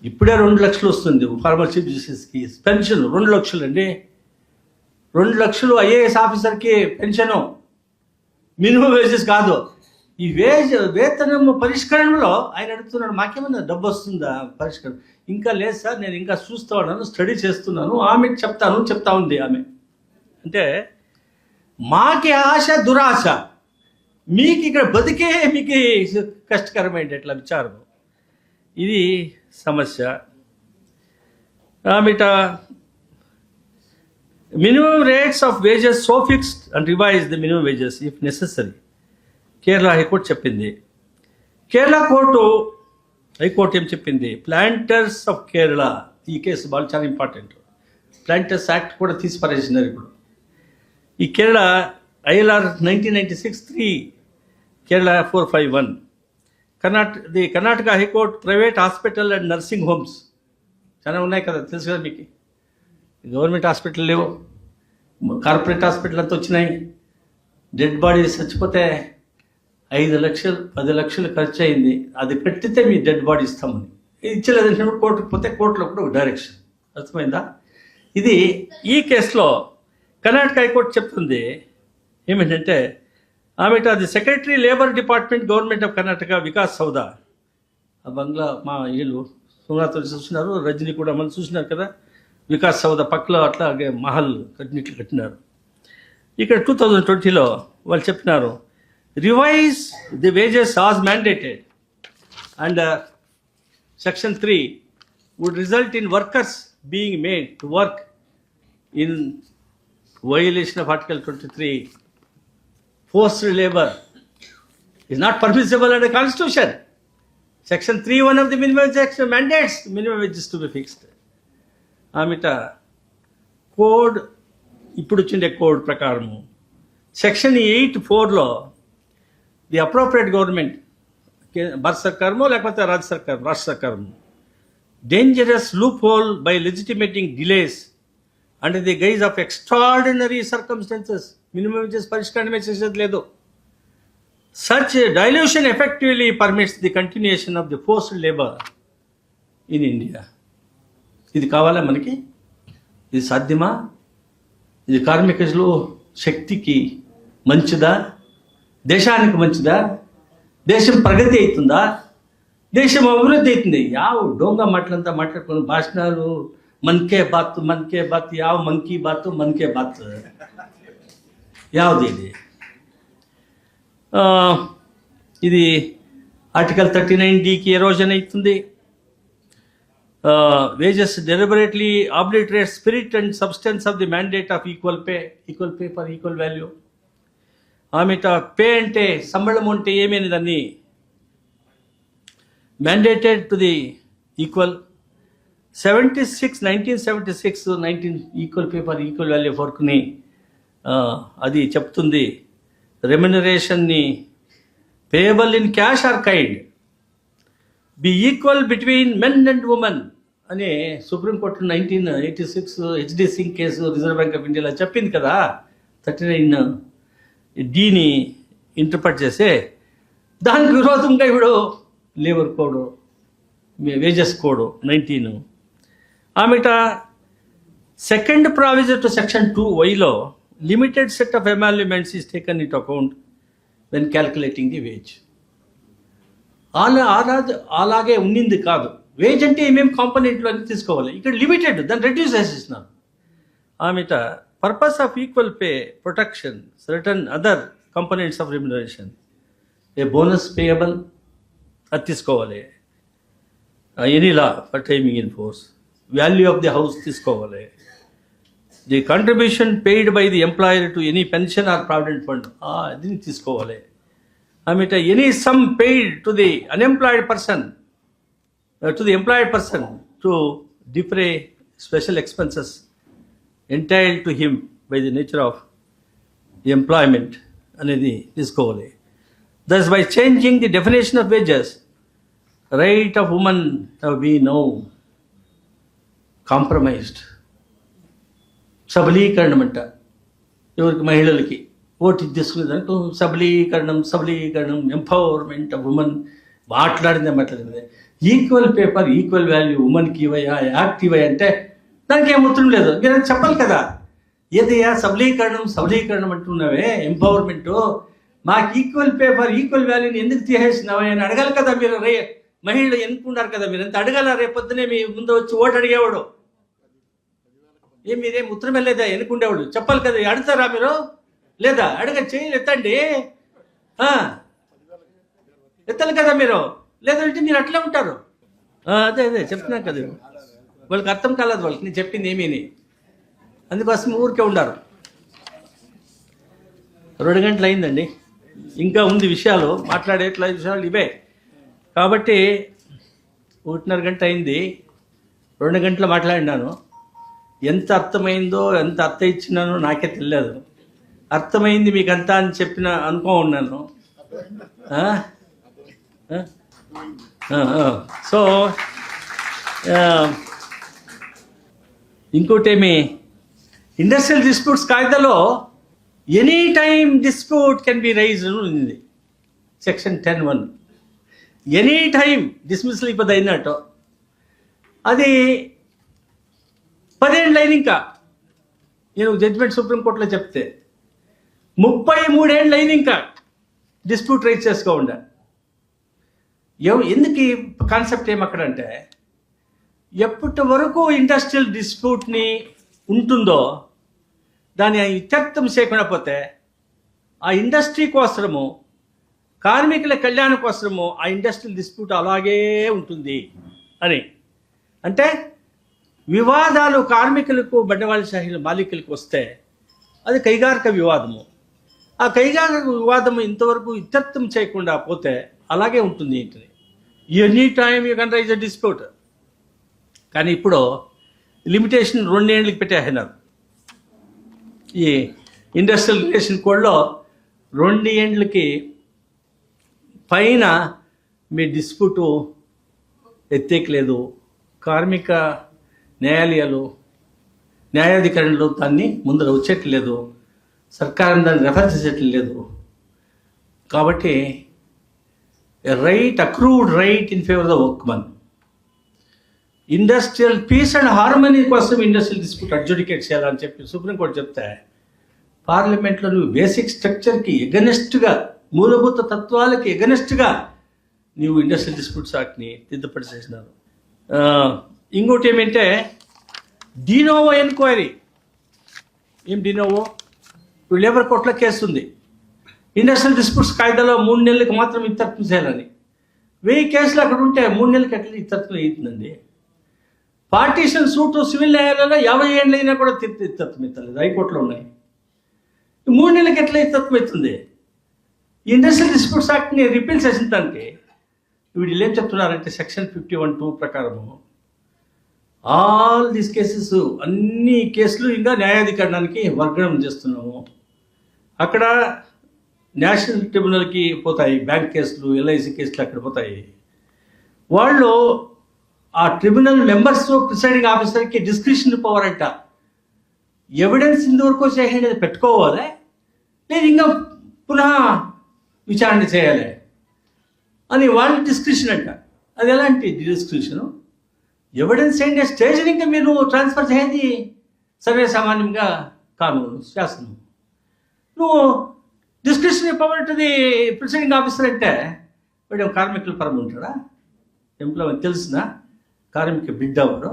ఇప్పుడే 2 లక్షలు వస్తుంది ఫార్మర్ చీఫ్ జస్టిస్కి పెన్షన్. 2 లక్షలు అండి, 2 లక్షలు ఐఏఎస్ ఆఫీసర్కి పెన్షను, మినిమం వేజెస్ కాదు. ఈ వేతనం పరిష్కరణలో ఆయన అడుగుతున్నాడు, మాకేమైనా డబ్బు వస్తుందా పరిష్కరణ? ఇంకా లేదు సార్, నేను ఇంకా చూస్తూ ఉన్నాను, స్టడీ చేస్తున్నాను, ఆమెకి చెప్తా ఉంది ఆమె. అంటే మాకి ఆశ దురాశ, మీకు ఇక్కడ బతికే మీకు కష్టకరమైన ఎట్లా విచారం, ఇది సమస్య. ఆమెట minimum rates of wages so fixed and revise the minimum wages if necessary. Kerala high court చెప్పింది. కేరళ హైకోర్టు ఏం చెప్పింది? ప్లాంటర్స్ ఆఫ్ కేరళ, ఈ కేసు వాళ్ళు చాలా ఇంపార్టెంట్. ప్లాంటర్స్ యాక్ట్ కూడా తీసి పరేసినారు ఇప్పుడు. ఈ Kerala ILR 1996-3, Kerala 451. The Karnataka high court private hospital and nursing homes చాలా ఉన్నాయి కదా, తెలుసు కదా మీకు. గవర్నమెంట్ హాస్పిటల్ లేవు, కార్పొరేట్ హాస్పిటల్ అంతా వచ్చినాయి. డెడ్ బాడీస్ చచ్చిపోతే 5 లక్షలు 10 లక్షలు ఖర్చు అయింది, అది పెట్టితే మీ డెడ్ బాడీ ఇస్తామని. ఇచ్చలేదంటే కోర్టుకు పోతే కోర్టులో కూడా ఒక డైరెక్షన్. అర్థమైందా? ఇది ఈ కేసులో కర్ణాటక హైకోర్టు చెప్తుంది ఏమిటంటే, ఆమెట the secretary labour department government of Karnataka Vikas Soudha, ఆ బంగ్లా మా వీళ్ళు సుమలత చూసినారు, రజనీ కూడా మనం చూసినారు కదా, వికాస్ సౌదా పక్కలో అట్లాగే మహల్ కట్టినారు. ఇక్కడ 2020లో వాళ్ళు చెప్పినారు, revise the wages as mandated and section 3 would result in workers being made to work in violation of article 23. Forced labor is not permissible under the Constitution. Section 3(1) of the minimum wage act mandates minimum wages to be fixed. ఆమెట code ఇప్పుడు వచ్చిండే code ప్రకారము section 8(4)లో the appropriate government, భారత సర్కారమో లేకపోతే రాష్ట్ర సర్కారము, dangerous loophole by legitimating delays under the guise of extraordinary circumstances, minimum wages పరిష్కారమే చేసేది లేదు. Such dilution effectively permits the continuation of the forced labour in India. ఇది కావాలా మనకి? ఇది సాధ్యమా? ఇది కార్మికులు శక్తికి మంచిదా? దేశానికి మంచిదా? దేశం ప్రగతి అవుతుందా? దేశం అభివృద్ధి అవుతుంది? యావ డోంగా మాటలంతా మాట్లాడుకుని భాషణాలు, మన్కే బాత్ యావ మన్కీ బాత్ మన్కే బాత్ యావది ఇది. ఇది ఆర్టికల్ 39(d)కి ఎరోజన్ అవుతుంది. wages deliberately obliterate spirit and substance of the mandate of equal pay for equal value. ఆమెట పే అంటే సంబళం అంటే ఏమైనా దాన్ని mandated to the equal 1976 equal pay for equal value వర్క్ని అది చెప్తుంది. రెమ్యునరేషన్ని payable in cash or kind be equal between men and women అని supreme court 1986 HD Singh case Reserve Bank of ఇండియాలో చెప్పింది కదా. 39(d)ని ఇంటర్ప్రెట్ చేసే దానికి విరోధంగా ఇప్పుడు లేబర్ కోడ్, వేజెస్ కోడ్ 19. ఆమెట సెకండ్ ప్రావిజన్ టు సెక్షన్ 2(y)లో limited set of emoluments is taken into account when calculating the wage. అలాగే ఉండింది కాదు. వేజ్ అంటే ఏమేమి కాంపోనెంట్లు అని తీసుకోవాలి, ఇక్కడ లిమిటెడ్, దాన్ని రెడ్యూస్ చేసేసినారు. ఆమెట purpose of equal pay protection certain other components of remuneration, a bonus payable అది తీసుకోవాలి, any law for timing in force, value of the house తీసుకోవాలి, the contribution paid by the employer to any pension or provident fund దీన్ని తీసుకోవాలి. ఆమెట any sum paid to the unemployed person to defray special expenses entitled to him by the nature of the employment అనేది తీసుకోవాలి. దస్ by changing the definition of wages, right of women have been now compromised. సబలీకరణం అంట, ఎవరికి మహిళలకి vote తీసుకునే దానికి సబలీకరణం, empowerment of women, మాట్లాడింది. ఈక్వల్ పేపర్, ఈక్వల్ వాల్యూ, ఉమెన్కి ఇవ్వయా, యాక్ట్ ఇవ్వయా అంటే దానికి ఏం ఉత్తరం లేదు. మీరు చెప్పాలి కదా, ఏదయ్యా సబలీకరణం అంటున్నావే, ఎంపవర్మెంటు, మాకు ఈక్వల్ పేపర్, ఈక్వల్ వాల్యూని ఎందుకు తీసేసినావే అని అడగాలి కదా మీరు. మహిళలు ఎన్నుకున్నారు కదా, మీరు ఎంత అడగాల? రేపొద్దునే మీ ముందు వచ్చి ఓటు అడిగేవాడు మీరేం ఉత్తరం వెళ్ళలేదా? ఎన్నుకుండేవాడు చెప్పాలి కదా. అడుగుతారా మీరు? లేదా? చేయలు ఎత్తండి, ఎత్తాలి కదా మీరు. లేదంటే మీరు అట్లే ఉంటారు. అదే చెప్తున్నాను కదా, వాళ్ళకి అర్థం కాలేదు, వాళ్ళకి నేను చెప్పింది ఏమీని, అందుకోసం ఊరికే ఉండారు. 2 గంటలు అయిందండి, ఇంకా ఉంది విషయాలు, మాట్లాడేట్ల విషయాలు ఇవే. కాబట్టి 1.5 గంట అయింది, 2 గంటలు మాట్లాడినాను. ఎంత అర్థమైందో, ఎంత అర్థ ఇచ్చినానో నాకే తెలియదు. అర్థమైంది మీకు అంతా అని చెప్పిన ఉన్నాను. సో ఇంకోటేమి, ఇండస్ట్రియల్ డిస్ప్యూట్స్ కాయిదాలో any time dispute can be raise ఉంది, సెక్షన్ 10(1). ఎనీ టైం డిస్మిస్లు ఇప్పుడు అయినట్టు, అది 10 ఏళ్ళు అయింది. ఇంకా నేను జడ్జిమెంట్ సుప్రీంకోర్టులో చెప్తే 33 ఏళ్ళు అయింది ఇంకా డిస్ప్యూట్ రైజ్ చేసుకోకుండా. ఎందుకు ఈ కాన్సెప్ట్ ఏమక్కడంటే, ఎప్పటి వరకు ఇండస్ట్రియల్ డిస్ప్యూట్ని ఉంటుందో దాన్ని ఇత్యర్థం చేయకుండా పోతే ఆ ఇండస్ట్రీ కోసము, కార్మికుల కళ్యాణం కోసము ఆ ఇండస్ట్రియల్ డిస్ప్యూట్ అలాగే ఉంటుంది అని. అంటే వివాదాలు కార్మికులకు, బండవాళశాహీల మాలికులకు వస్తే అది కైగారిక వివాదము. ఆ కైగారిక వివాదము ఇంతవరకు ఇత్యర్థం చేయకుండా పోతే అలాగే ఉంటుంది ఏంటని. Any time you can raise a dispute. కానీ ఇప్పుడు లిమిటేషన్ 2 ఏళ్ళకి పెట్టేసినారు. ఈ ఇండస్ట్రియల్ రిలేషన్ కోడ్లో 2 ఏళ్ళకి పైన మీ డిస్ప్యూటు ఎత్తేయలేదు. కార్మిక న్యాయాధికరణలు దాన్ని ముందర వచ్చేట్లేదు, సర్కారం దాన్ని రెఫర్ చేసేట్లేదు. కాబట్టి accrued right in favour the workman. Industrial peace and harmony కోసం ఇండస్ట్రియల్ డిస్ప్యూట్ అడ్జుడికేట్ చేయాలని చెప్పి సుప్రీంకోర్టు చెప్తే, పార్లమెంట్లో నువ్వు బేసిక్ స్ట్రక్చర్కి ఎగనెస్ట్గా, మూలభూత తత్వాలకి ఎగనెస్ట్గా నువ్వు ఇండస్ట్రియల్ డిస్ప్యూట్స్ యాక్ట్ని తిద్దుపడి చేసినారు. ఇంకోటి ఏమంటే డినోవో ఎంక్వైరీ. ఏం డినోవో? ఇప్పుడు లేబర్ కోర్టులో కేసు ఉంది, ఇండస్ట్రియల్ డిస్ప్యూట్స్ కాయిదాలో 3 నెలలకు మాత్రం ఇత్యర్థం చేయాలని. 1000 కేసులు అక్కడ ఉంటే 3 నెలలకి ఎట్లా ఇత్యర్థం అవుతుందండి? పార్టీషన్ సూటు సివిల్ న్యాయాలలో 50 ఏళ్ళు అయినా కూడా ఇత్యర్థం అవుతలేదు, హైకోర్టులో ఉన్నాయి. 3 నెలలకి ఎట్లా ఇత్యర్థం అవుతుంది? ఇండస్ట్రియల్ డిస్ప్యూట్స్ యాక్ట్ని రిపీల్ చేసిన దానికి వీళ్ళు ఏం చెప్తున్నారంటే, సెక్షన్ 51(2) ప్రకారము ఆల్ దీస్ కేసెస్, అన్ని కేసులు ఇంకా న్యాయాధికరణానికి వర్గం చేస్తున్నాము. అక్కడ నేషనల్ ట్రిబ్యునల్కి పోతాయి, బ్యాంక్ కేసులు, ఎల్ఐసి కేసులు అక్కడ పోతాయి. వాళ్ళు ఆ ట్రిబ్యునల్ మెంబర్స్, ప్రిసైడింగ్ ఆఫీసర్కి డిస్క్రిషన్ పవర్ అంట. ఎవిడెన్స్ ఇంతవరకు చేయండి పెట్టుకోవాలి, లేదు ఇంకా పునః విచారణ చేయాలి అని వాళ్ళ డిస్క్రిషన్ అంట. అది ఎలాంటి డిస్క్రిషను? ఎవిడెన్స్ ఏంటి స్టేజ్ని ఇంకా మీరు ట్రాన్స్ఫర్ చేయండి, సర్వే సామాన్యంగా కానూను, శాసనం. నువ్వు డిస్క్రిషన్ పవర్ ఉంటుంది ప్రిసైడింగ్ ఆఫీసర్ అంటే, వీడు కార్మికుల పరం ఉంటాడా? ఎంప్లాయ్ తెలిసినా, కార్మిక బిడ్డ ఎవరు,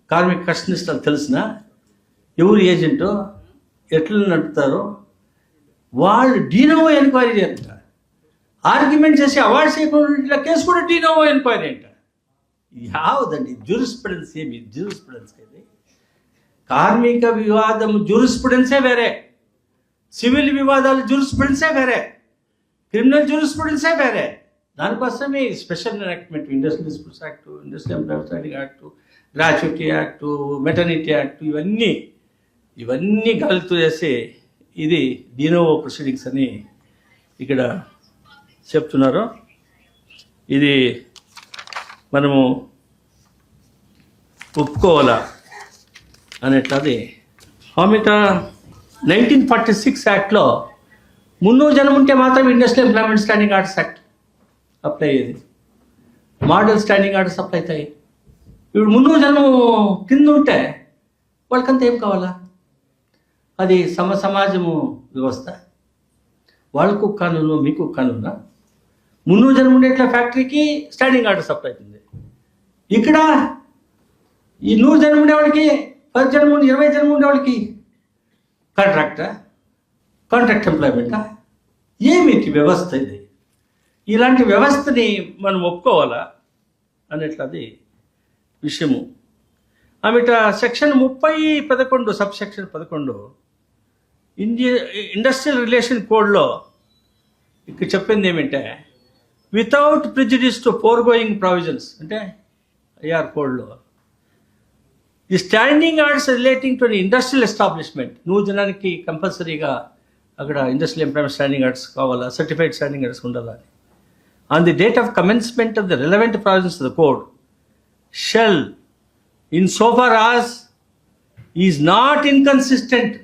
కార్మిక కష్టనిష్టాలు తెలిసినా, ఎవరు ఏజెంటో, ఎట్లా నడుపుతారో వాళ్ళు డినోవో ఎంక్వైరీ చేస్తారు. ఆర్గ్యుమెంట్ చేసి అవార్డు చేయకుండా కేసు కూడా డినోవో ఎంక్వైరీ అంట. యావదండి జ్యూరిస్ప్రుడెన్స్? ఏమి జ్యూరిస్ప్రుడెన్స్? ఇది కార్మిక వివాదం జ్యూరిస్ప్రుడెన్సే వేరే, సివిల్ వివాదాలు జ్యూరిస్ప్రుడెన్సే వేరే, క్రిమినల్ జ్యూరిస్ప్రుడెన్సే వేరే. దానికోసమే special enactment, industrial disputes act, industrial employment act, gratuity act, maternity act, ఇవన్నీ కలుతూ చేసి ఇది డినోవో ప్రొసీడింగ్స్ అని ఇక్కడ చెప్తున్నారు. ఇది మనము ఒప్పుకోవాలా అనేట్లది ఆమెట 1946 యాక్ట్లో 300 జనం ఉంటే మాత్రం industrial employment standing orders act apply అయ్యేది. మోడల్ స్టాండింగ్ ఆర్డర్స్ అప్లై అవుతాయి. ఇప్పుడు 300 జనం కింద ఉంటే వాళ్ళకంతా ఏం కావాలా? అది సమాజము వ్యవస్థ. వాళ్ళకు కానూను, మీకు కానూనా? 300 జనం ఉండేట్ల ఫ్యాక్టరీకి స్టాండింగ్ ఆర్డర్స్ అప్లై అవుతుంది. ఇక్కడ ఈ 100 జనం ఉండేవాళ్ళకి, 10 జనం 20 జనం ఉండేవాళ్ళకి కాంట్రాక్ట్ ఎంప్లాయ్మెంటా? ఏమిటి వ్యవస్థ ఇది? ఇలాంటి వ్యవస్థని మనం ఒప్పుకోవాలా అనేట్లది విషయము. ఆమెట section 30(11) sub section 11 industrial relation కోడ్లో ఇక్కడ చెప్పింది ఏమంటే, without prejudice to foregoing provisions, అంటే ఐఆర్ కోడ్లో the standing orders relating to industrial establishment, 100 జనానికి కంపల్సరీగా అక్కడ ఇండస్ట్రియల్ ఎంప్లాయ్మెంట్ స్టాండింగ్ ఆర్డర్స్ కావాలా, సర్టిఫైడ్ స్టాండింగ్ ఆర్డర్స్ ఉండాలా అని. On the date of commencement of the relevant provisions of the code shall in so far as is not inconsistent.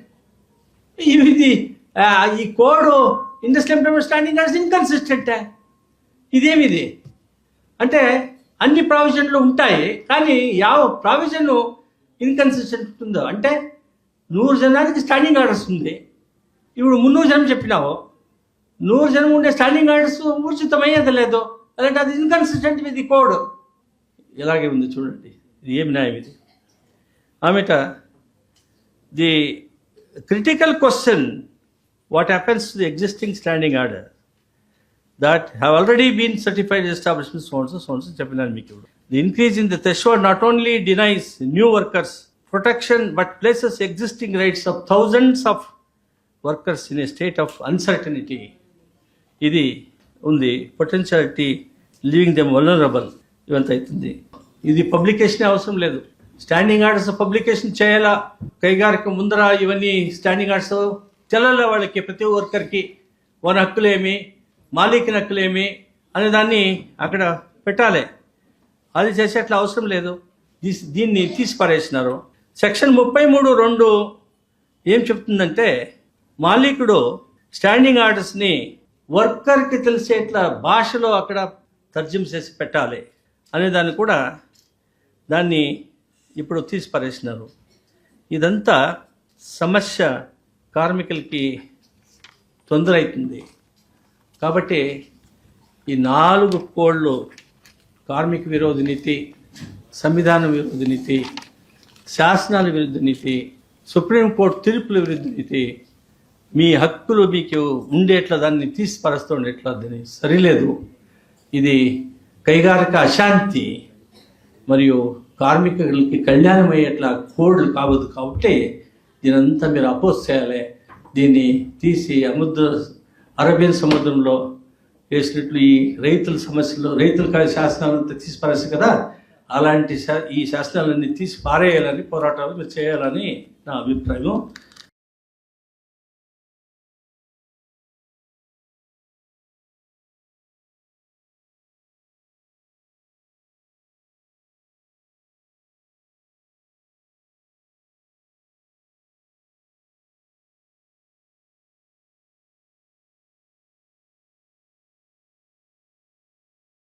ఇది ఈ code industrial employment standing orders ఇన్కన్సిస్టెంటే. ఇదేమిది అంటే అన్ని ప్రావిజన్లు ఉంటాయి, కానీ యావ ప్రావిజన్ ఇన్కన్సిస్టెంట్ ఉంటుందో అంటే 100 జనానికి స్టాండింగ్ ఆర్డర్స్ ఉంది. ఇప్పుడు 300 జనం చెప్పినావు, 100 జనం ఉండే స్టాండింగ్ ఆర్డర్స్ ఊర్జితమయ్యేది లేదు, అలాంటి అది ఇన్కన్సిస్టెంట్ విత్ ది కోడ్. ఇలాగే ఉంది చూడండి, ఇది ఏమి న్యాయం ఇది? ఆమెట the critical question, what happens to the existing standing order that have already been certified establishments, so and so చెప్పినాను మీకు. The increase in the threshold not only denies new workers protection but places existing rights of thousands of workers in a state of uncertainty. ఇది ఉంది, potentiality leaving them vulnerable. ఇవంతా అవుతుంది. ఇది publication అవసరం లేదు. Standing orders publication చేయాలా, కైగారిక ముందర ఇవన్నీ స్టాండింగ్ ఆర్డర్స్ తెలాల వాళ్ళకి, ప్రతి వర్కర్కి వాళ్ళ హక్కులేమి, మాలికి హక్కులేమి అనే దాన్ని అక్కడ పెట్టాలి. అది చేసేట్లా అవసరం లేదు. దీన్ని తీసి పారేసినారు. సెక్షన్ 33(2) ఏం చెప్తుందంటే, మాలికుడు స్టాండింగ్ ఆర్డర్స్ని వర్కర్కి తెలిసేట్లా భాషలో అక్కడ తర్జుమా చేసి పెట్టాలి అనే దాన్ని కూడా దాన్ని ఇప్పుడు తీసి పారేసినారు. ఇదంతా సమస్య కార్మికులకి తొందర అవుతుంది. కాబట్టి ఈ 4 కోడ్లు, కార్మిక విరోధి నీతి, సంవిధాన విరోధి నీతి, శాసనాల విరుద్ధ నీతి, సుప్రీంకోర్టు తీర్పుల విరుద్ధ నీతి, మీ హక్కులు మీకు ఉండేట్లా దాన్ని తీసిపరుస్తూ ఉండేట్లా దాన్ని సరిలేదు. ఇది కైగారిక అశాంతి మరియు కార్మికులకి కళ్యాణం అయ్యేట్లా కోడ్లు కావద్దు. కాబట్టి దీనంతా మీరు అపోజ్ చేయాలి. దీన్ని తీసి అరేబియన్ సముద్రంలో వేసినట్లు ఈ రైతుల సమస్యలు, రైతుల శాసనాలంతా తీసి పారేస్తారు కదా, అలాంటి ఈ శాసనాలన్నీ తీసి పారేయాలని, పోరాటాలు మీరు చేయాలని నా అభిప్రాయం.